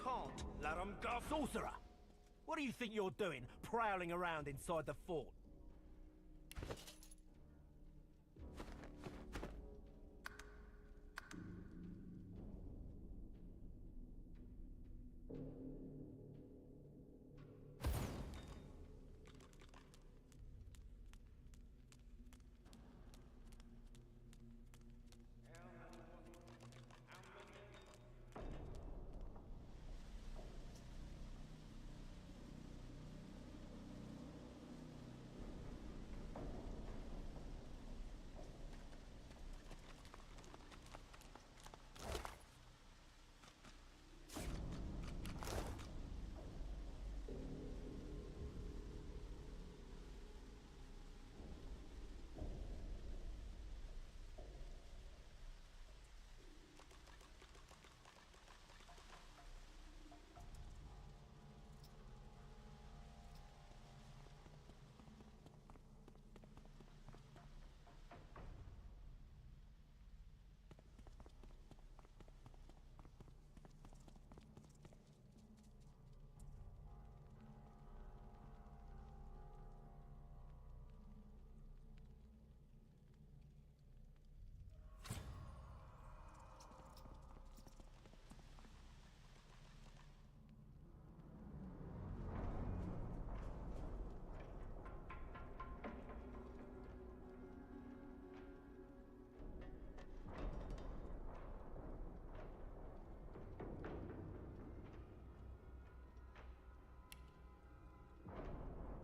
Speaker 9: can't let them go. Sorcerer! What do you think you're doing, prowling around inside the fort?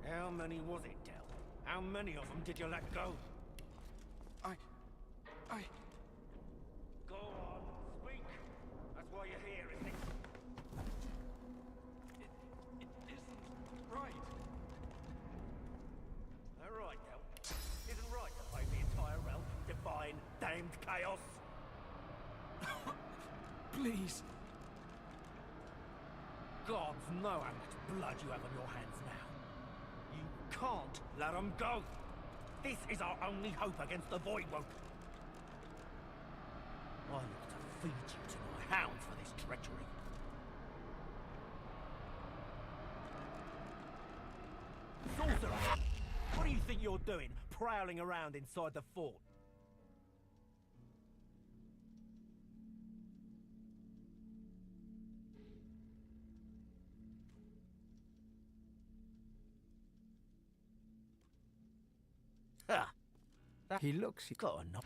Speaker 9: How many was it, Del? How many of them did you let go?
Speaker 10: I...
Speaker 9: Go on, speak. That's why you're here, isn't it?
Speaker 10: It isn't right.
Speaker 9: All right, Del. Isn't right to play the entire realm in divine, damned chaos.
Speaker 10: Please.
Speaker 9: Gods know how much blood you have on your hands now. You can't let them go. This is our only hope against the Voidwoke. I ought to feed you to my hounds for this treachery. Sorcerer! What do you think you're doing, prowling around inside the fort? Ha!
Speaker 6: He looks...
Speaker 9: Got a knock.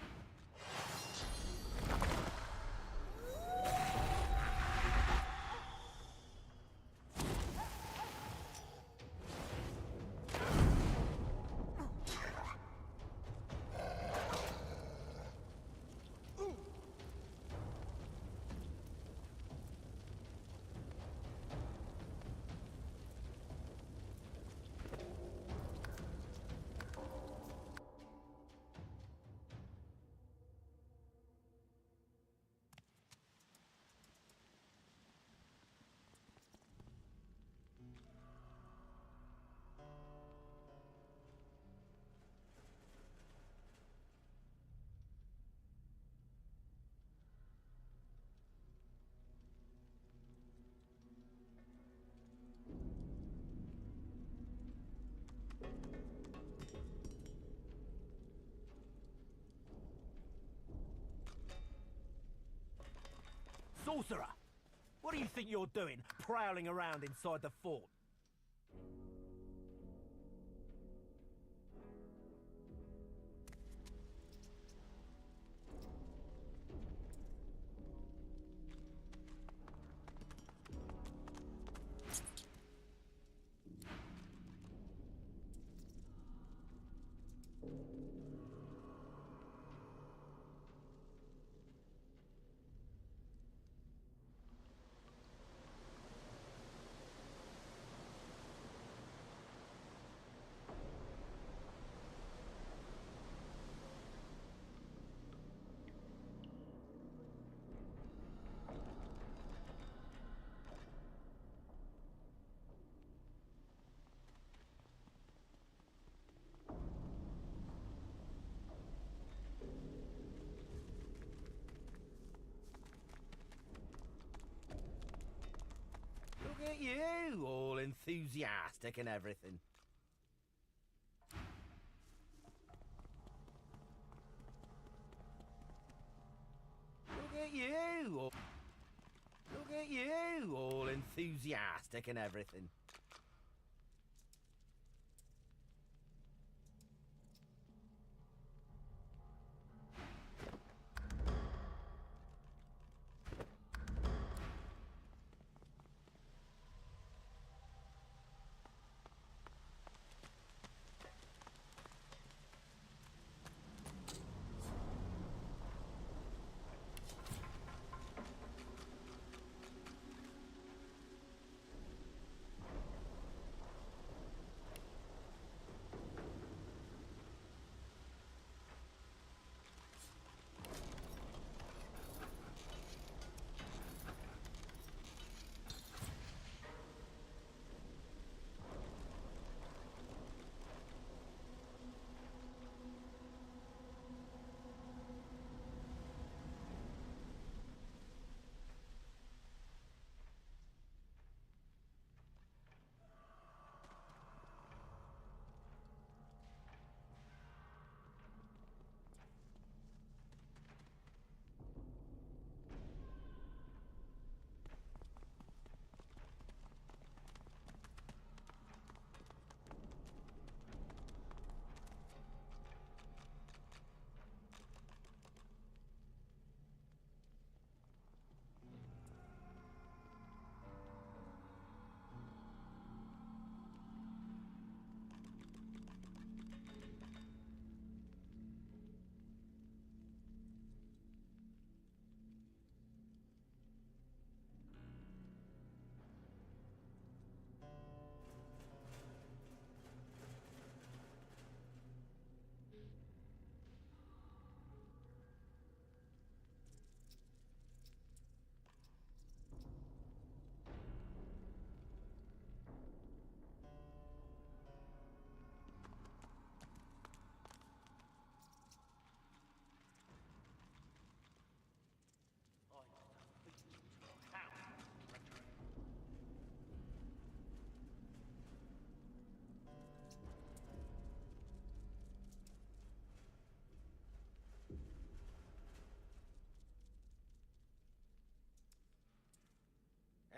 Speaker 9: Sorcerer! What do you think you're doing, prowling around inside the fort? at you, all enthusiastic and everything. Look at you, all enthusiastic and everything.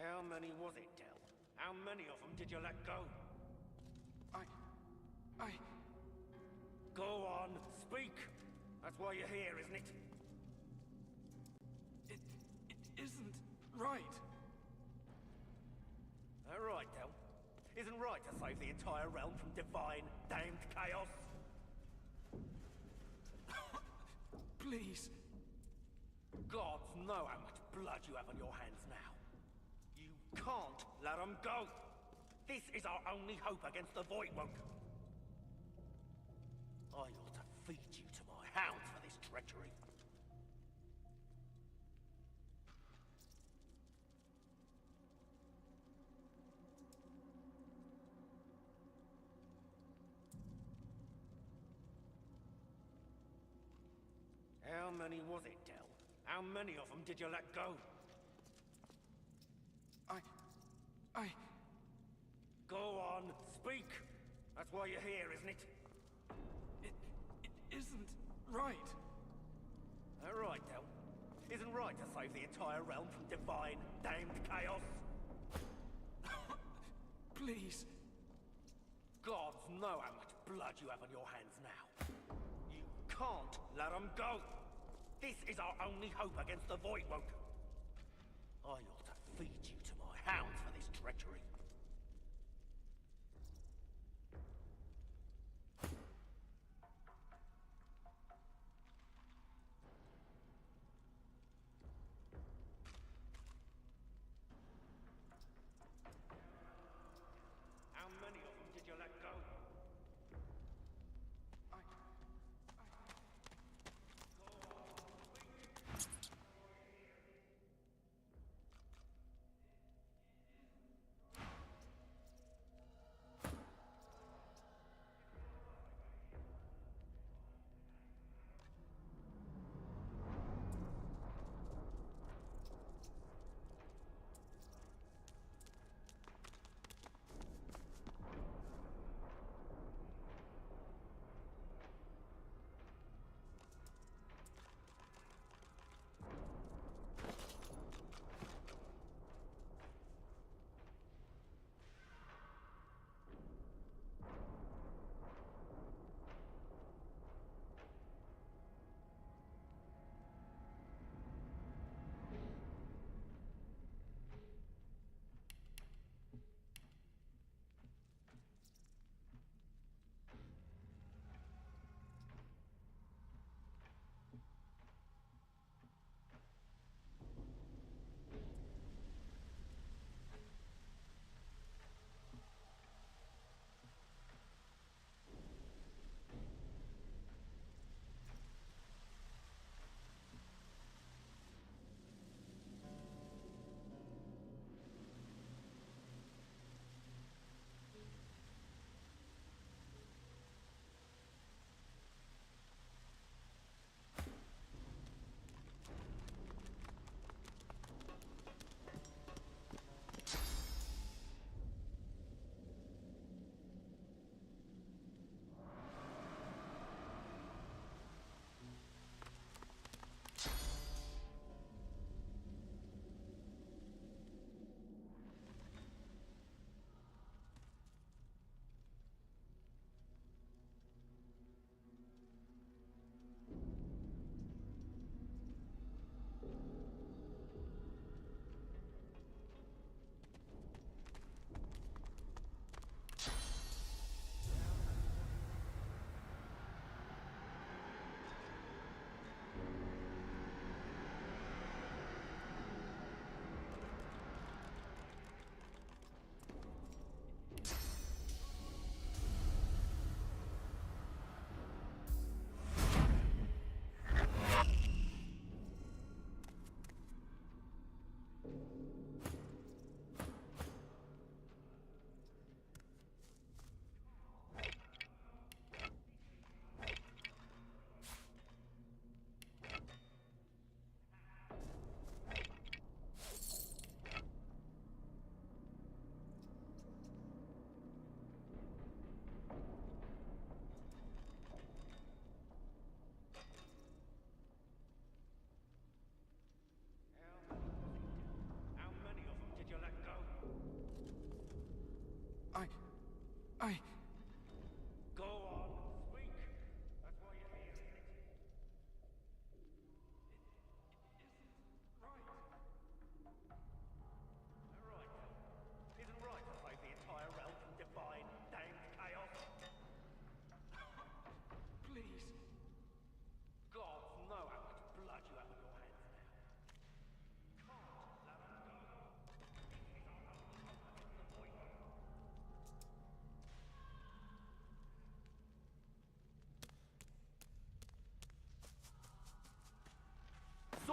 Speaker 2: How many was it, Del? How many of them did you let go? I... Go on, speak! That's why you're here, isn't it?
Speaker 10: It isn't right.
Speaker 2: All right, Del. Isn't right to save the entire realm from divine, damned chaos?
Speaker 10: Please.
Speaker 2: Gods know how much blood you have on your hands now. You can't let them go. This is our only hope against the Voidwoke. I ought to feed you to my hounds for this treachery. How many was it, Del? How many of them did you let go?
Speaker 10: I...
Speaker 2: Go on, speak! That's why you're here, isn't it?
Speaker 10: It isn't right.
Speaker 2: All right, Del. Isn't right to save the entire realm from divine, damned chaos?
Speaker 10: Please.
Speaker 2: Gods know how much blood you have on your hands now. You can't let them go. This is our only hope against the Voidwoke. I ought to feed you to my hounds for this treachery. How many of them did you let go?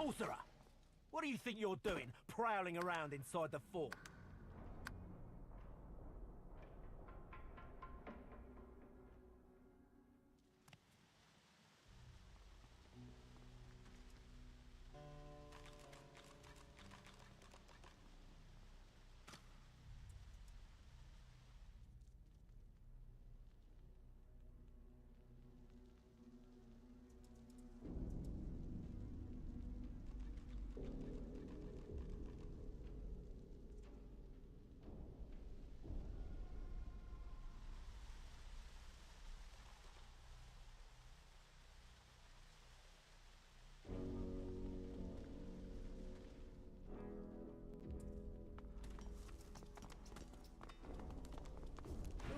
Speaker 2: Sorcerer! What do you think you're doing, prowling around inside the fort?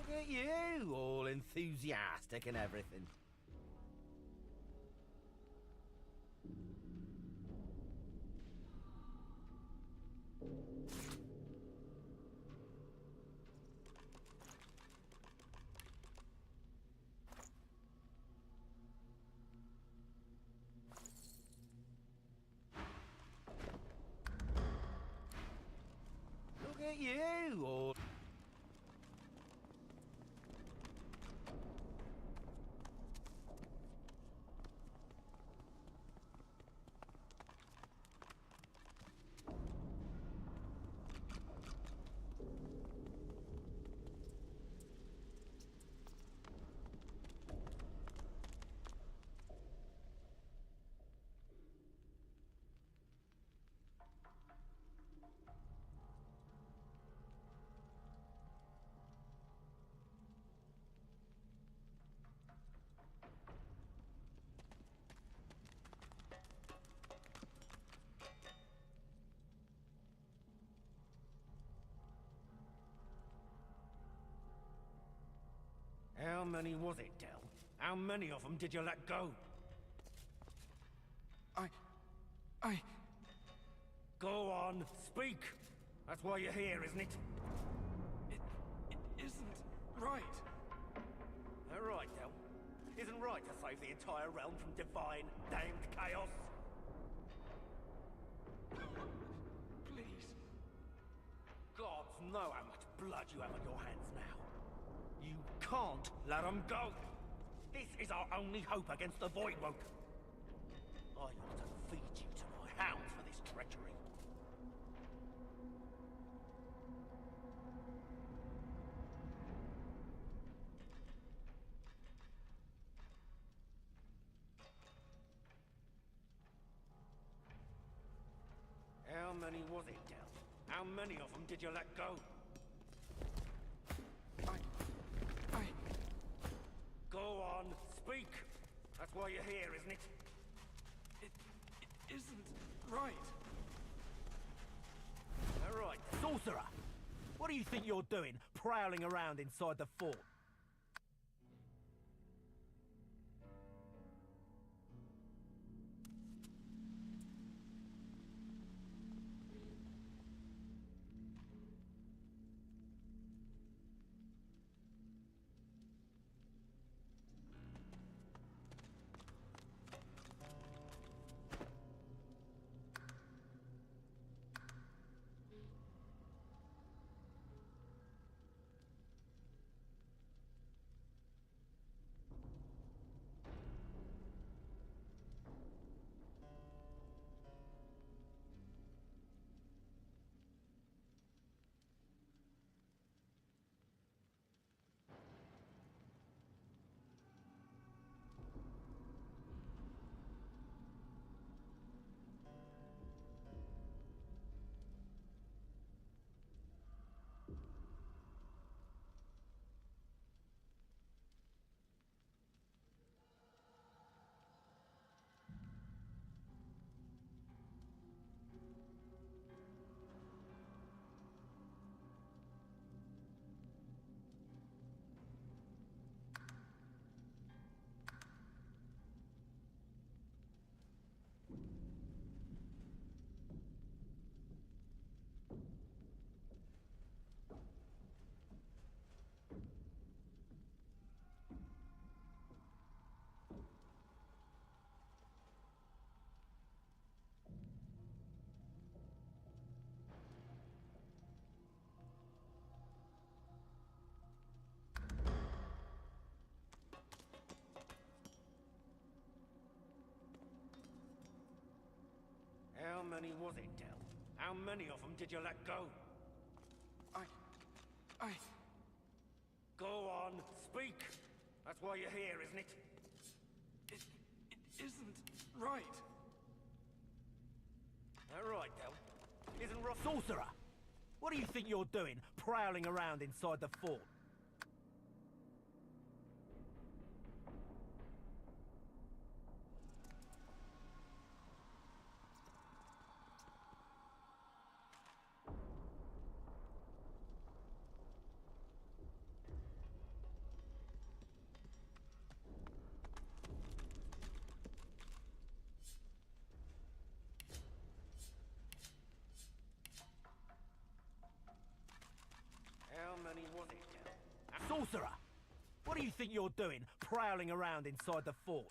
Speaker 2: Look at you, all enthusiastic and everything. Look at you, all... How many was it, Del? How many of them did you let go?
Speaker 5: I...
Speaker 2: Go on, speak! That's why you're here, isn't it?
Speaker 5: It isn't right.
Speaker 2: Right, Del. Isn't right to save the entire realm from divine, damned chaos?
Speaker 5: Please.
Speaker 2: Gods know how much blood you have on your hands now. You can't let them go! This is our only hope against the Voidwoke! I ought to feed you to my hounds for this treachery. How many was it, Del? How many of them did you let go? Go on, speak! That's why you're here, isn't it?
Speaker 5: It isn't right.
Speaker 2: Right, sorcerer! What do you think you're doing, prowling around inside the fort? How many was it, Del? How many of them did you let go?
Speaker 5: I...
Speaker 2: Go on, speak! That's why you're here, isn't it?
Speaker 5: It isn't right.
Speaker 2: All right, Del. Isn't Ross... Sorcerer! What do you think you're doing, prowling around inside the fort? How many was it, Del? Sorcerer! What do you think you're doing, prowling around inside the fort?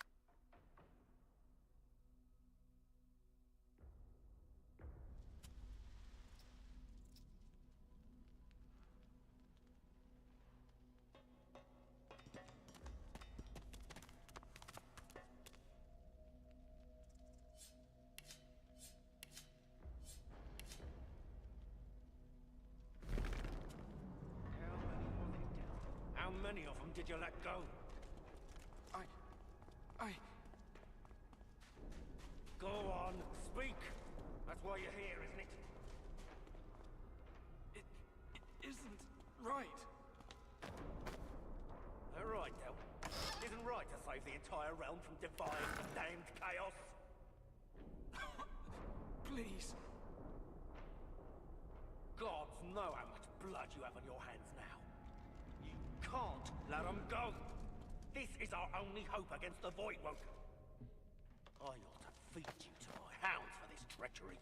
Speaker 2: How many of them did you let go?
Speaker 5: I...
Speaker 2: Go on, speak! That's why you're here, isn't it?
Speaker 5: It isn't right.
Speaker 2: All right, Del. Isn't right to save the entire realm from divine, damned chaos?
Speaker 5: Please.
Speaker 2: Gods know how much blood you have on your hands now. You can't let them go. This is our only hope against the Voidwoke. I ought to feed you to my hounds for this treachery.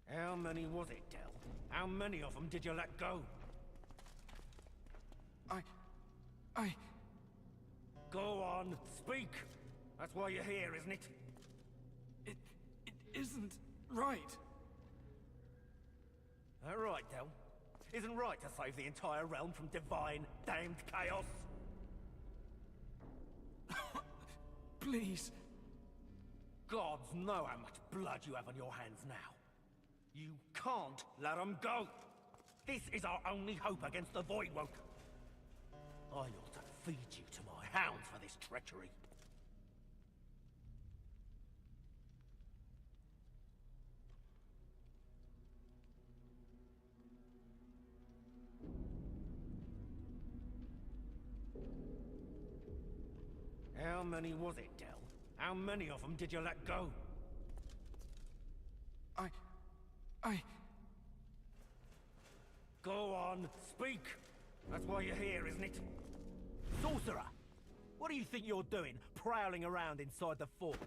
Speaker 2: How many was it, Del? How many of them did you let go?
Speaker 5: I...
Speaker 2: Go on, speak! That's why you're here, isn't it?
Speaker 5: It isn't right.
Speaker 2: All right, Del. Isn't right to save the entire realm from divine, damned chaos?
Speaker 5: Please.
Speaker 2: Gods know how much blood you have on your hands now. You can't let them go. This is our only hope against the Voidwoke. I ought to feed you to my hounds for this treachery. How many was it, Del? How many of them did you let go?
Speaker 5: I...
Speaker 2: Go on, speak! That's why you're here, isn't it? Sorcerer! What do you think you're doing, prowling around inside the fort?